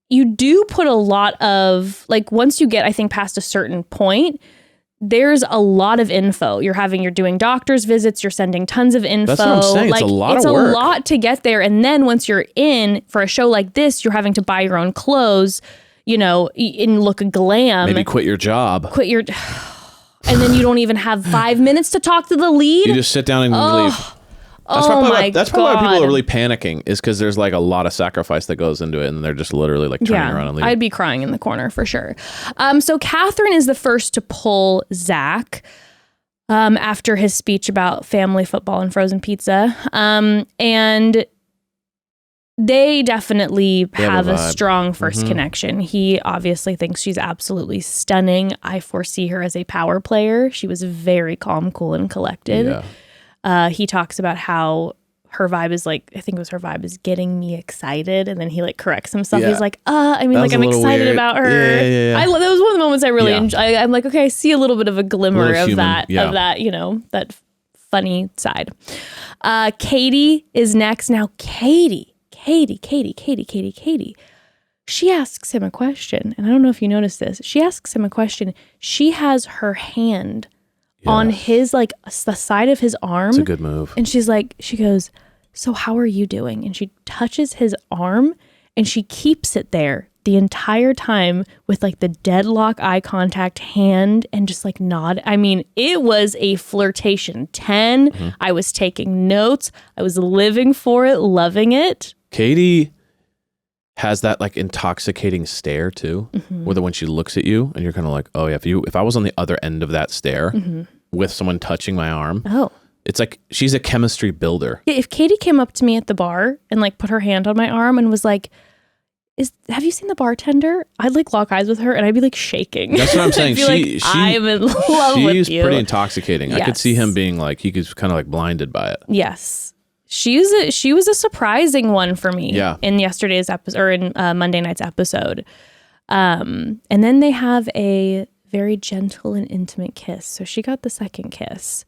you do put a lot of, like, once you get, I think, past a certain point, there's a lot of info. You're doing doctor's visits, you're sending tons of info. That's what I'm saying. Like, it's a lot of work. It's a lot to get there. And then once you're in for a show like this, you're having to buy your own clothes, and look glam. Maybe quit your job. And then you don't even have 5 minutes to talk to the lead. You just sit down and leave. That's probably why people are really panicking, is because there's like a lot of sacrifice that goes into it, and they're just literally like turning around and leaving. I'd be crying in the corner for sure. So Catherine is the first to pull Zach after his speech about family football and frozen pizza. And they definitely have a strong first connection. He obviously thinks she's absolutely stunning. I foresee her as a power player. She was very calm, cool, and collected. Yeah. He talks about how her vibe is like, I think it was her vibe is getting me excited. And then he like corrects himself. Yeah. He's like, I'm excited about her. Yeah. That was one of the moments I really enjoyed. I'm like, okay, I see a little bit of a glimmer of that, that funny side. Katie is next. Now, Katie. She asks him a question. And I don't know if you noticed this. She asks him a question. She has her hand on his, like, the side of his arm. It's a good move. And she goes, so how are you doing? And she touches his arm and she keeps it there the entire time with like the deadlock eye contact hand and just like nod. I mean, it was a flirtation 10. Mm-hmm. I was taking notes. I was living for it, loving it. Katie has that like intoxicating stare too, where when she looks at you and you're kind of like, oh yeah, if I was on the other end of that stare with someone touching my arm, it's like she's a chemistry builder. Yeah, if Katie came up to me at the bar and like put her hand on my arm and was like, have you seen the bartender? I'd like lock eyes with her and I'd be like shaking. That's what I'm saying. I'm in love with you. She's pretty intoxicating. Yes. I could see him being like, he was kind of like blinded by it. Yes. She was a surprising one for me in yesterday's episode, or in Monday night's episode. And then they have a very gentle and intimate kiss. So she got the second kiss.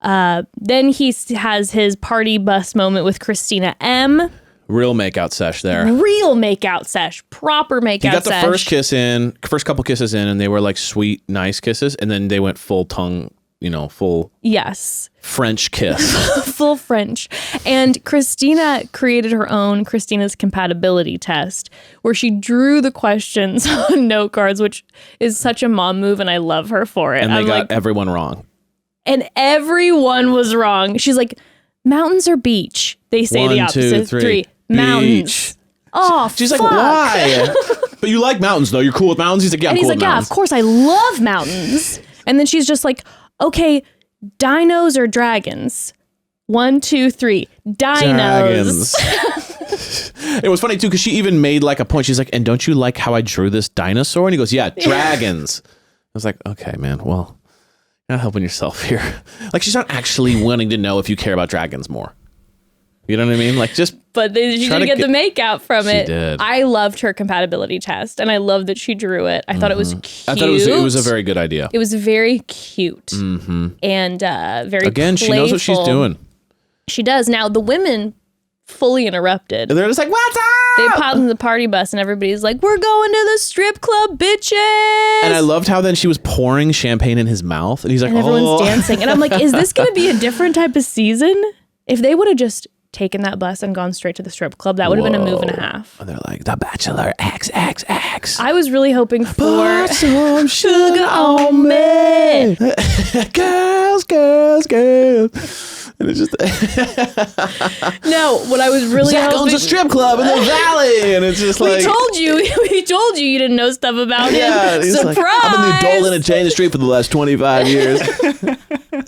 Then he has his party bus moment with Christina M. Real makeout sesh there. Real makeout sesh. Proper makeout sesh. He got the first couple kisses in, and they were like sweet, nice kisses. And then they went full tongue, full French kiss. Full French. And Christina created her own Christina's compatibility test, where she drew the questions on note cards, which is such a mom move, and I love her for it. And they got everyone wrong. And everyone was wrong. She's like, mountains or beach? They say the opposite. 1, 2, 3. Mountains. Oh, she's fuck. like, why? But you like mountains, though. You're cool with mountains? He's like, yeah, I'm cool with mountains. Yeah, of course, I love mountains. And then she's just like, okay, dinos or dragons? 1, 2, 3. Dinos. It was funny, too, because she even made like a point. She's like, and don't you like how I drew this dinosaur? And he goes, yeah, dragons. I was like, okay, man, well, you're not helping yourself here. Like, she's not actually wanting to know if you care about dragons more. You know what I mean? Like, just. But she didn't get the makeout from it. She did. I loved her compatibility test, and I loved that she drew it. I thought it was cute. I thought it was a very good idea. It was very cute and very Again, playful. she knows what she's doing. She does. Now, the women fully interrupted. And they're just like, what's up? They popped in the party bus, and everybody's like, we're going to the strip club, bitches. And I loved how then she was pouring champagne in his mouth, and he's like, and everyone's dancing. And I'm like, is this going to be a different type of season? If they would have just taken that bus and gone straight to the strip club, that would have been a move and a half. And they're like, the Bachelor XXX. I was really hoping for put some sugar on me. girls. And it's just no, what I was really Zach hoping owns a strip club in the valley, and it's just like, we told you you didn't know stuff about him. Surprise! Like, I've been the adult in a chain the street for the last 25 years.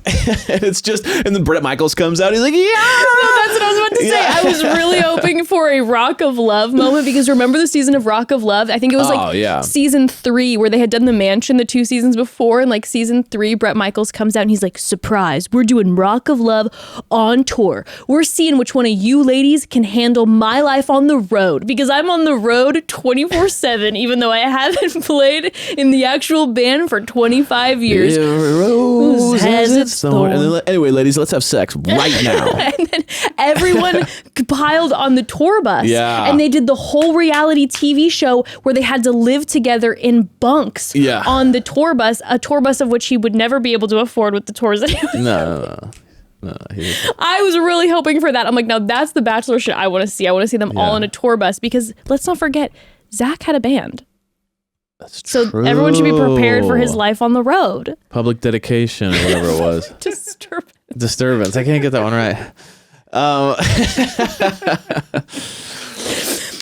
And it's just, and then Bret Michaels comes out. He's like, yeah. No, that's what I was about to say. Yeah. I was really hoping for a Rock of Love moment because remember the season of Rock of Love? I think it was season 3 where they had done the mansion the 2 seasons before. And like season 3, Bret Michaels comes out and he's like, surprise, we're doing Rock of Love on tour. We're seeing which one of you ladies can handle my life on the road because I'm on the road 24/7, even though I haven't played in the actual band for 25 years. Rose has its thorn. And then, anyway, ladies, let's have sex right now. And then everyone piled on the tour bus. Yeah. And they did the whole reality TV show where they had to live together in bunks on the tour bus, a tour bus of which he would never be able to afford with the tours that he was No. I was really hoping for that. I'm like, now that's the Bachelor shit I want to see. I want to see them all on a tour bus because let's not forget, Zach had a band. That's so true. Everyone should be prepared for his life on the road. Public dedication, or whatever it was. Disturbance. I can't get that one right.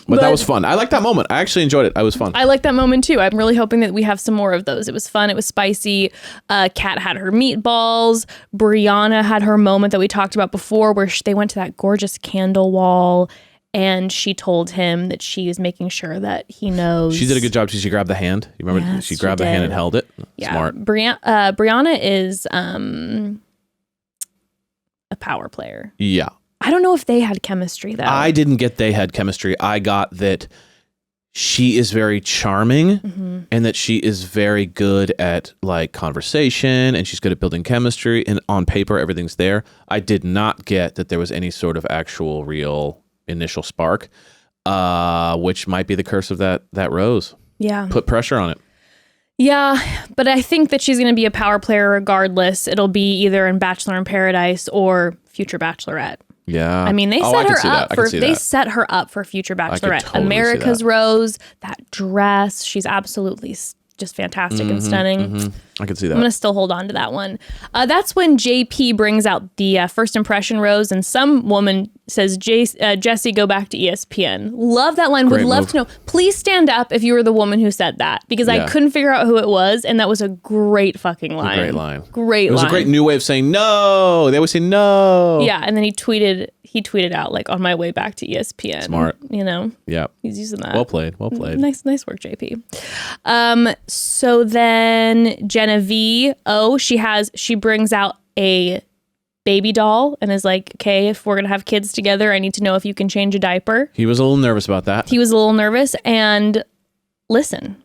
But that was fun. I like that moment. I actually enjoyed it. It was fun. I like that moment too. I'm really hoping that we have some more of those. It was fun. It was spicy. Kat had her meatballs. Brianna had her moment that we talked about before where they went to that gorgeous candle wall and she told him that she was making sure that he knows. She did a good job. She grabbed the hand. You remember? Yes, she grabbed the hand and held it. Yeah. Smart. Brianna is a power player. Yeah. I don't know if they had chemistry though. I didn't get they had chemistry. I got that she is very charming and that she is very good at like conversation and she's good at building chemistry and on paper everything's there. I did not get that there was any sort of actual real initial spark, which might be the curse of that rose. Yeah. Put pressure on it. Yeah, but I think that she's going to be a power player regardless. It'll be either in Bachelor in Paradise or future Bachelorette. Yeah. I mean, they set her up for future Bachelorette. Totally America's Rose, that dress, she's absolutely just fantastic and stunning. I can see that. I'm going to still hold on to that one. That's when JP brings out the first impression rose and some woman says, Jesse, go back to ESPN. Love that line. Would love to know. Please stand up if you were the woman who said that because I couldn't figure out who it was. And that was a great fucking line. Great line. Great line. It was a great new way of saying no. They always say no. Yeah. And then he tweeted out like on my way back to ESPN. Smart. You know? Yeah. He's using that. Well played. Nice work, JP. So then Genevieve, she brings out a baby doll and is like, okay, if we're going to have kids together, I need to know if you can change a diaper. He was a little nervous about that. He was a little nervous. And listen,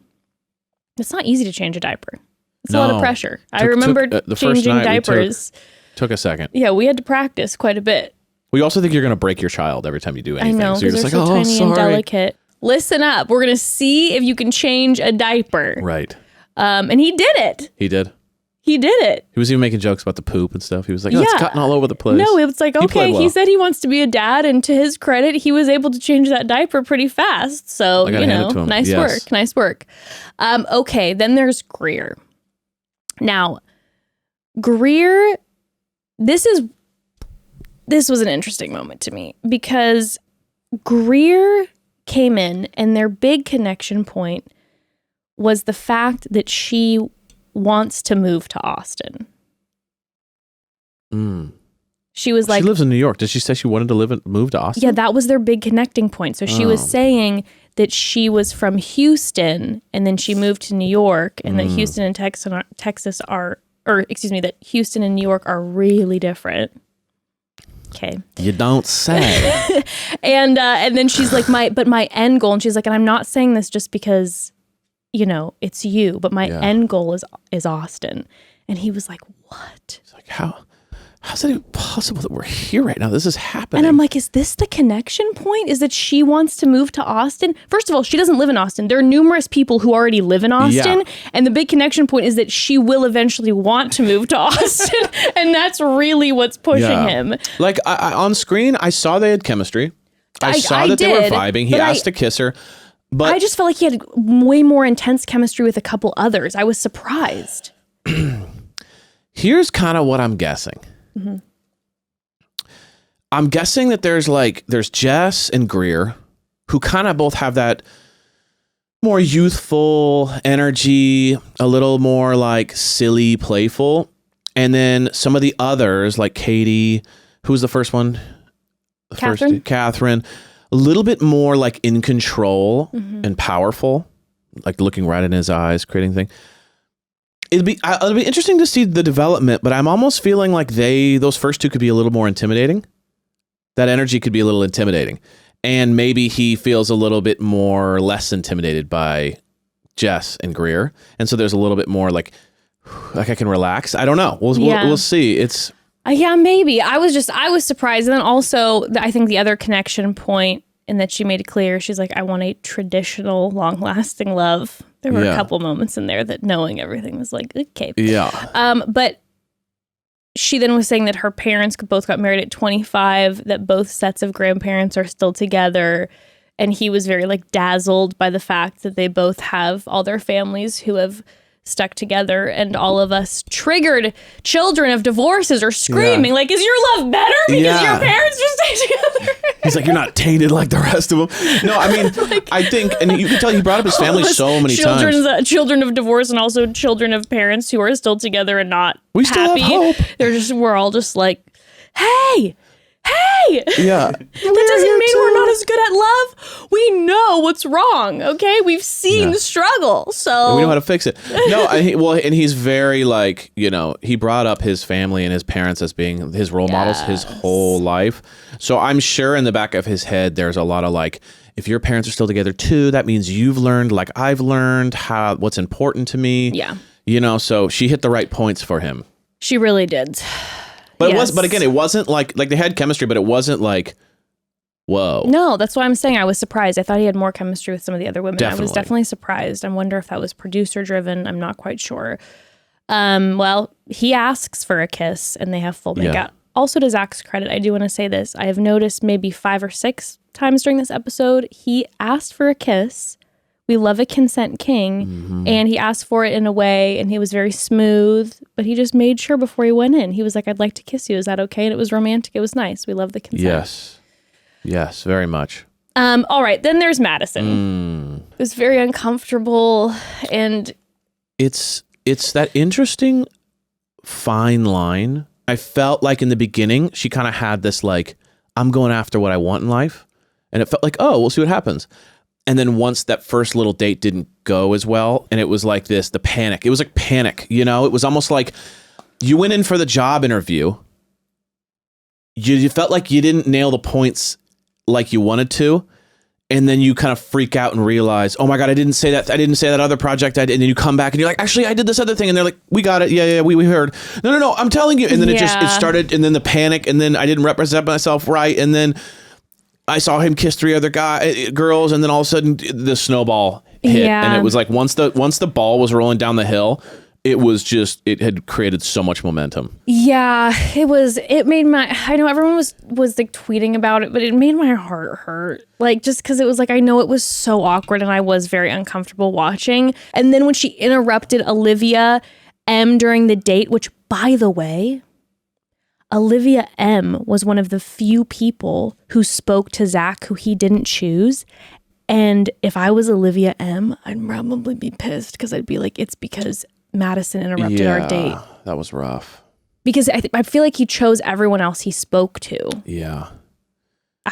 it's not easy to change a diaper. It's a lot of pressure. I remember changing diapers. Took a second. Yeah, we had to practice quite a bit. We also think you're going to break your child every time you do anything. I know, so you're because just they're like, so tiny and sorry. delicate. Listen up. We're going to see if you can change a diaper. Right. And he did it. He did. He did it. He was even making jokes about the poop and stuff. He was like, it's gotten all over the place. No, it was like, okay, he said he wants to be a dad. And to his credit, he was able to change that diaper pretty fast. So, nice work. Okay, then there's Greer. Now, Greer, this was an interesting moment to me because Greer came in and their big connection point was the fact that she wants to move to Austin. She was like... She lives in New York. Did she say she wanted to move to Austin? Yeah, that was their big connecting point. So she was saying that she was from Houston and then she moved to New York and that Houston and Texas are... Or, excuse me, that Houston and New York are really different. Okay. You don't say. And then she's like, my end goal, and she's like, and I'm not saying this just because, it's you, but my end goal is Austin. And he was like, what? He's like, how's it even possible that we're here right now? This is happening. And I'm like, is this the connection point? Is that she wants to move to Austin? First of all, she doesn't live in Austin. There are numerous people who already live in Austin. Yeah. And the big connection point is that she will eventually want to move to Austin. And that's really what's pushing him. Like I on screen, I saw they had chemistry. I saw that they were vibing. He asked to kiss her. But I just felt like he had way more intense chemistry with a couple others. I was surprised. Here's kind of what I'm guessing. Mm-hmm. I'm guessing that there's Jess and Greer who kind of both have that more youthful energy, a little more like silly, playful. And then some of the others, like Katie, who's the first one? Catherine. A little bit more like in control and powerful, like looking right in his eyes, creating things. It'll be interesting to see the development, but I'm almost feeling like those first two could be a little more intimidating. That energy could be a little intimidating. And maybe he feels a little bit less intimidated by Jess and Greer. And so there's a little bit more like I can relax. I don't know. We'll see. It's yeah, maybe. I was surprised. And then also, I think the other connection point in that she made it clear, she's like, I want a traditional, long-lasting love. There were a couple moments in there that knowing everything was like, okay. Yeah. But she then was saying that her parents both got married at 25, that both sets of grandparents are still together. And he was very like dazzled by the fact that they both have all their families who have stuck together, and all of us triggered children of divorces are screaming like, is your love better because your parents just stay together? He's like, you're not tainted like the rest of them. No, I mean, I think, and you can tell he brought up his family so many times. Children of divorce and also children of parents who are still together and not we still happy. Have hope. We're all just like, hey, yeah, that doesn't mean we're not as good at love. We know what's wrong. Okay, we've seen the struggle, so and we know how to fix it. No, and he's very like, he brought up his family and his parents as being his role models his whole life. So I'm sure in the back of his head there's a lot of like, if your parents are still together too, that means you've learned like I've learned what's important to me. Yeah, so she hit the right points for him. She really did. But it wasn't like they had chemistry, but it wasn't like, whoa. No, that's why I'm saying I was surprised. I thought he had more chemistry with some of the other women. Definitely. I was definitely surprised. I wonder if that was producer driven. I'm not quite sure. Well, he asks for a kiss and they have full makeout. Yeah. Also, to Zach's credit, I do want to say this. I have noticed maybe 5 or 6 times during this episode, he asked for a kiss. We love a consent king, and he asked for it in a way, and he was very smooth, but he just made sure before he went in. He was like, I'd like to kiss you. Is that okay? And it was romantic. It was nice. We love the consent. Yes, very much. All right, then there's Madison. It was very uncomfortable, and it's that interesting fine line. I felt like in the beginning, she kind of had this like, I'm going after what I want in life, and it felt like, oh, we'll see what happens. And then once that first little date didn't go as well, and it was like the panic. It was like panic, It was almost like you went in for the job interview. You felt like you didn't nail the points like you wanted to. And then you kind of freak out and realize, oh my God, I didn't say that. I didn't say that other project I did. And then you come back and you're like, actually, I did this other thing. And they're like, we got it. Yeah, we heard. No, I'm telling you. And then it started. And then the panic. And then I didn't represent myself right. And then I saw him kiss 3 other girls, and then all of a sudden the snowball hit, and it was like once the ball was rolling down the hill, it had created so much momentum. Yeah, it made I know everyone was like tweeting about it, but it made my heart hurt. Like, just because it was like, I know it was so awkward and I was very uncomfortable watching. And then when she interrupted Olivia M during the date, which by the way, Olivia M was one of the few people who spoke to Zach who he didn't choose. And if I was Olivia M, I'd probably be pissed because I'd be like, it's because Madison interrupted our date. That was rough. Because I feel like he chose everyone else he spoke to. Yeah.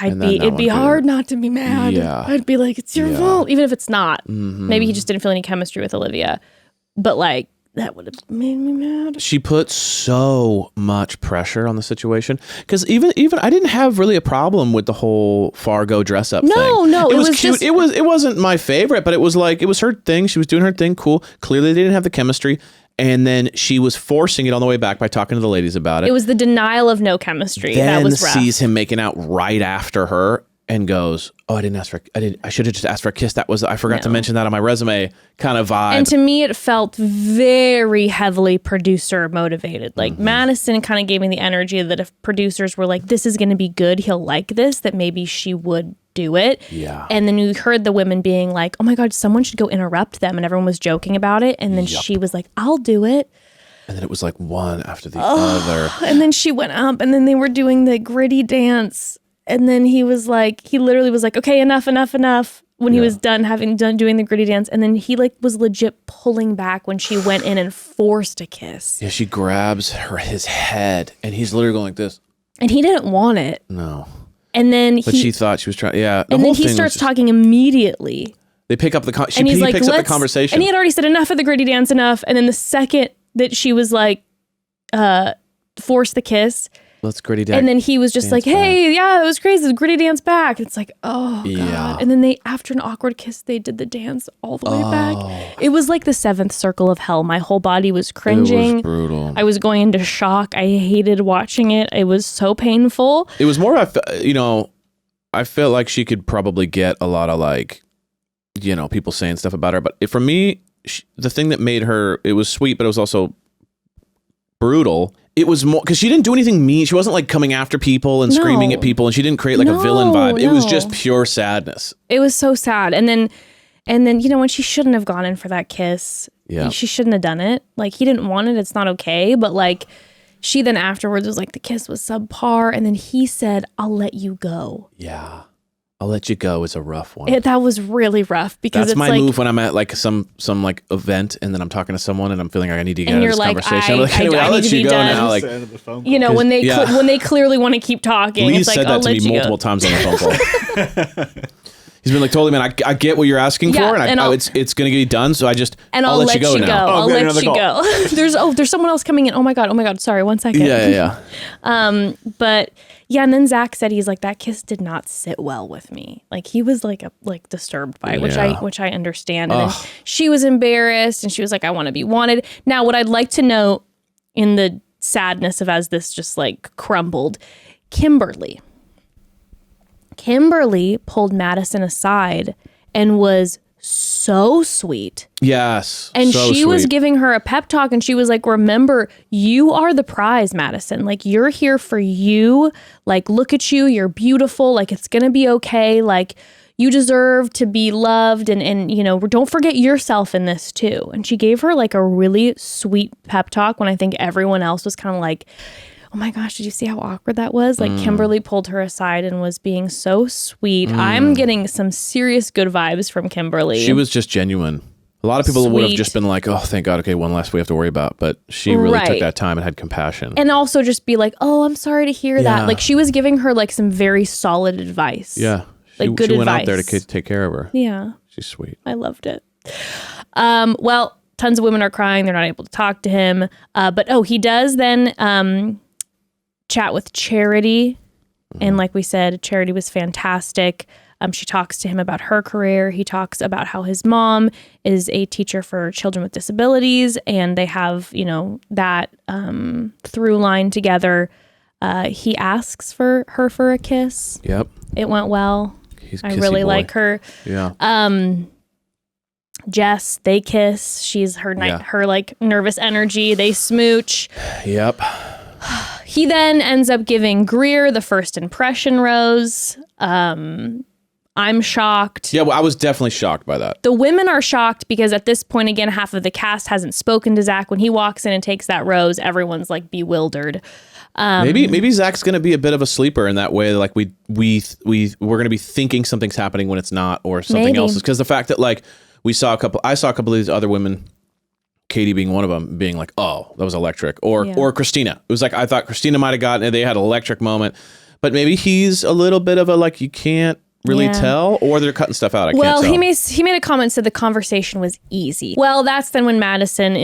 It'd be hard not to be mad. Yeah. I'd be like, it's your fault, even if it's not. Maybe he just didn't feel any chemistry with Olivia. But like, that would have made me mad. She put so much pressure on the situation because even I didn't have really a problem with the whole Fargo dress up thing. No, it was cute. It wasn't my favorite, but it was her thing. She was doing her thing. Cool. Clearly, they didn't have the chemistry, and then she was forcing it on the way back by talking to the ladies about it. It was the denial of no chemistry. Then that was rough. Sees him making out right after her. And goes, oh, I should have just asked for a kiss. I forgot to mention that on my resume kind of vibe. And to me, it felt very heavily producer motivated. Like Madison kind of gave me the energy that if producers were like, this is going to be good, he'll like this, that maybe she would do it. Yeah. And then you heard the women being like, oh my God, someone should go interrupt them. And everyone was joking about it. And then she was like, I'll do it. And then it was like one after the other. And then she went up and then they were doing the gritty dance. And then he literally was like, okay, enough. when he was done doing the gritty dance, and then he like was legit pulling back when she went in and forced a kiss. Yeah, she grabs his head, and he's literally going like this. And he didn't want it. No. And then But she thought she was trying. Yeah. And then he starts talking immediately. They pick up the he picks up the conversation. And he had already said enough of the gritty dance, enough. And then the second that she was like, force the kiss. Let's gritty dance. And then he was just like, hey, yeah, it was crazy. The gritty dance back. It's like, oh, yeah. God. And then after an awkward kiss, they did the dance all the way back. It was like the seventh circle of hell. My whole body was cringing. It was brutal. I was going into shock. I hated watching it. It was so painful. It was more, I felt like she could probably get a lot of like, people saying stuff about her. But for me, the thing that made her, it was sweet, but it was also brutal. It was more because she didn't do anything mean. She wasn't like coming after people and screaming at people, and she didn't create like a villain vibe. It was just pure sadness. It was so sad. And then when she shouldn't have gone in for that kiss. Yeah. She shouldn't have done it. Like, he didn't want it. It's not okay. But like, she then afterwards was like, the kiss was subpar. And then he said, I'll let you go. Yeah. I'll let you go is a rough one. That was really rough because that's it's my like, move when I'm at like some like event and then I'm talking to someone and I'm feeling like I need to get out of this conversation. I'm like, anyway, I'll let you go now. Like, when they clearly want to keep talking. Lee it's like, said that to me multiple times on the phone call. He's been like, totally, man. I get what you're asking for, and it's gonna get done. So I'll let you go now. I'll let you go. There's someone else coming in. Oh my god. Sorry, 1 second. Yeah. But yeah, and then Zach said he's like, that kiss did not sit well with me. Like, he was like disturbed by it, which I understand. And then she was embarrassed, and she was like, I want to be wanted. Now, what I'd like to note in the sadness of as this just like crumbled, Kimberly pulled Madison aside and was so sweet. Yes. And so she was giving her a pep talk, and she was like, remember, you are the prize, Madison. Like, you're here for you. Like, look at you. You're beautiful. Like, it's going to be okay. Like, you deserve to be loved. And don't forget yourself in this too. And she gave her like a really sweet pep talk when I think everyone else was kind of like, oh my gosh, did you see how awkward that was? Like, Kimberly pulled her aside and was being so sweet. I'm getting some serious good vibes from Kimberly. She was just genuine. A lot of people would have just been like, oh, thank God. Okay, one less we have to worry about. But she really took that time and had compassion. And also just be like, oh, I'm sorry to hear that. Like, she was giving her like some very solid advice. Yeah. Like, good she went advice. out there to take care of her. Yeah. She's sweet. I loved it. Well, tons of women are crying. They're not able to talk to him. But he does then chat with Charity. And like we said, Charity was fantastic. She talks to him about her career. He talks about how his mom is a teacher for children with disabilities, and they have, that through line together. He asks for her for a kiss. Yep. It went well. I really like her. Yeah. Jess, they kiss. She's her like nervous energy. They smooch. Yep. He then ends up giving Greer the first impression rose. I'm shocked. Yeah, well, I was definitely shocked by that. The women are shocked because at this point, again, half of the cast hasn't spoken to Zach. When he walks in and takes that rose, everyone's like bewildered. Maybe Zach's going to be a bit of a sleeper in that way. Like we're going to be thinking something's happening when it's not, or something else is. Because the fact that like I saw a couple of these other women, Katie being one of them, being like, oh, that was electric. Or Christina. It was like, I thought Christina might have gotten it. They had an electric moment. But maybe he's a little bit of a, like, you can't really tell, or they're cutting stuff out. I can't tell. He made a comment, said the conversation was easy. Well, that's then when Madison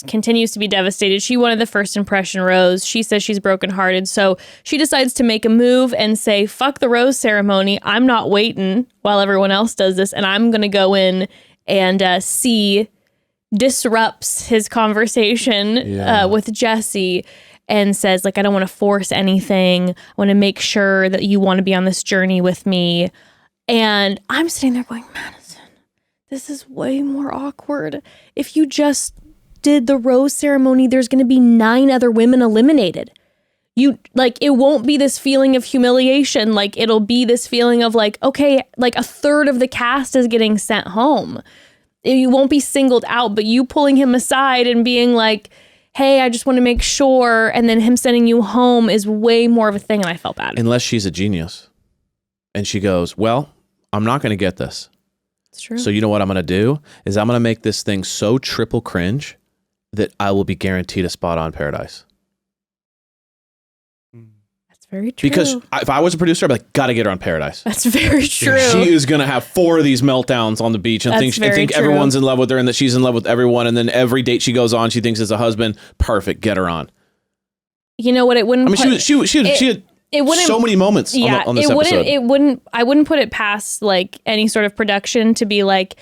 continues to be devastated. She wanted the first impression rose. She says she's brokenhearted. So she decides to make a move and say, fuck the rose ceremony. I'm not waiting while everyone else does this. And I'm going to go in and see... disrupts his conversation with Jesse and says, like, I don't want to force anything. I want to make sure that you want to be on this journey with me. And I'm sitting there going, Madison, this is way more awkward. If you just did the rose ceremony, there's going to be 9 other women eliminated. It won't be this feeling of humiliation. Like, it'll be this feeling of like, okay, like a third of the cast is getting sent home. You won't be singled out, but you pulling him aside and being like, hey, I just want to make sure. And then him sending you home is way more of a thing. And I felt bad. Unless she's a genius. And she goes, well, I'm not going to get this. It's true. So you know what I'm going to do is I'm going to make this thing so triple cringe that I will be guaranteed a spot on Paradise. That's very true. Because if I was a producer, I'd be like, gotta get her on Paradise. That's very true. She is going to have 4 of these meltdowns on the beach and think true. everyone's in love with her and that she's in love with everyone. And then every date she goes on, she thinks it's a husband. Perfect. Get her on. You know what? It wouldn't. I mean, she had so many moments on this episode. I wouldn't put it past like any sort of production to be like,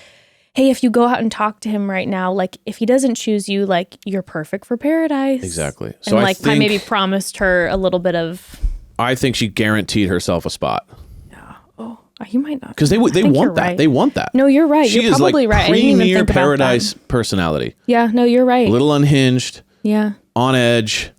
hey, if you go out and talk to him right now, like if he doesn't choose you, like you're perfect for Paradise. Exactly. So and like I maybe promised her a little bit of. I think she guaranteed herself a spot. Yeah. Oh, you might not. Because they want that. Right. They want that. No, you're right. She you're probably is like right. premier Paradise personality. Yeah. No, you're right. A little unhinged. Yeah. On edge.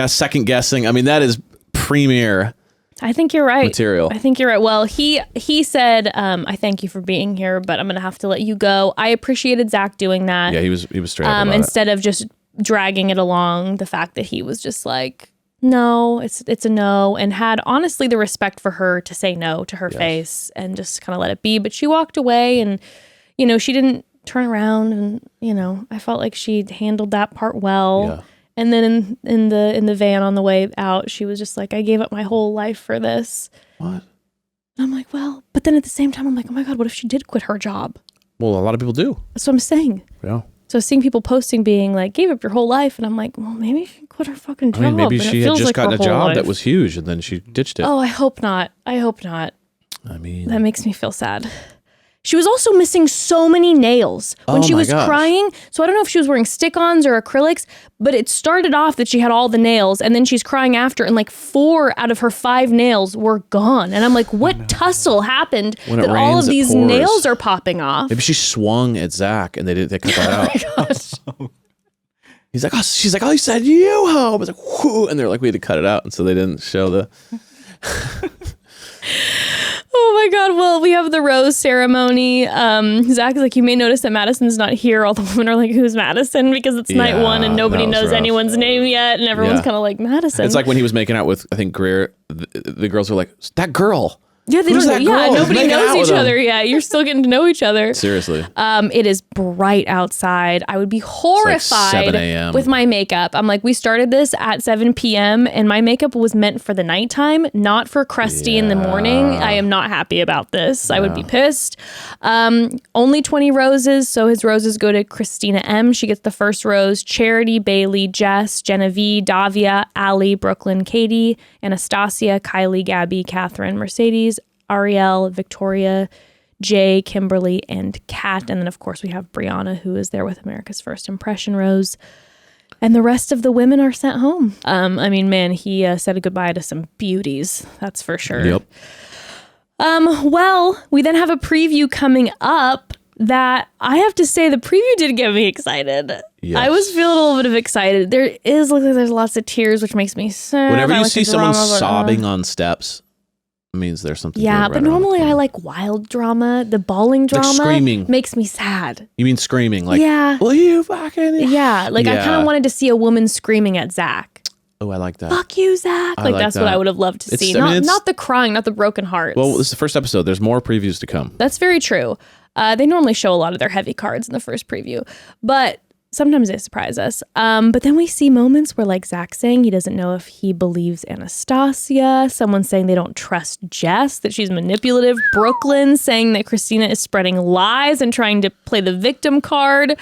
Second guessing. I mean, that is premier. I think you're right. Material. I think you're right. Well, he said, I thank you for being here, but I'm going to have to let you go. I appreciated Zach doing that. Yeah, he was straight up about instead of just dragging it along, the fact that he was just like, no, it's a no, and had honestly the respect for her to say no to her face and just kind of let it be. But she walked away and, she didn't turn around and, I felt like she handled that part well. Yeah. And then in the van on the way out, she was just like, I gave up my whole life for this. What? And I'm like, well, but then at the same time, I'm like, oh my God, what if she did quit her job? Well, a lot of people do. That's what I'm saying. Yeah. So seeing people posting being like, gave up your whole life. And I'm like, well, maybe she quit her fucking job. I mean, maybe she had just gotten a job that life. was huge and then she ditched it. Oh, I hope not. I hope not. I mean, that makes me feel sad. She was also missing so many nails when she was crying. So I don't know if she was wearing stick-ons or acrylics, but it started off that she had all the nails and then she's crying after and like 4 out of her 5 nails were gone. And I'm like, what tussle happened that all of these nails are popping off? Maybe she swung at Zach and they cut that out. Oh my gosh. She's like, oh, he said you home. It's like, whoo. And they're like, we had to cut it out. And so they didn't show the... Oh my God. Well, we have the rose ceremony. Zach's like, you may notice that Madison's not here. All the women are like, who's Madison? Because it's night 1 and nobody knows anyone's name yet. And everyone's kind of like, Madison. It's like when he was making out with, I think, Greer, the girls were like, that girl. Yeah, they don't. Yeah, nobody knows each other yet. You're still getting to know each other. Seriously. It is bright outside. I would be horrified 7 a.m. with my makeup. I'm like, we started this at 7 p.m. and my makeup was meant for the nighttime, not for crusty in the morning. I am not happy about this. I would be pissed. Only 20 roses, so his roses go to Christina M. She gets the first rose. Charity, Bailey, Jess, Genevieve, Davia, Allie, Brooklyn, Katie, Anastasia, Kylie, Gabby, Catherine, Mercedes, Ariel, Victoria, Jay, Kimberly, and Kat. And then, of course, we have Brianna, who is there with America's First Impression Rose. And the rest of the women are sent home. I mean, man, he said goodbye to some beauties. That's for sure. Yep. Well, we then have a preview coming up that I have to say the preview did get me excited. Yes. I was feeling a little bit of excited. There's lots of tears, which makes me sad. Whenever you see someone sobbing on steps, means there's something. Yeah, but normally I like wild drama. The bawling drama screaming makes me sad. You mean screaming? Like, yeah. Will you fucking... Yeah, like I kind of wanted to see a woman screaming at Zach. Oh, I like that. Fuck you, Zach. Like that's what I would have loved to see. Not the crying, not the broken hearts. Well, this is the first episode. There's more previews to come. That's very true. They normally show a lot of their heavy cards in the first preview, but sometimes they surprise us. But then we see moments where like Zach saying he doesn't know if he believes Anastasia, someone saying they don't trust Jess, that she's manipulative, Brooklyn saying that Christina is spreading lies and trying to play the victim card.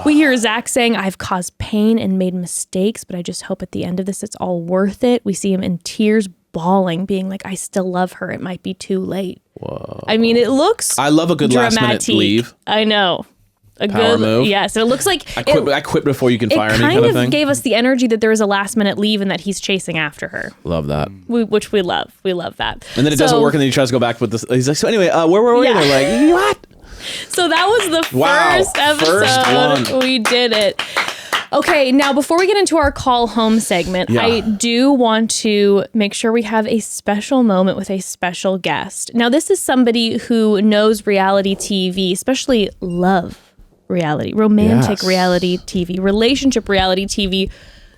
We hear Zach saying, I've caused pain and made mistakes, but I just hope at the end of this it's all worth it. We see him in tears, bawling, being like, I still love her. It might be too late. Whoa. I mean, it looks I love a good dramatic. Last minute leave. I know. A Power good move. Yes, it looks like I quit before you can fire me. It kind of thing. gave us the energy that there was a last minute leave and that he's chasing after her. Love that. Which we love. We love that. And then it doesn't work, and then he tries to go back with this. He's like, so anyway, where were we? Yeah. And they're like, what? So that was the first episode. First one. We did it. Okay, now before we get into our call home segment, I do want to make sure we have a special moment with a special guest. Now, this is somebody who knows reality TV, especially love reality, romantic reality TV, relationship reality TV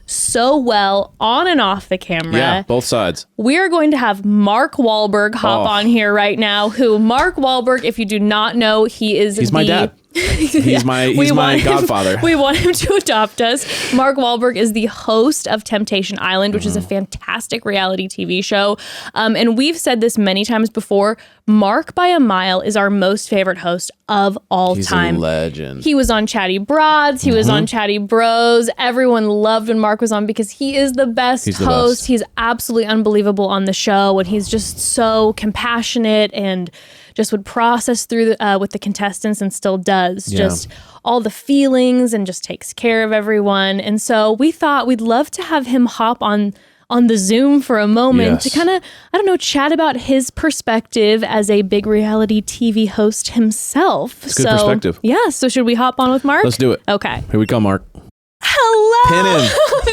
so well on and off the camera. Yeah, both sides. We are going to have Mark Walberg hop Oh. on here right now. Mark Walberg, if you do not know, he's my dad. He's my godfather. We want him to adopt us. Mark Walberg is the host of Temptation Island, which is a fantastic reality TV show. And we've said this many times before. Mark by a mile is our most favorite host of all time. He's a legend. He was on Chatty Broads. He was on Chatty Bros. Everyone loved when Mark was on because he is the best host. He's absolutely unbelievable on the show, and he's just so compassionate and just would process through with the contestants and still does. Yeah. Just all the feelings and just takes care of everyone. And so we thought we'd love to have him hop on the Zoom for a moment to kind of, chat about his perspective as a big reality TV host himself. It's good perspective. Yeah. So should we hop on with Mark? Let's do it. Okay. Here we come, Mark. Hello. Pin him.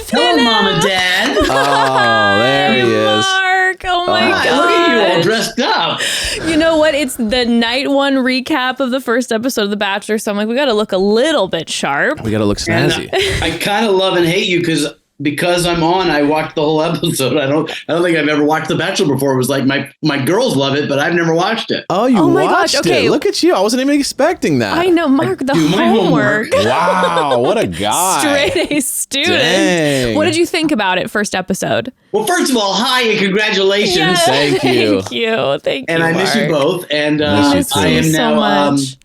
Hello, Mom and Dad. Oh, there he is. Mark. Oh my Hi, God. look at you all dressed up. You know what? It's the night one recap of the first episode of The Bachelor. So I'm like, we got to look a little bit sharp. We got to look And, snazzy. I kind of love and hate you because I'm on. I watched the whole episode. I don't think I've ever watched The Bachelor before. It was like my girls love it, but I've never watched it. Oh, you Oh my watched gosh, okay. it. Look at you. I wasn't even expecting that. I know, Mark, the do my homework. Wow, what a guy. Straight A student. Dang. What did you think about it, first episode? Well, first of all, hi and congratulations. Yeah. Thank you. Thank you. Thank you. And I miss you Mark. both. And I miss I you am so now much.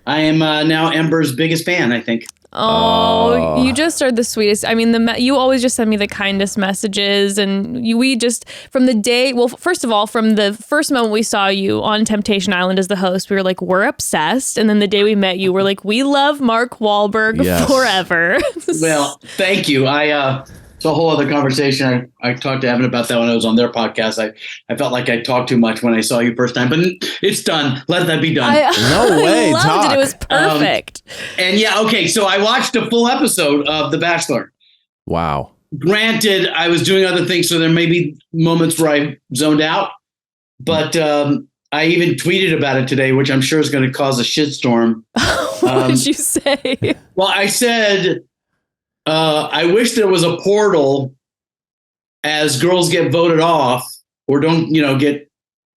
I am now Ember's biggest fan, I think. Oh, you just are the sweetest. I mean, you always just send me the kindest messages, and we just from the day. Well, first of all, from the first moment we saw you on Temptation Island as the host, we were like, we're obsessed. And then the day we met you, we're like, we love Mark Walberg Yes. forever. Well, thank you. It's a whole other conversation. I talked to Evan about that when I was on their podcast. I felt like I talked too much when I saw you first time, but it's done. Let that be done. No way, I loved talk. it. It was perfect. And yeah, okay. So I watched a full episode of The Bachelor. Wow. Granted, I was doing other things, so there may be moments where I zoned out. But I even tweeted about it today, which I'm sure is going to cause a shitstorm. What did you say? Well, I said, I wish there was a portal as girls get voted off or don't, get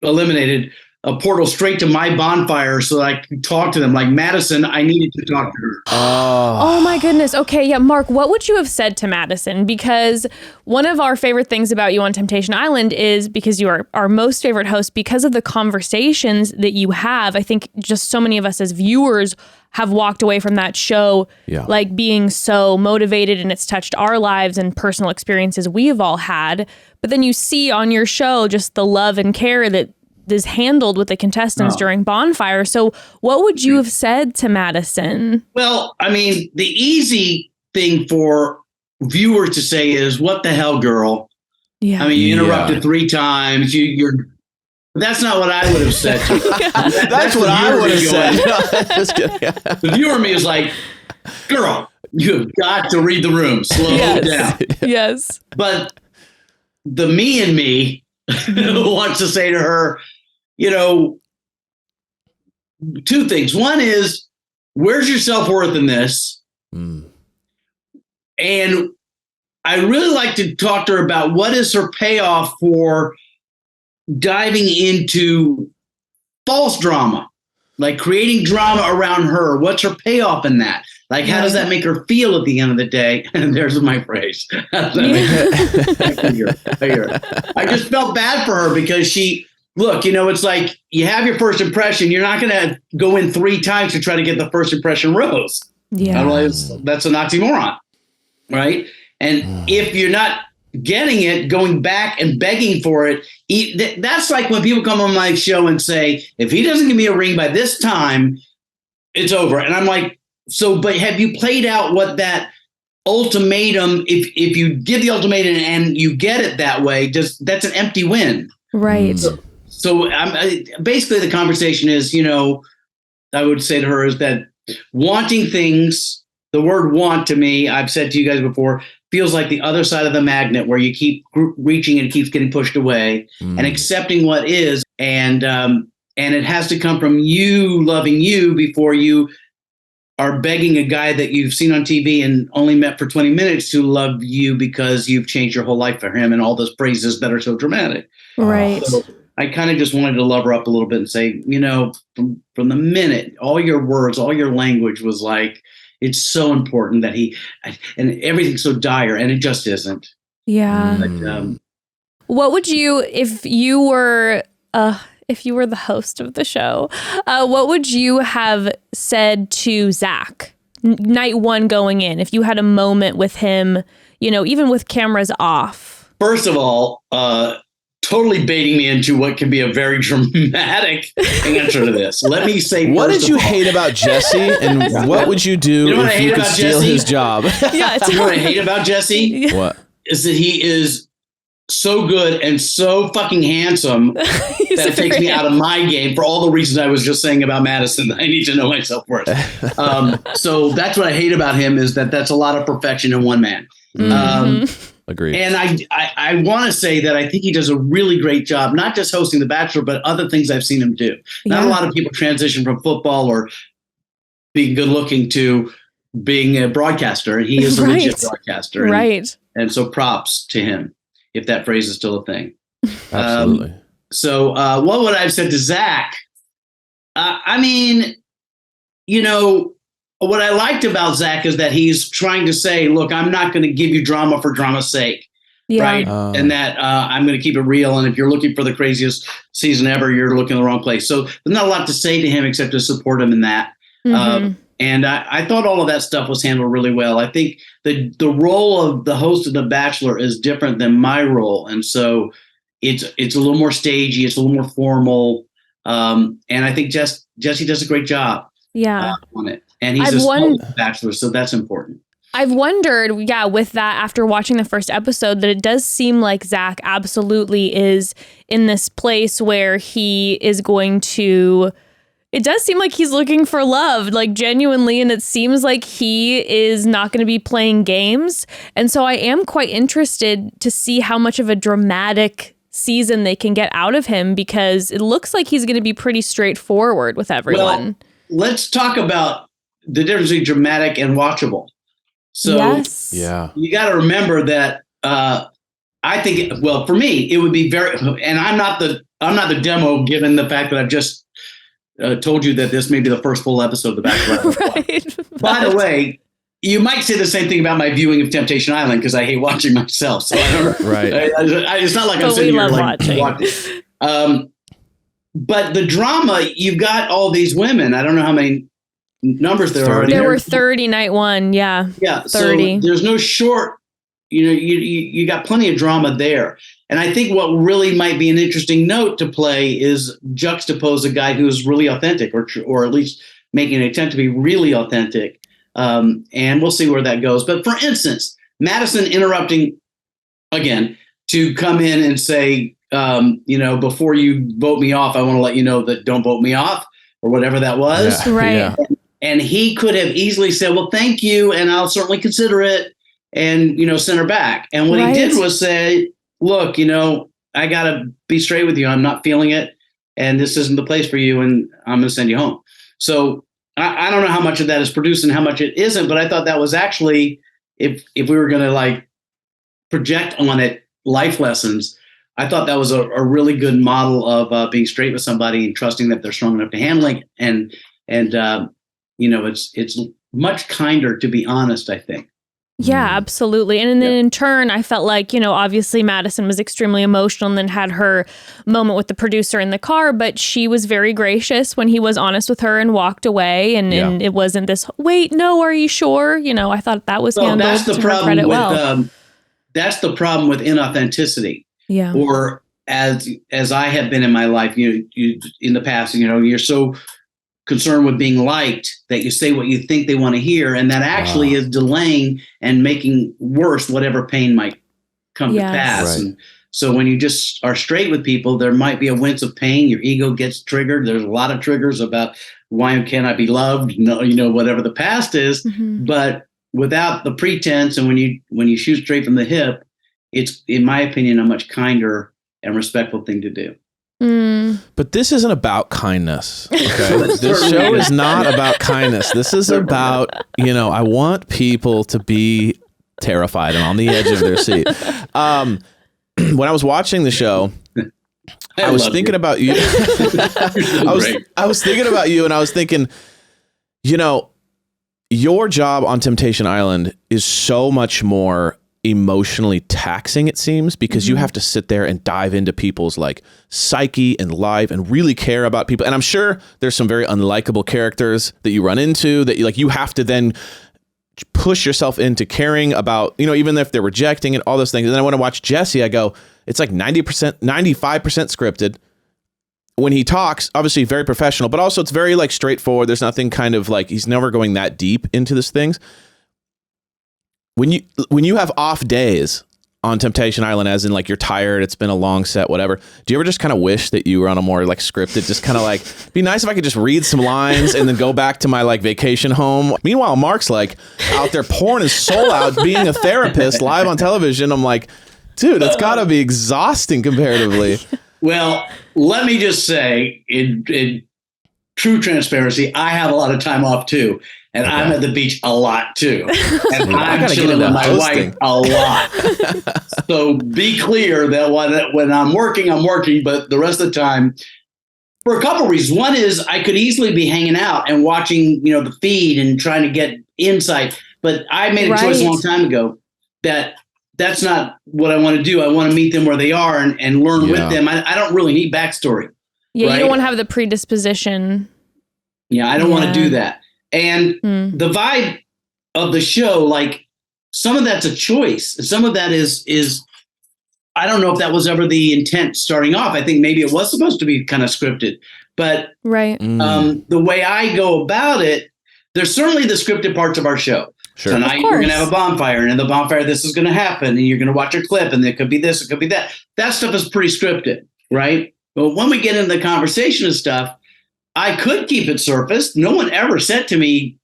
eliminated, a portal straight to my bonfire so that I can talk to them. Like Madison, I needed to talk to her. Oh my goodness. Okay, yeah, Mark, what would you have said to Madison? Because one of our favorite things about you on Temptation Island is because you are our most favorite host because of the conversations that you have. I think just so many of us as viewers have walked away from that show like being so motivated, and it's touched our lives and personal experiences we've all had. But then you see on your show just the love and care that is handled with the contestants during Bonfire. So what would you have said to Madison? Well, I mean, the easy thing for viewers to say is, what the hell, girl? Yeah. I mean, you interrupted 3 times. You're. That's not what I would have said. That's what I would have said. Just kidding. The viewer in me is like, girl, you've got to read the room. Slow down. Yes. But the me in me wants to say to her, 2 things. One is, where's your self-worth in this? And I really like to talk to her about what is her payoff for diving into false drama, like creating drama around her. What's her payoff in that? Like, how does that make her feel at the end of the day? And there's my phrase. I just felt bad for her because it's like you have your first impression. You're not going to go in 3 times to try to get the first impression rose. Yeah. Otherwise, that's an oxymoron, right? And if you're not getting it, going back and begging for it, that's like when people come on my show and say, if he doesn't give me a ring by this time, it's over. And I'm like, but have you played out what that ultimatum, if you give the ultimatum and you get it that way, that's an empty win. Right. So basically the conversation is, I would say to her is that wanting things, the word want to me, I've said to you guys before, feels like the other side of the magnet where you keep reaching and it keeps getting pushed away, and accepting what is. And it has to come from you loving you before you are begging a guy that you've seen on TV and only met for 20 minutes to love you because you've changed your whole life for him and all those phrases that are so dramatic. Right. So I kind of just wanted to love her up a little bit and say, from the minute, all your words, all your language was like, it's so important that and everything's so dire, and it just isn't. Yeah. But, what would you, if you were the host of the show, what would you have said to Zach night one going in? If you had a moment with him, even with cameras off. First of all, totally baiting me into what can be a very dramatic answer to this. Let me say, what did you hate about Jesse, and what would you do if you could steal his job? Yeah, you know what I hate about Jesse? What? Is that he is so good and so fucking handsome that it takes me out of my game for all the reasons I was just saying about Madison. I need to know my self-worth. So that's what I hate about him, is that that's a lot of perfection in one man. Agreed. And I want to say that I think he does a really great job, not just hosting The Bachelor, but other things I've seen him do. Not a lot of people transition from football or being good looking to being a broadcaster. And he is a legit broadcaster. Right. And so props to him, if that phrase is still a thing. Absolutely. So what would I have said to Zach? What I liked about Zach is that he's trying to say, look, I'm not going to give you drama for drama's sake. Yeah. Right. And that I'm going to keep it real. And if you're looking for the craziest season ever, you're looking in the wrong place. So there's not a lot to say to him except to support him in that. And I thought all of that stuff was handled really well. I think the role of the host of The Bachelor is different than my role. And so it's a little more stagey. It's a little more formal. And I think Jesse does a great job on it. And he's a Bachelor, so that's important. I've wondered, with that, after watching the first episode, that it does seem like Zach absolutely is in this place where he is going to... It does seem like he's looking for love, like genuinely, and it seems like he is not going to be playing games. And so I am quite interested to see how much of a dramatic season they can get out of him, because it looks like he's going to be pretty straightforward with everyone. Well, let's talk about the difference between dramatic and watchable. So you got to remember that I think, for me, it would be very, and I'm not the demo, given the fact that I've just told you that this may be the first full episode of The Bachelor. Right. By the way, you might say the same thing about my viewing of Temptation Island, because I hate watching myself. So I don't know. Right. It's not like I'm sitting here like watching. But the drama, you've got all these women. I don't know how many numbers there are. There were 30 night one. Yeah. Yeah. 30. So there's no short, you got plenty of drama there. And I think what really might be an interesting note to play is juxtapose a guy who's really authentic, or at least making an attempt to be really authentic. And we'll see where that goes. But for instance, Madison interrupting again to come in and say, before you vote me off, I want to let you know that don't vote me off, or whatever that was. Yeah. Right. Yeah. And he could have easily said, well, thank you, and I'll certainly consider it, and, send her back. And what he did was say, look, I got to be straight with you. I'm not feeling it, and this isn't the place for you, and I'm going to send you home. So I don't know how much of that is produced and how much it isn't, but I thought that was actually, if we were going to project on it life lessons, I thought that was a really good model of being straight with somebody and trusting that they're strong enough to handle it. And it's much kinder to be honest, I think. Yeah, absolutely. And then in turn, I felt like, obviously Madison was extremely emotional and then had her moment with the producer in the car, but she was very gracious when he was honest with her and walked away. And it wasn't this, wait, no, are you sure? I thought that was handled that's the to her problem credit with, well. That's the problem with inauthenticity. Yeah. Or as I have been in my life, you in the past, you're so concerned with being liked that you say what you think they want to hear, and that actually is delaying and making worse whatever pain might come to pass. Right. And so when you just are straight with people, there might be a wince of pain. Your ego gets triggered. There's a lot of triggers about why can't I be loved? No, whatever the past is. Mm-hmm. But without the pretense, and when you shoot straight from the hip, it's, in my opinion, a much kinder and respectful thing to do. But this isn't about kindness. Okay, this show is not about kindness. This is about, I want people to be terrified and on the edge of their seat. When I was watching the show, I was thinking about you. I was thinking about you, and I was thinking, your job on Temptation Island is so much more emotionally taxing, it seems, because you have to sit there and dive into people's like psyche and life and really care about people. And I'm sure there's some very unlikable characters that you run into that you have to then push yourself into caring about, even if they're rejecting it, all those things. And then I want to watch Jesse. I go, it's like 90%, 95% scripted. When he talks, obviously very professional, but also it's very like straightforward. There's nothing kind of like, he's never going that deep into these things. When you have off days on Temptation Island, as in like you're tired, it's been a long set, whatever, do you ever just kind of wish that you were on a more like scripted, just kind of like, be nice if I could just read some lines and then go back to my like vacation home? Meanwhile, Mark's like out there pouring his soul out, being a therapist live on television. I'm like, dude, it's got to be exhausting comparatively. Well, let me just say, in true transparency, I have a lot of time off too. And I'm at the beach a lot too. And I'm chilling with my wife a lot. So be clear that when I'm working, but the rest of the time, for a couple of reasons. One is I could easily be hanging out and watching, the feed and trying to get insight. But I made a choice a long time ago that that's not what I want to do. I want to meet them where they are and learn with them. I don't really need backstory. Yeah, you don't want to have the predisposition. Yeah, I don't want to do that. And the vibe of the show, like some of that's a choice. Some of that is I don't know if that was ever the intent starting off. I think maybe it was supposed to be kind of scripted. But the way I go about it, there's certainly the scripted parts of our show. Sure. Tonight you're going to have a bonfire, and in the bonfire this is going to happen, and you're going to watch a clip, and it could be this, it could be that. That stuff is pretty scripted, right? But when we get into the conversation and stuff, I could keep it surface. No one ever said to me,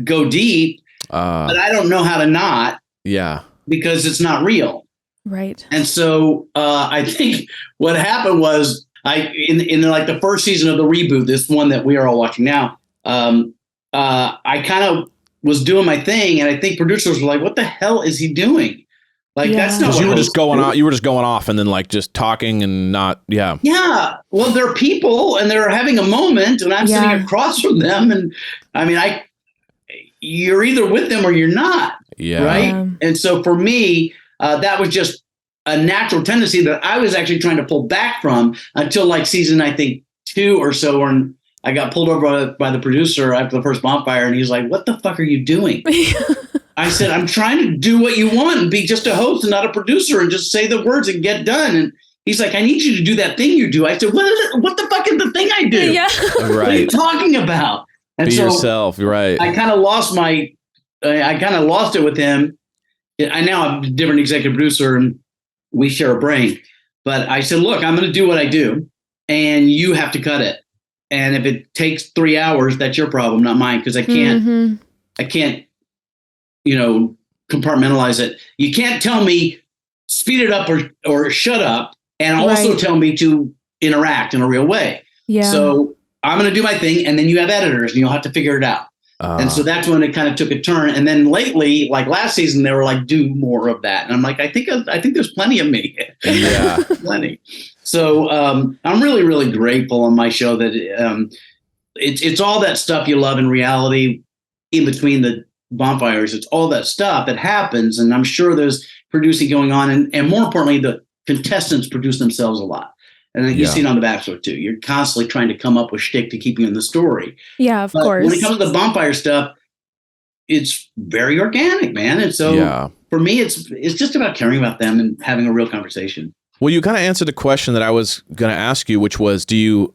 go deep, but I don't know how to not. Yeah. Because it's not real. Right. And so I think what happened was in like the first season of the reboot, this one that we are all watching now, I kind of was doing my thing. And I think producers were like, what the hell is he doing? Like, that's not what you were just going off. You were just going off and then like just talking and not. Yeah. Yeah. Well, they're people and they're having a moment and I'm sitting across from them. And I mean, you're either with them or you're not. Yeah. Right. And so for me, that was just a natural tendency that I was actually trying to pull back from until like season, I think 2 or so, when I got pulled over by the producer after the first bonfire. And he's like, what the fuck are you doing? I said, I'm trying to do what you want and be just a host and not a producer and just say the words and get done. And he's like, I need you to do that thing you do. I said, what the fuck is the thing I do? Yeah. Right. What are you talking about? And be so yourself. Right. I kind of lost it with him. I now have a different executive producer and we share a brain. But I said, look, I'm going to do what I do and you have to cut it. And if it takes 3 hours, that's your problem, not mine, because I can't, compartmentalize it. You can't tell me speed it up or shut up and also tell me to interact in a real way. Yeah. So I'm going to do my thing and then you have editors and you'll have to figure it out. And so that's when it kind of took a turn. And then lately, like last season, they were like, do more of that. And I'm like, I think there's plenty of me. Yeah. Plenty. So I'm really, really grateful on my show that it's all that stuff you love in reality in between the bonfires. It's all that stuff that happens. And I'm sure there's producing going on. And more importantly, the contestants produce themselves a lot. And you see it on The Bachelor too. You're constantly trying to come up with shtick to keep you in the story. Yeah, of course. When it comes to the bonfire stuff, it's very organic, man. And so for me, it's just about caring about them and having a real conversation. Well, you kind of answered the question that I was going to ask you, which was, do you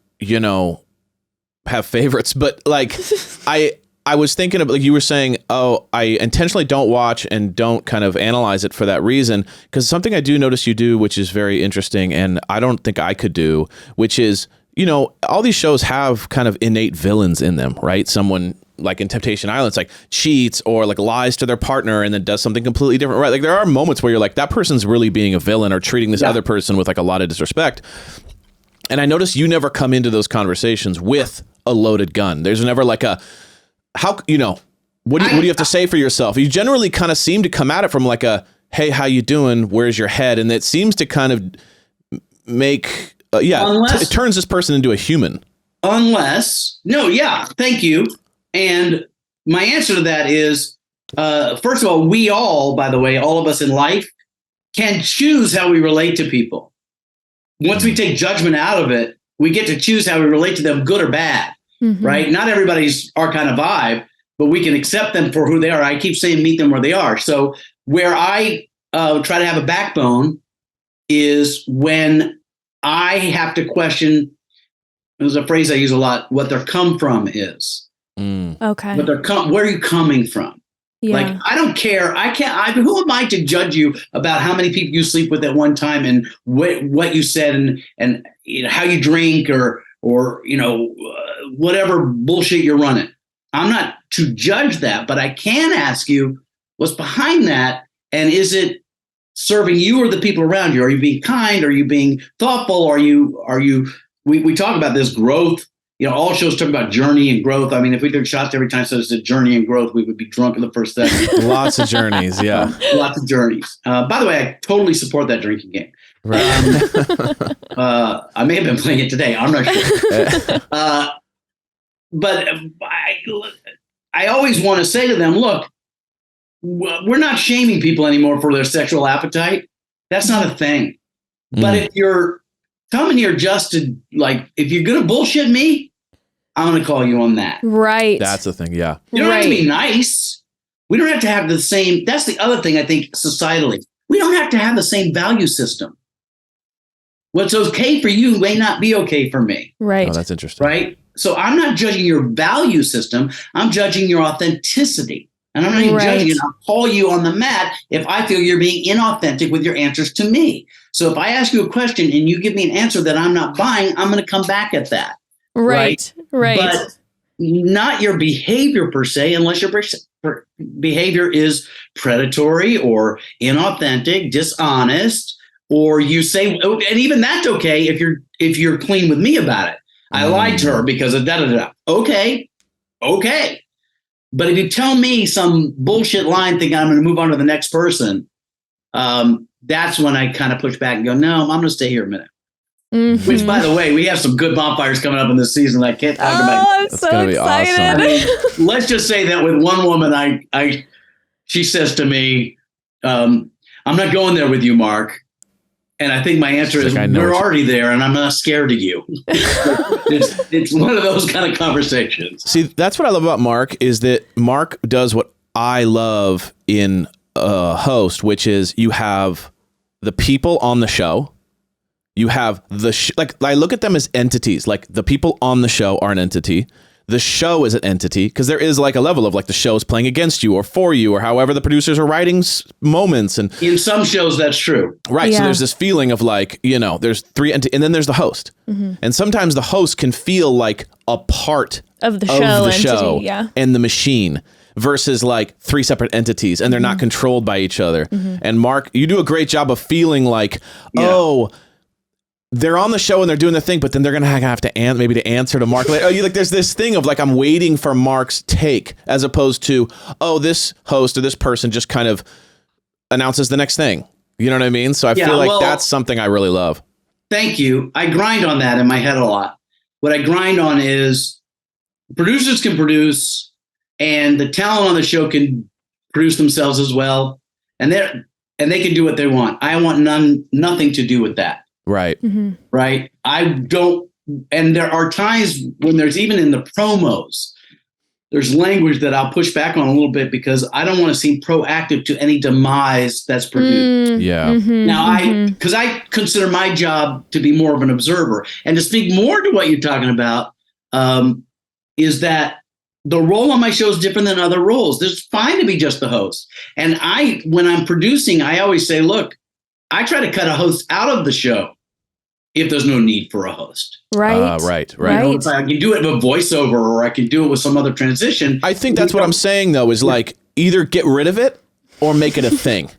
have favorites? But like, I was thinking of, like you were saying, I intentionally don't watch and don't kind of analyze it for that reason, because something I do notice you do, which is very interesting, and I don't think I could do, which is, all these shows have kind of innate villains in them, right? Someone like in Temptation Island, it's like cheats or like lies to their partner and then does something completely different, right? Like there are moments where you're like, that person's really being a villain or treating this other person with like a lot of disrespect. And I notice you never come into those conversations with a loaded gun. There's never like a, what do you have to say for yourself? You generally kind of seem to come at it from like a, hey, how you doing? Where's your head? And it seems to kind of make, it turns this person into a human. Thank you. And my answer to that is, first of all, we all, by the way, all of us in life can choose how we relate to people. Once we take judgment out of it, we get to choose how we relate to them, good or bad, right? Not everybody's our kind of vibe, but we can accept them for who they are. I keep saying meet them where they are. So where I try to have a backbone is when I have to question, there's a phrase I use a lot, what their come from is. Okay. Where are you coming from? Yeah. Like, I don't care. Who am I to judge you about how many people you sleep with at one time and what you said and how you drink or whatever bullshit you're running. I'm not to judge that, but I can ask you what's behind that. And is it serving you or the people around you? Are you being kind? Are you being thoughtful? We talk about this growth. All shows talk about journey and growth. I mean, if we took shots every time so it's a journey and growth, we would be drunk in the first second. Lots of journeys, yeah. Lots of journeys. By the way, I totally support that drinking game. Right. I may have been playing it today. I'm not sure. But I always want to say to them, look, we're not shaming people anymore for their sexual appetite. That's not a thing. But if you're coming here just to, like, if you're going to bullshit me, I'm going to call you on that. Right. That's the thing, yeah. You don't have to be nice. We don't have to have the same, that's the other thing I think societally. We don't have to have the same value system. What's okay for you may not be okay for me. Right. Oh, that's interesting. Right? So I'm not judging your value system. I'm judging your authenticity. And I'm not even judging it. I'll call you on the mat if I feel you're being inauthentic with your answers to me. So if I ask you a question and you give me an answer that I'm not buying, I'm going to come back at that. Right. But not your behavior per se, unless your behavior is predatory or inauthentic, dishonest, or you say, and even that's okay if you're clean with me about it. I lied to her because of da-da-da. Okay. But if you tell me some bullshit line thinking I'm going to move on to the next person, that's when I kind of push back and go, no, I'm going to stay here a minute. Mm-hmm. Which, by the way, we have some good bonfires coming up in this season. I can't talk about. I'm so excited. Awesome. I mean, let's just say that with one woman, she says to me, I'm not going there with you, Mark. And I think my answer is, we're already there, and I'm not scared of you. It's one of those kind of conversations. See, that's what I love about Mark, is that Mark does what I love in a host, which is you have the people on the show. You have like I look at them as entities. Like the people on the show are an entity. The show is an entity, because there is like a level of like the show is playing against you or for you, or however the producers are writing moments. And in some shows, that's true. Right. Yeah. So there's this feeling of like, there's three entities, and then there's the host. Mm-hmm. And sometimes the host can feel like a part of the show yeah. and the machine, versus like three separate entities, and they're not controlled by each other. Mm-hmm. And Mark, you do a great job of feeling like, they're on the show and they're doing the thing, but then they're going to have to answer to Mark later. There's this thing of like, I'm waiting for Mark's take, as opposed to, this host or this person just kind of announces the next thing. You know what I mean? So I feel like that's something I really love. Thank you. I grind on that in my head a lot. What I grind on is producers can produce, and the talent on the show can produce themselves as well. And they can do what they want. I want nothing to do with that. Right. Mm-hmm. Right. I don't. And there are times when there's, even in the promos, there's language that I'll push back on a little bit, because I don't want to seem proactive to any demise that's produced. Yeah. Mm-hmm, Now, because I consider my job to be more of an observer, and to speak more to what you're talking about, is that the role on my show is different than other roles. It's fine to be just the host. And when I'm producing, I always say, look, I try to cut a host out of the show if there's no need for a host. Right. Right. If I can do it with voiceover, or I can do it with some other transition. I think that's what I'm saying, though, is like, either get rid of it or make it a thing.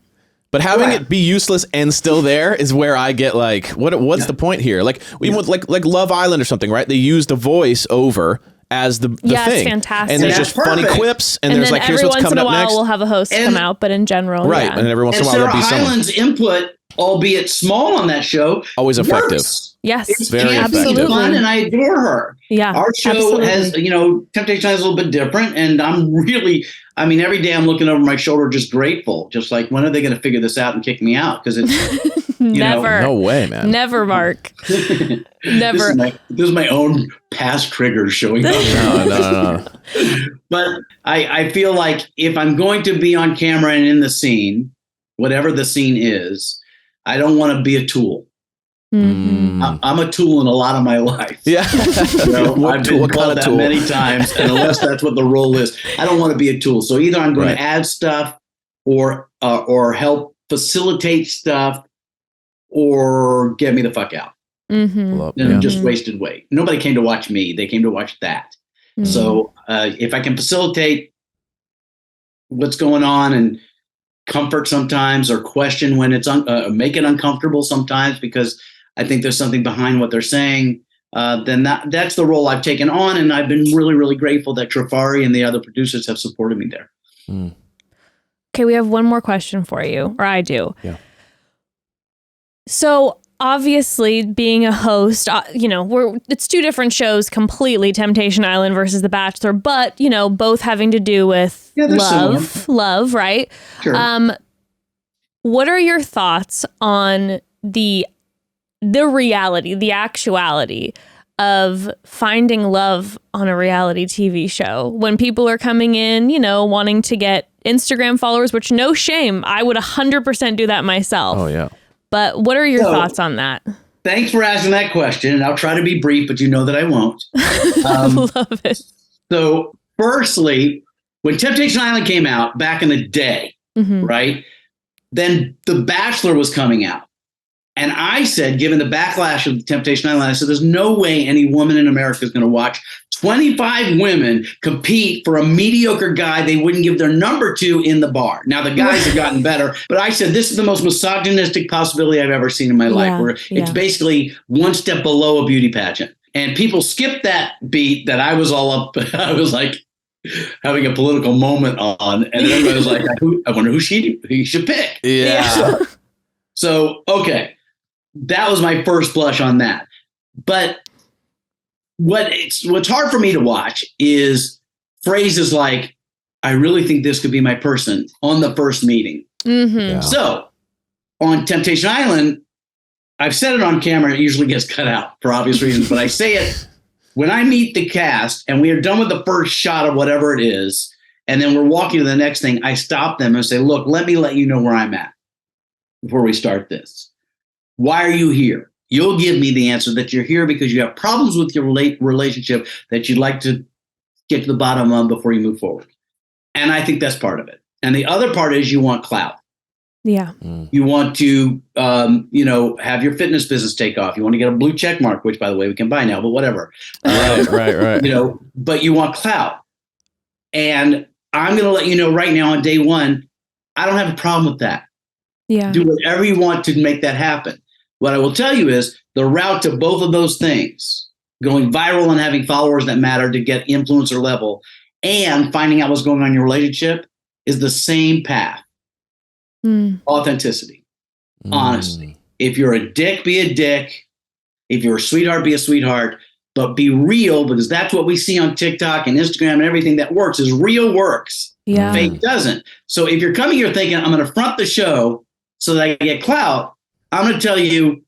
But having Right. it be useless and still there is where I get like, what's the point here? Like even with like Love Island or something, right? They use the voice over as the Yeah, it's thing. fantastic. And there's That's just funny perfect. quips, and And there's then like, here's every what's once in coming a up while next. we'll have a host And- come out, but in general, Right. yeah. And then every once in And a while Sarah there'll be someone. Hyland's input, albeit small on that show, Always effective. works. Yes, It's Very campy and effective. fun, and I adore her. Yeah, Our show absolutely. has, Temptation Island is a little bit different, and every day I'm looking over my shoulder just grateful, just like, when are they going to figure this out and kick me out? Because it's Never. No way, man. Never, Mark. Never. This is my own past triggers showing up. No. But I feel like if I'm going to be on camera and in the scene, whatever the scene is, I don't want to be a tool. Mhm. I'm a tool in a lot of my life. Yeah. I've been what kind called of that tool? many times, and unless that's what the role is, I don't want to be a tool. So either I'm going Right. to add stuff, or help facilitate stuff, or get me the fuck out. Mhm. And Yeah. just wasted weight. Nobody came to watch me; they came to watch that. Mhm. So if I can facilitate what's going on and comfort sometimes, or question when it's make it uncomfortable sometimes, because I think there's something behind what they're saying, then that's the role I've taken on, and I've been really, really grateful that Trifari and the other producers have supported me there. Okay, we have one more question for you, or I do. Yeah. So obviously, being a host, it's two different shows completely, Temptation Island versus The Bachelor, but, both having to do with Yeah, they're love, right? Sure. What are your thoughts on the reality, the actuality of finding love on a reality TV show when people are coming in, wanting to get Instagram followers, which no shame. I would 100% do that myself. Oh yeah. But what are your So- thoughts on that? Thanks for asking that question, and I'll try to be brief, but you know that I won't. Love it. So, firstly, when Temptation Island came out back in the day, Mhm. right, then The Bachelor was coming out. And I said, given the backlash of Temptation Island, I said, there's no way any woman in America is going to watch 25 women compete for a mediocre guy they wouldn't give their number to in the bar. Now, the guys have gotten better, but I said, this is the most misogynistic possibility I've ever seen in my life, where it's basically one step below a beauty pageant. And people skipped that beat that I was all up. I was like having a political moment on. And everybody was like, I wonder who he should pick. Yeah. So, okay. That was my first blush on that. But what's hard for me to watch is phrases like, I really think this could be my person on the first meeting. Mm-hmm. Yeah. So on Temptation Island, I've said it on camera. It usually gets cut out for obvious reasons, but I say it when I meet the cast and we are done with the first shot of whatever it is, and then we're walking to the next thing, I stop them and say, look, let me let you know where I'm at before we start this. Why are you here? You'll give me the answer that you're here because you have problems with your relationship that you'd like to get to the bottom of before you move forward. And I think that's part of it. And the other part is you want clout. Yeah. You want to, have your fitness business take off. You want to get a blue check mark, which, by the way, we can buy now, but whatever. Right. But you want clout. And I'm going to let you know right now on day one, I don't have a problem with that. Yeah. Do whatever you want to make that happen. What I will tell you is the route to both of those things, going viral and having followers that matter to get influencer level, and finding out what's going on in your relationship, is the same path. Authenticity. Honesty. If you're a dick, be a dick. If you're a sweetheart, be a sweetheart. But be real, because that's what we see on TikTok and Instagram and everything that works is real works. Yeah. Fake doesn't. So if you're coming here thinking, I'm going to front the show so that I get clout, I'm going to tell you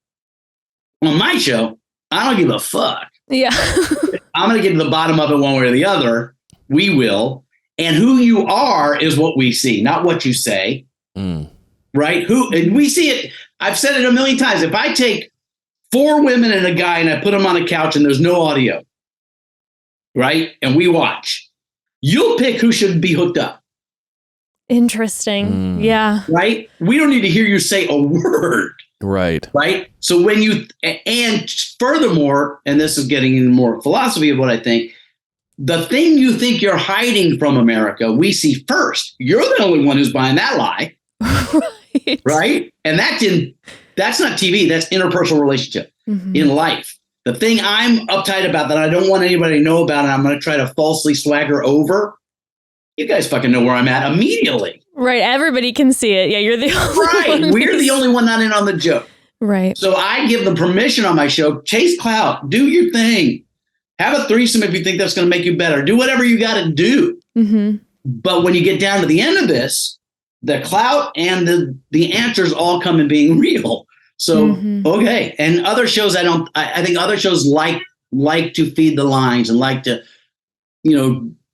on my show, I don't give a fuck. Yeah. I'm going to get to the bottom of it one way or the other. We will. And who you are is what we see, not what you say. Right? And we see it. I've said it a million times. If I take 4 women and a guy and I put them on a couch and there's no audio, right? And we watch, you'll pick who should be hooked up. Interesting. Yeah. Right? We don't need to hear you say a word. Right. Right? So and furthermore, and this is getting into more philosophy of what I think, the thing you think you're hiding from America, we see first. You're the only one who's buying that lie. Right. Right. And that's not TV. That's interpersonal relationship in life. The thing I'm uptight about that I don't want anybody to know about and I'm going to try to falsely swagger over, you guys fucking know where I'm at immediately. Right. Everybody can see it. Yeah, you're the only one. We're the only one not in on the joke. Right. So I give them permission on my show. Chase clout. Do your thing. Have a threesome if you think that's going to make you better. Do whatever you got to do. But when you get down to the end of this, the clout and the answers all come in being real. So, okay. And other shows, I think other shows like to feed the lines and like to,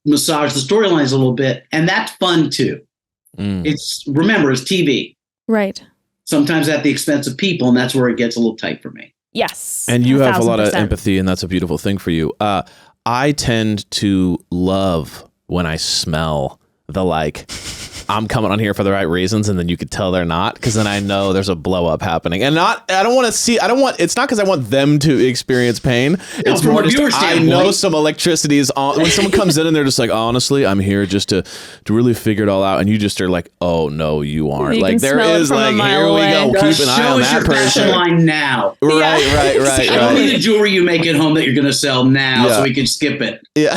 massage the storylines a little bit. And that's fun too. Remember, it's TV. Right. Sometimes at the expense of people. And that's where it gets a little tight for me. Yes. And you have a lot of 1000%. empathy, and that's a beautiful thing for you. I tend to love when I smell the I'm coming on here for the right reasons, and then you could tell they're not, because then I know there's a blow up happening. And it's not because I want them to experience pain. It's from more a just viewer I standpoint. know some electricity is on. When someone comes in and they're just like, honestly, I'm here just to really figure it all out. And you just are like, oh no, you aren't. You Like can there smell it is from a like, mile here we away. go. Just Keep an eye show on us that your fashion person. line now. Right. I don't need the jewelry you make at home that you're going to sell now, so we can skip it. Yeah.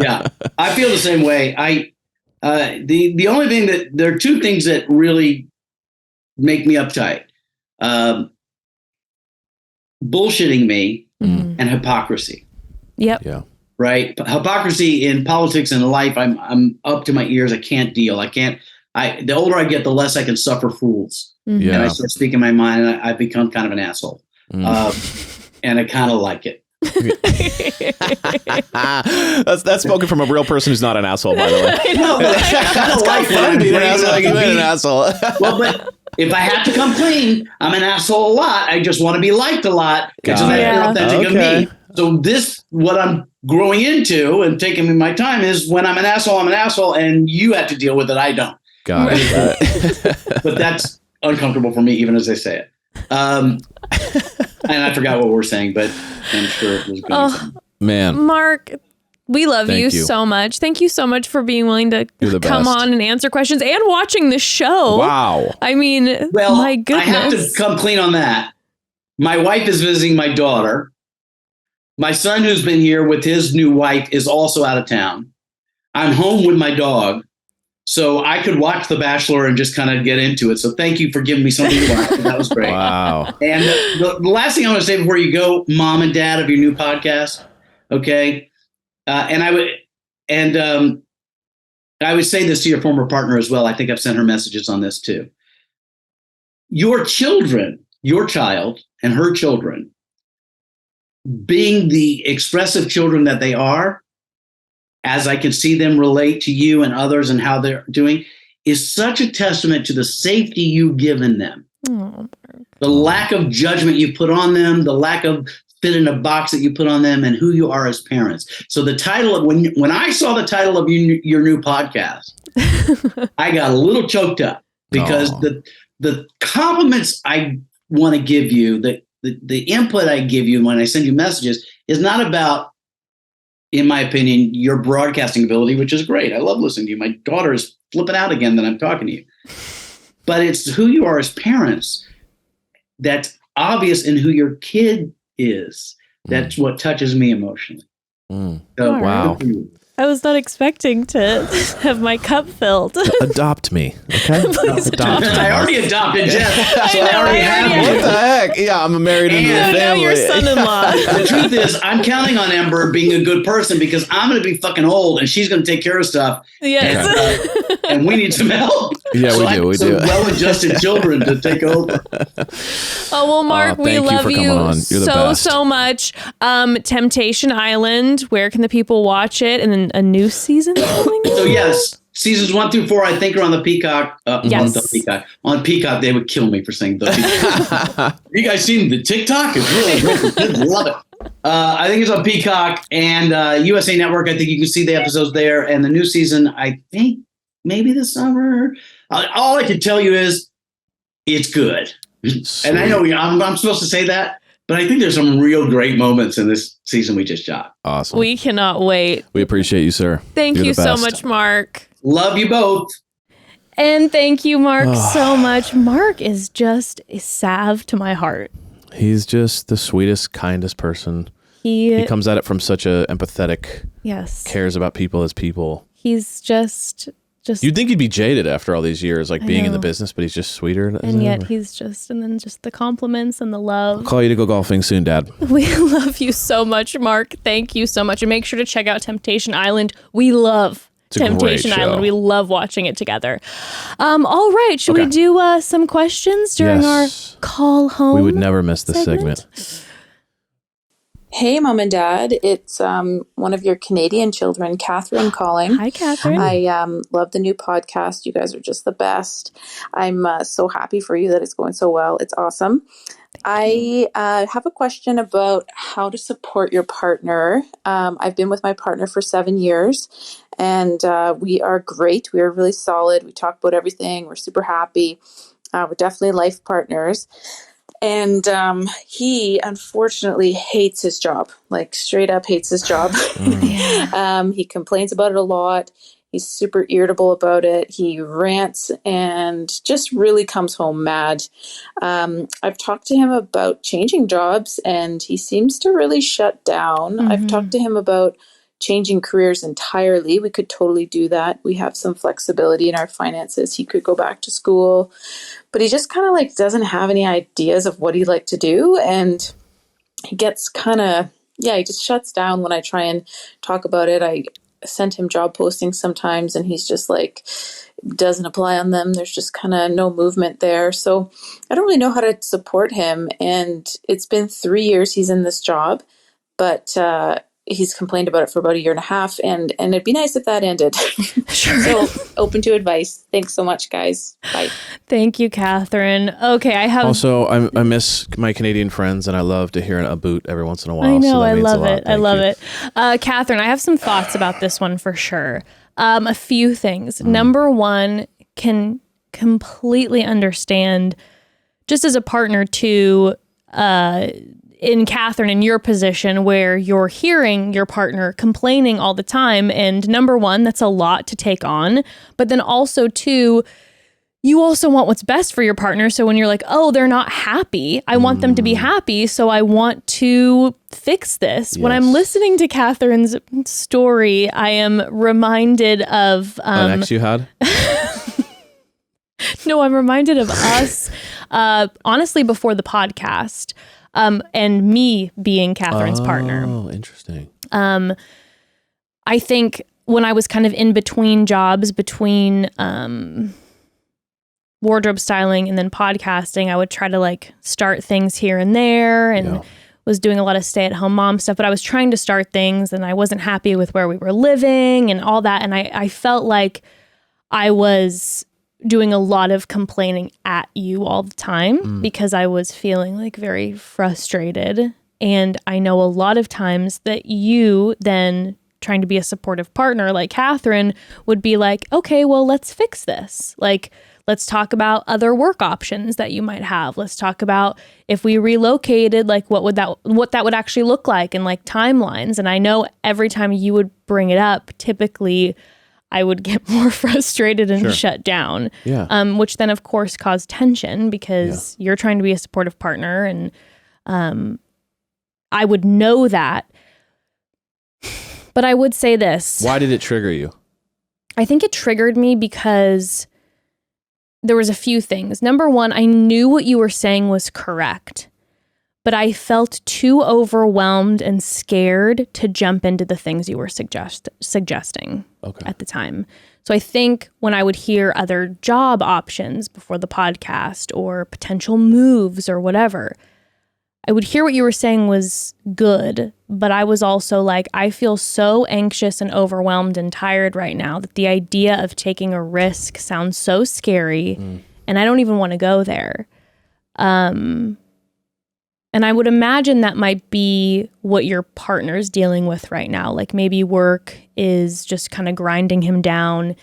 Yeah, I feel the same way. The only thing that there are two things that really make me uptight: bullshitting me and hypocrisy. Yep. Yeah. Right? Hypocrisy in politics and life. I'm up to my ears. I can't deal. The older I get, the less I can suffer fools. Yeah. And I start speaking my mind, and I become kind of an asshole. And I kind of like it. That's spoken from a real person who's not an asshole, by the way. No, but I kind of like Fun being an asshole. Like, it. you ain't an asshole. Well, but if I have to come clean, I'm an asshole a lot. I just want to be liked a lot. Got So it. that's authentic Okay. of me. So what I'm growing into and taking my time is when I'm an asshole, and you have to deal with it. I don't. Got it. But that's uncomfortable for me, even as I say it. And I forgot what we're saying, but I'm sure it was good. Man. Mark, we love Thank you you. so much. Thank you so much for being willing to You're the come best. on and answer questions and watching the show. Wow. I mean, Well, my goodness. I have to come clean on that. My wife is visiting my daughter. My son, who's been here with his new wife, is also out of town. I'm home with my dog. So I could watch The Bachelor and just kind of get into it. So thank you for giving me something to watch. That was great. Wow. And the last thing I want to say before you go, mom and dad of your new podcast, okay? I would say this to your former partner as well. I think I've sent her messages on this too. Your children, your child and her children, being the expressive children that they are, as I can see them relate to you and others and how they're doing, is such a testament to the safety you've given them. Oh, The lack of judgment you put on them, the lack of fit in a box that you put on them, and who you are as parents. So the title of when I saw the title of your new podcast, I got a little choked up because the compliments I want to give you, the input I give you when I send you messages is not about, in my opinion, your broadcasting ability, which is great. I love listening to you. My daughter is flipping out again that I'm talking to you. But it's who you are as parents that's obvious in who your kid is. That's what touches me emotionally. So, Wow. good for you. I was not expecting to have my cup filled. Adopt me. Okay. Please Adopt me. I already adopted Jeff, so I I know, already I have already one. What the heck? Yeah, I'm married into And the Now family. your son-in-law. The truth is, I'm counting on Ember being a good person because I'm going to be fucking old and she's going to take care of stuff. Yes. And we need some help. Yeah, we do, we some do. well-adjusted children to take over. Oh, well, Mark, we thank you love for coming on. You're the best. so much. Temptation Island, where can the people watch it? And then a new season coming? So yes, seasons 1 through 4, I think, are on the Peacock. Yes. On Peacock, they would kill me for saying the Peacock. Have you guys seen the TikTok? It's really great. Kids love it. I think it's on Peacock and USA Network. I think you can see the episodes there. And the new season, I think, maybe this summer. All I can tell you is it's good. And I know I'm supposed to say that, but I think there's some real great moments in this season we just shot. Awesome. We cannot wait. We appreciate you, sir. Thank You're you the so best. much, Mark. Love you both. And thank you, Mark, so much. Mark is just a salve to my heart. He's just the sweetest, kindest person. He comes at it from such a empathetic, cares about people as people. He's just you'd think he'd be jaded after all these years, like being in the business, but he's just sweeter. And yet and then just the compliments and the love. I'll call you to go golfing soon, Dad. We love you so much, Mark. Thank you so much. And make sure to check out Temptation Island. We love Temptation Island. We love watching it together. All right. Should we do some questions during our call home? We would never miss this segment. Hey, Mom and Dad. It's one of your Canadian children, Catherine, calling. Hi, Catherine. I love the new podcast. You guys are just the best. I'm so happy for you that it's going so well. It's awesome. I have a question about how to support your partner. I've been with my partner for 7 years, and we are great. We are really solid. We talk about everything. We're super happy. We're definitely life partners. And he unfortunately hates his job, like straight up hates his job. He complains about it a lot. He's super irritable about it. He rants and just really comes home mad. I've talked to him about changing jobs and he seems to really shut down. I've talked to him about changing careers entirely. We could totally do that. We have some flexibility in our finances. He could go back to school, but he just kind of like doesn't have any ideas of what he'd like to do. And he gets kind of, he just shuts down when I try and talk about it. I sent him job postings sometimes and he's just like, doesn't apply on them. There's just kind of no movement there. So I don't really know how to support him. And it's been 3 years he's in this job, but he's complained about it for about 1.5 years, and it'd be nice if that ended. Sure. So open to advice. Thanks so much, guys. Bye. Thank you, Catherine. Okay, I have... Also, I miss my Canadian friends, and I love to hear a boot every once in a while. I know, so I love it. I love it. Catherine, I have some thoughts about this one for sure. A few things. Number one, can completely understand, just as a partner too, in Catherine, in your position where you're hearing your partner complaining all the time. And number one, that's a lot to take on. But then also two, you also want what's best for your partner. So when you're like, oh, they're not happy, I want them to be happy. So I want to fix this. Yes. When I'm listening to Catherine's story, I am reminded of... an ex you had? No, I'm reminded of us, honestly, before the podcast. And me being Catherine's partner. Oh, interesting. I think when I was kind of in between jobs, between wardrobe styling and then podcasting, I would try to like start things here and there and was doing a lot of stay-at-home mom stuff, but I was trying to start things and I wasn't happy with where we were living and all that. And I felt like I was doing a lot of complaining at you all the time because I was feeling like very frustrated. And I know a lot of times that you then trying to be a supportive partner like Catherine would be like, okay, well, let's fix this. Like, let's talk about other work options that you might have. Let's talk about if we relocated, like what that would actually look like and like timelines. And I know every time you would bring it up, typically I would get more frustrated and shut down, which then of course caused tension because you're trying to be a supportive partner. And I would know that. But I would say this. Why did it trigger you? I think it triggered me because there was a few things. Number one, I knew what you were saying was correct, but I felt too overwhelmed and scared to jump into the things you were suggesting at the time. So I think when I would hear other job options before the podcast or potential moves or whatever, I would hear what you were saying was good, but I was also like, I feel so anxious and overwhelmed and tired right now that the idea of taking a risk sounds so scary and I don't even want to go there. And I would imagine that might be what your partner's dealing with right now. Like maybe work is just kind of grinding him down,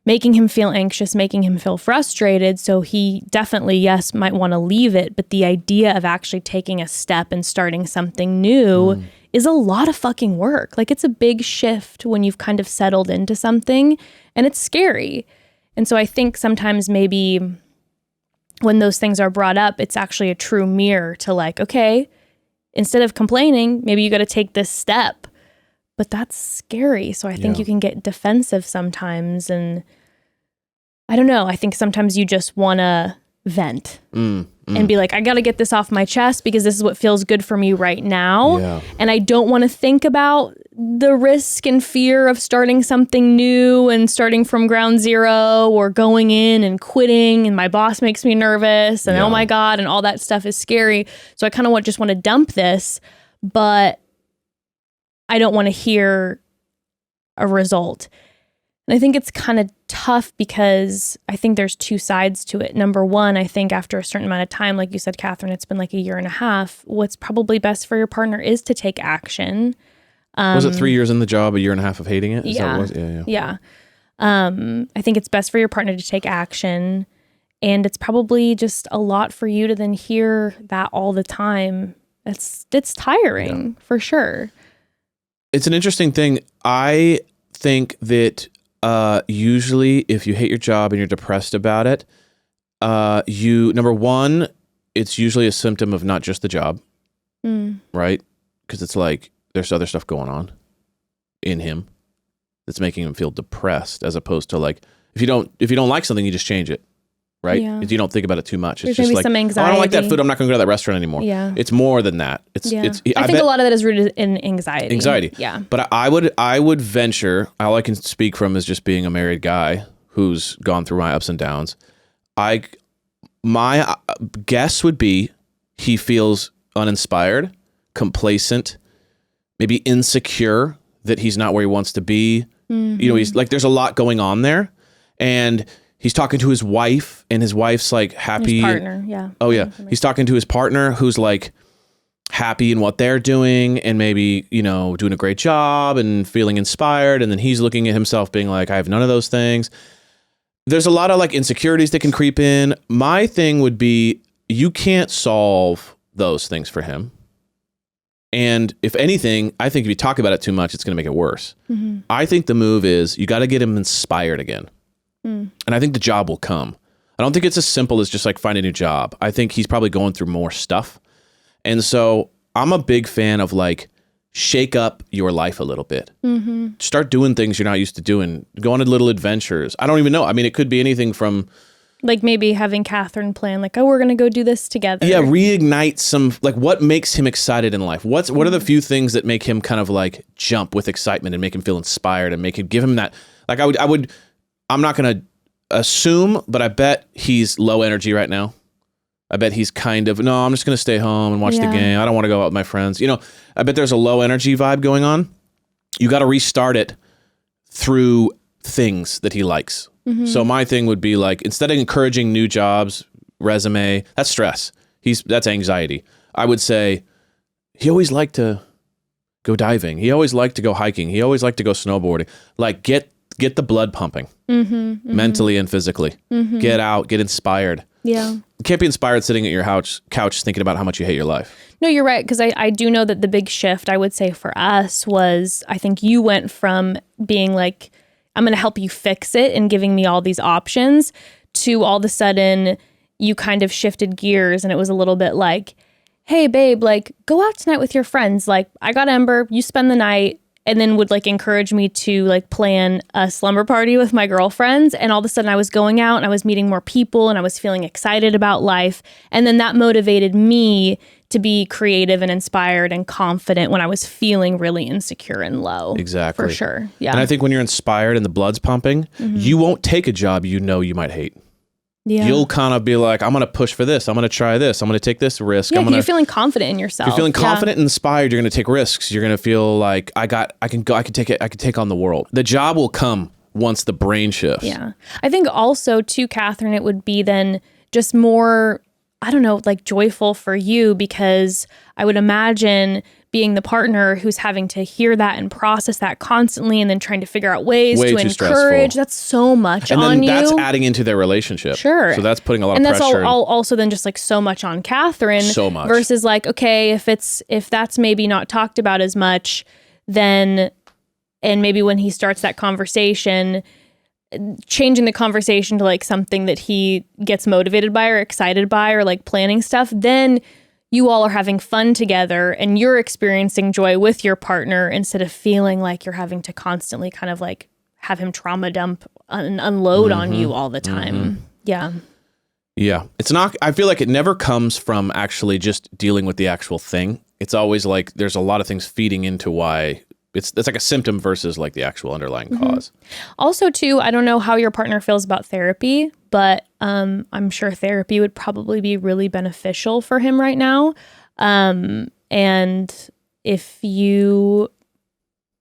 making him feel anxious, making him feel frustrated. So he definitely, yes, might want to leave it. But the idea of actually taking a step and starting something new is a lot of fucking work. Like it's a big shift when you've kind of settled into something and it's scary. And so I think sometimes maybe when those things are brought up, it's actually a true mirror to like, okay, instead of complaining, maybe you got to take this step. But that's scary. So I think you can get defensive sometimes. And I don't know. I think sometimes you just want to vent and be like, I got to get this off my chest because this is what feels good for me right now. Yeah. And I don't want to think about the risk and fear of starting something new and starting from ground zero or going in and quitting and my boss makes me nervous and oh my God, and all that stuff is scary. So I kind of just want to dump this, but I don't want to hear a result. And I think it's kind of tough because I think there's two sides to it. Number one, I think after a certain amount of time, like you said, Catherine, it's been like 1.5 years, what's probably best for your partner is to take action. Was it 3 years in the job, 1.5 years of hating it? Is that what it was? Yeah. I think it's best for your partner to take action. And it's probably just a lot for you to then hear that all the time. It's tiring for sure. It's an interesting thing. I think that usually if you hate your job and you're depressed about it, number one, it's usually a symptom of not just the job, right? Because it's like there's other stuff going on in him that's making him feel depressed, as opposed to like if you don't like something, you just change it. Right? Yeah. You don't think about it too much. There's It's just maybe like, some oh, I anxiety. don't like that food. I'm not going to go to that restaurant anymore. Yeah. It's more than that. I think a lot of that is rooted in anxiety. Anxiety. Yeah. But I would venture, all I can speak from is just being a married guy who's gone through my ups and downs. My guess would be he feels uninspired, complacent, maybe insecure that he's not where he wants to be. You know, he's like, there's a lot going on there. And he's talking to his wife, and his wife's like happy. His partner, yeah. Oh yeah, he's talking to his partner, who's like happy in what they're doing, and maybe doing a great job and feeling inspired. And then he's looking at himself, being like, I have none of those things. There's a lot of like insecurities that can creep in. My thing would be, you can't solve those things for him. And if anything, I think if you talk about it too much, it's going to make it worse. I think the move is you got to get him inspired again. And I think the job will come. I don't think it's as simple as just like find a new job. I think he's probably going through more stuff. And so I'm a big fan of like, shake up your life a little bit. Start doing things you're not used to doing. Go on little adventures. I don't even know. I mean, it could be anything from like maybe having Catherine plan like, oh, we're going to go do this together. Yeah, reignite some, like what makes him excited in life? What are the few things that make him kind of like jump with excitement and make him feel inspired and give him that, like I'm not going to assume, but I bet he's low energy right now. I bet he's kind of, no, I'm just going to stay home and watch the game. I don't want to go out with my friends. I bet there's a low energy vibe going on. You got to restart it through things that he likes. So my thing would be like, instead of encouraging new jobs, resume, that's stress. That's anxiety. I would say he always liked to go diving. He always liked to go hiking. He always liked to go snowboarding. Like get the blood pumping mentally and physically. Get out, get inspired. Yeah. You can't be inspired sitting at your couch thinking about how much you hate your life. No, you're right. Because I do know that the big shift, I would say for us, was I think you went from being like, I'm going to help you fix it and giving me all these options, to all of a sudden you kind of shifted gears and it was a little bit like, hey babe, like go out tonight with your friends. Like I got Ember, you spend the night. And then would like encourage me to like plan a slumber party with my girlfriends. And all of a sudden I was going out and I was meeting more people and I was feeling excited about life. And then that motivated me to be creative and inspired and confident when I was feeling really insecure and low. Exactly. For sure. Yeah. And I think when you're inspired and the blood's pumping, you won't take a job you might hate. Yeah. You'll kind of be like, I'm going to push for this. I'm going to try this. I'm going to take this risk. Yeah, you're feeling confident in yourself. You're feeling confident and inspired. You're going to take risks. You're going to feel like I can take on the world. The job will come once the brain shifts. Yeah. I think also too, Catherine, it would be then just more, I don't know, like joyful for you, because I would imagine being the partner who's having to hear that and process that constantly and then trying to figure out ways to encourage. Stressful. That's so much and on you. And then that's adding into their relationship. Sure. So that's putting a lot of pressure. And that's also then just like so much on Catherine. So much. Versus like, okay, if that's maybe not talked about as much, then, and maybe when he starts that conversation, changing the conversation to like something that he gets motivated by or excited by or like planning stuff, then you all are having fun together and you're experiencing joy with your partner instead of feeling like you're having to constantly kind of like have him trauma dump and unload on you all the time. Yeah. Yeah. It's not, I feel like it never comes from actually just dealing with the actual thing. It's always like there's a lot of things feeding into why it's like a symptom versus like the actual underlying cause. Also, too, I don't know how your partner feels about therapy, but I'm sure therapy would probably be really beneficial for him right now. And if you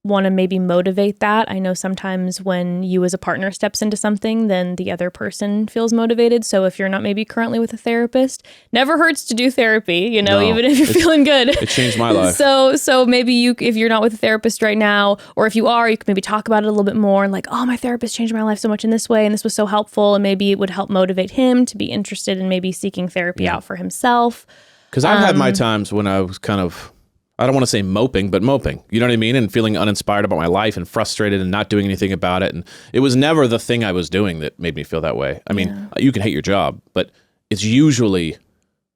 want to maybe motivate that, I know sometimes when you as a partner steps into something, then the other person feels motivated. So if you're not maybe currently with a therapist, never hurts to do therapy, you know, even if you're feeling good. It changed my life. So maybe if you're not with a therapist right now, or if you are, you can maybe talk about it a little bit more and like, oh, my therapist changed my life so much in this way and this was so helpful, and maybe it would help motivate him to be interested in maybe seeking therapy out for himself. Because I've had my times when I was kind of, I don't want to say moping, but moping. You know what I mean? And feeling uninspired about my life and frustrated and not doing anything about it. And it was never the thing I was doing that made me feel that way. I mean, you can hate your job, but it's usually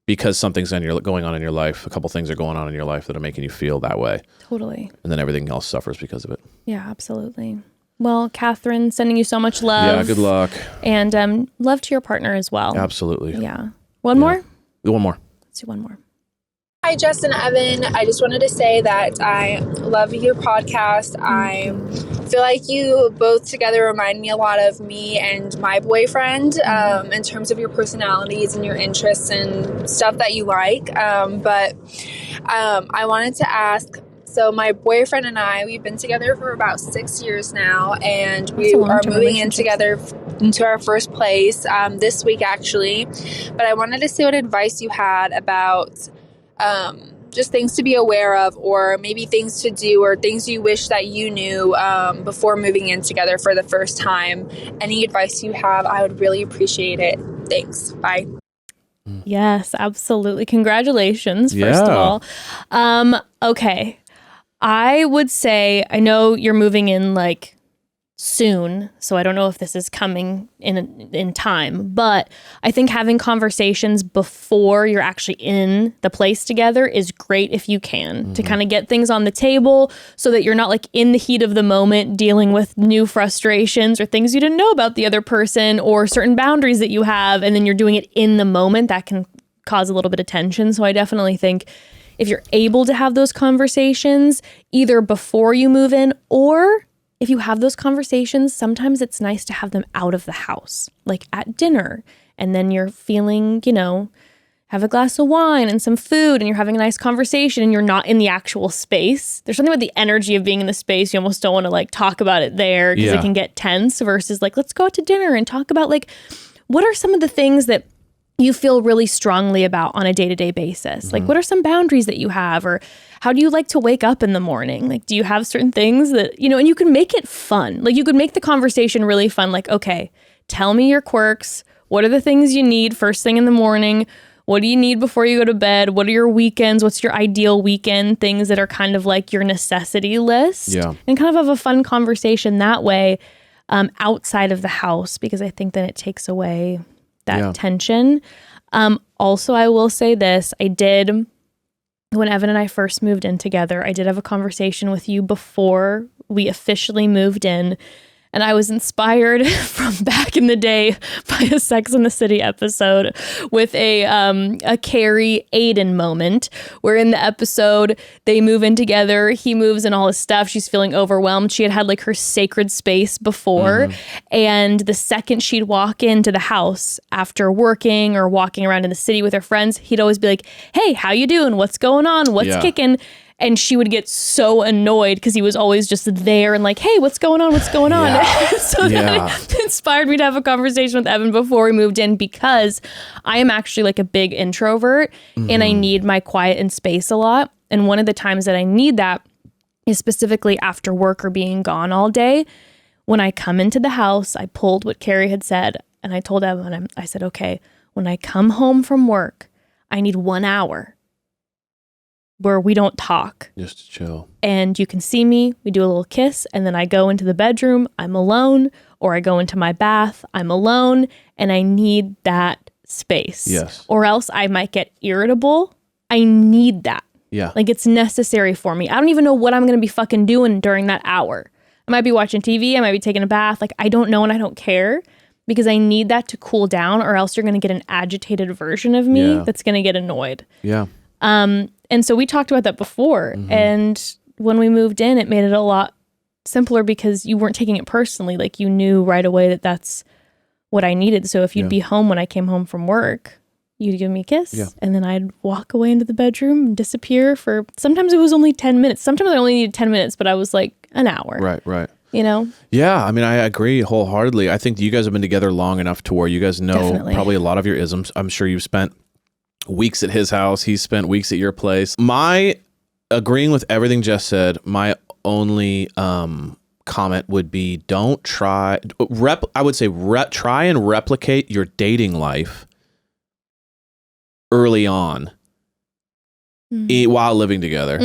because something's going on in your life. A couple things are going on in your life that are making you feel that way. Totally. And then everything else suffers because of it. Yeah, absolutely. Well, Catherine, sending you so much love. Yeah, good luck. And love to your partner as well. Absolutely. Yeah. One more? One more. Let's do one more. Hi, Jess and Evan. I just wanted to say that I love your podcast. I feel like you both together remind me a lot of me and my boyfriend in terms of your personalities and your interests and stuff that you like. But I wanted to ask, so my boyfriend and I, we've been together for about 6 years now, and we are moving in together into our first place this week, actually. But I wanted to see what advice you had about just things to be aware of, or maybe things to do, or things you wish that you knew before moving in together for the first time. Any advice you have, I would really appreciate it. Thanks. Bye. Yes, absolutely. Congratulations, first of all. Okay. I would say, I know you're moving in like soon, so I don't know if this is coming in time, but I think having conversations before you're actually in the place together is great if you can, to kind of get things on the table so that you're not like in the heat of the moment dealing with new frustrations or things you didn't know about the other person or certain boundaries that you have, and then you're doing it in the moment. That can cause a little bit of tension. So I definitely think if you're able to have those conversations either before you move in, or if you have those conversations, sometimes it's nice to have them out of the house, like at dinner. And then you're feeling, you know, have a glass of wine and some food and you're having a nice conversation and you're not in the actual space. There's something about the energy of being in the space. You almost don't want to like talk about it there because it can get tense, versus like, let's go out to dinner and talk about like, what are some of the things that you feel really strongly about on a day-to-day basis? Like, what are some boundaries that you have? Or how do you like to wake up in the morning? Like, do you have certain things that, you know, and you can make it fun. Like, you could make the conversation really fun. Like, okay, tell me your quirks. What are the things you need first thing in the morning? What do you need before you go to bed? What are your weekends? What's your ideal weekend? Things that are kind of like your necessity list. Yeah. And kind of have a fun conversation that way, outside of the house, because I think then it takes away that tension. Also, I will say this. When Evan and I first moved in together, I did have a conversation with you before we officially moved in. And I was inspired from back in the day by a Sex and the City episode with a Carrie Aiden moment, where in the episode they move in together. He moves in all his stuff. She's feeling overwhelmed. She had like her sacred space before. And the second she'd walk into the house after working or walking around in the city with her friends, he'd always be like, hey, how you doing? What's going on? What's kicking? And she would get so annoyed because he was always just there and like, hey, what's going on? What's going on? So that inspired me to have a conversation with Evan before we moved in, because I am actually like a big introvert and I need my quiet and space a lot. And one of the times that I need that is specifically after work or being gone all day. When I come into the house, I pulled what Carrie had said and I told Evan, I said, okay, when I come home from work, I need 1 hour. where we don't talk. Just chill. And you can see me, we do a little kiss, and then I go into the bedroom, I'm alone, or I go into my bath, I'm alone, and I need that space. Yes. Or else I might get irritable. I need that. Yeah. Like, it's necessary for me. I don't even know what I'm going to be fucking doing during that hour. I might be watching TV, I might be taking a bath. Like, I don't know and I don't care because I need that to cool down, or else you're going to get an agitated version of me that's going to get annoyed. Yeah. And so we talked about that before. And when we moved in, it made it a lot simpler because you weren't taking it personally. Like, you knew right away that that's what I needed. So if you'd be home when I came home from work, you'd give me a kiss and then I'd walk away into the bedroom and disappear for, sometimes it was only 10 minutes. Sometimes I only needed 10 minutes, but I was like an hour. Right. You know? Yeah, I mean, I agree wholeheartedly. I think you guys have been together long enough to where you guys know probably a lot of your isms. I'm sure you've spent weeks at his house. He's spent weeks at your place. My agreeing with everything Jess said, my only comment would be don't try, I would say try and replicate your dating life early on while living together.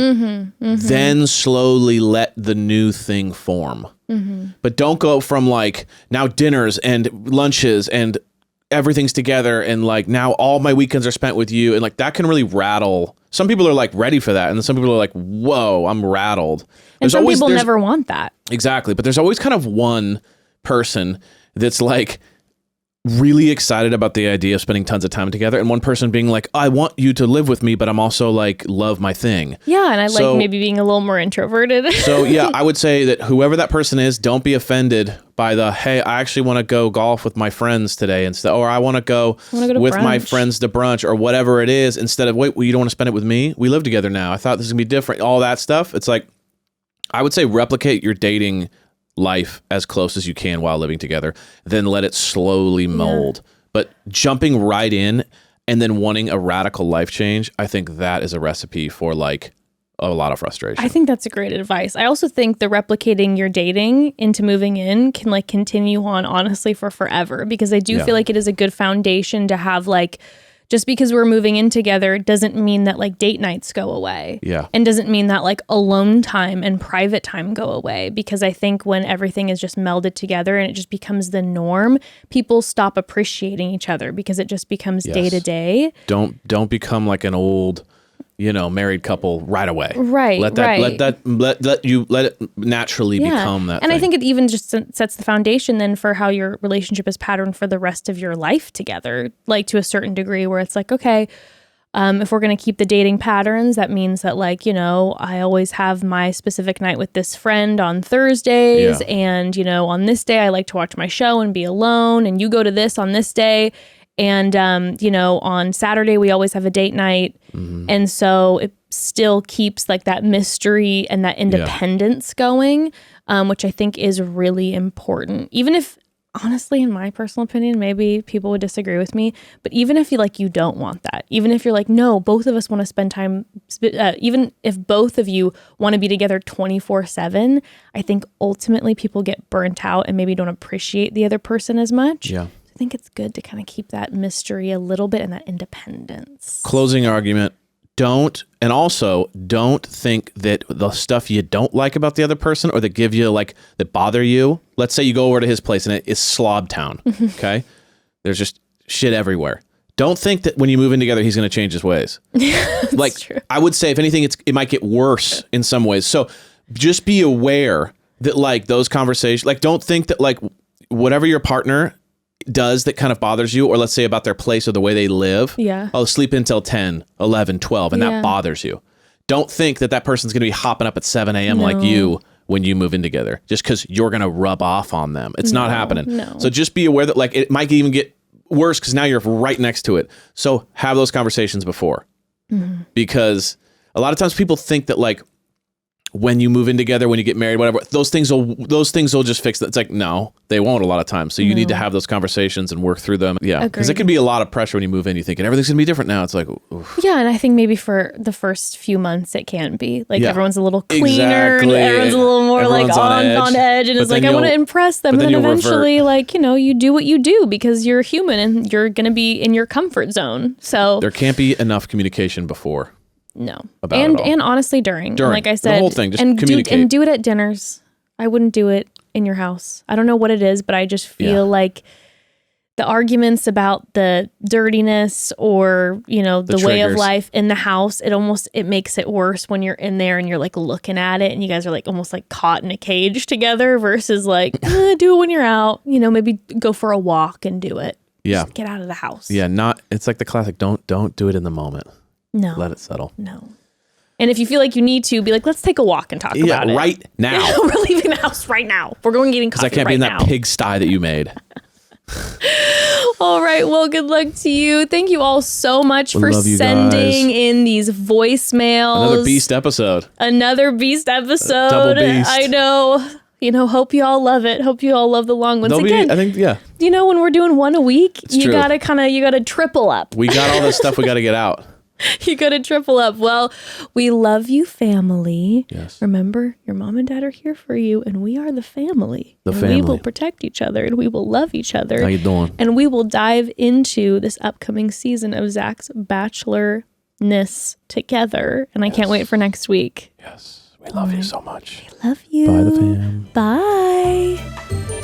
Then slowly let the new thing form. But don't go from like now dinners and lunches and everything's together and like now all my weekends are spent with you, and like that can really rattle. Some people are like ready for that, and then some people are like, whoa, I'm rattled. And some people never want that. Exactly. But there's always kind of one person that's like really excited about the idea of spending tons of time together, and one person being like, I want you to live with me, but I'm also like love my thing. Yeah, and I like maybe being a little more introverted. So yeah, I would say that whoever that person is, don't be offended by the, hey, I actually want to go golf with my friends today instead, or I want to go with my friends to brunch, or whatever it is, instead of, wait, well, you don't want to spend it with me? We live together now. I thought this was gonna be different. All that stuff. It's like, I would say replicate your dating life as close as you can while living together, then let it slowly mold. But jumping right in and then wanting a radical life change, I think that is a recipe for like a lot of frustration. I think that's a great advice. I also think the replicating your dating into moving in can like continue on honestly for forever, because I do feel like it is a good foundation to have. Like, just because we're moving in together doesn't mean that like date nights go away. Yeah. And doesn't mean that like alone time and private time go away. Because I think when everything is just melded together and it just becomes the norm, people stop appreciating each other because it just becomes day to day. Don't become like an old, married couple right away. Right. Let it naturally become that. And thing. I think it even just sets the foundation then for how your relationship is patterned for the rest of your life together, like to a certain degree, where it's like, okay, if we're going to keep the dating patterns, that means that like, I always have my specific night with this friend on Thursdays. And, on this day, I like to watch my show and be alone. And you go to this on this day. And, on Saturday, we always have a date night. And so it still keeps like that mystery and that independence going, which I think is really important. Even if, honestly, in my personal opinion, maybe people would disagree with me, but even if you don't want that, even if you're like, no, both of us want to spend time, even if both of you want to be together 24/7, I think ultimately people get burnt out and maybe don't appreciate the other person as much. Yeah. I think it's good to kind of keep that mystery a little bit and that independence. Closing argument. Don't think that the stuff you don't like about the other person or that give you like, that bother you. Let's say you go over to his place and it is slob town. Okay. There's just shit everywhere. Don't think that when you move in together, he's going to change his ways. Like, true. I would say if anything, it might get worse in some ways. So just be aware that like those conversations, like don't think that like whatever your partner does that kind of bothers you, or let's say about their place or the way they live. Yeah. Oh, sleep until 10, 11, 12, and that bothers you. Don't think that person's going to be hopping up at 7 a.m. like you when you move in together, just because you're going to rub off on them. It's not happening. No. So just be aware that like it might even get worse because now you're right next to it. So have those conversations before. Because a lot of times people think that like when you move in together, when you get married, whatever, those things will just fix that. It's like, no, they won't a lot of times. So you need to have those conversations and work through them. Yeah. Because it can be a lot of pressure when you move in. You think everything's going to be different now. It's like, oof. Yeah. And I think maybe for the first few months it can be like everyone's a little cleaner. Exactly. Everyone's a little more like on edge. And it's like, I want to impress them. And then eventually like, you do what you do because you're human and you're going to be in your comfort zone. So there can't be enough communication before. No. About it all. And honestly during. During. Like I The said. whole thing, just and communicate. Do it at dinners. I wouldn't do it in your house. I don't know what it is, but I just feel like the arguments about the dirtiness or, you know, the way of triggers. life in the house, it makes it worse when you're in there and you're like looking at it and you guys are like almost like caught in a cage together versus like do it when you're out, you know, maybe go for a walk and do it. Yeah. Just get out of the house. Yeah. It's like the classic. Don't do it in the moment. No. Let it settle. No. And if you feel like you need to, be like, let's take a walk and talk about it. Right now. We're leaving the house right now. We're going getting coffee Because I can't right be in now. that pigsty that you made. All right. Well, good luck to you. Thank you all so much for love you sending guys. in these voicemails. Another beast episode. Another beast episode. Double beast. I know. You know, hope you all love it. Hope you all love the long ones. Again, I think, you know, when we're doing one a week, you true. gotta triple up. we got all this stuff we got to get out. You gotta triple up. Well, we love you, family. Yes. Remember, your mom and dad are here for you, and we are the family. The and family. we will protect each other, and we will love each other. How you doing? And we will dive into this upcoming season of Zach's Bachelor-ness together. And I can't wait for next week. Yes. We love you so much. Love you. Bye, the fam. Bye.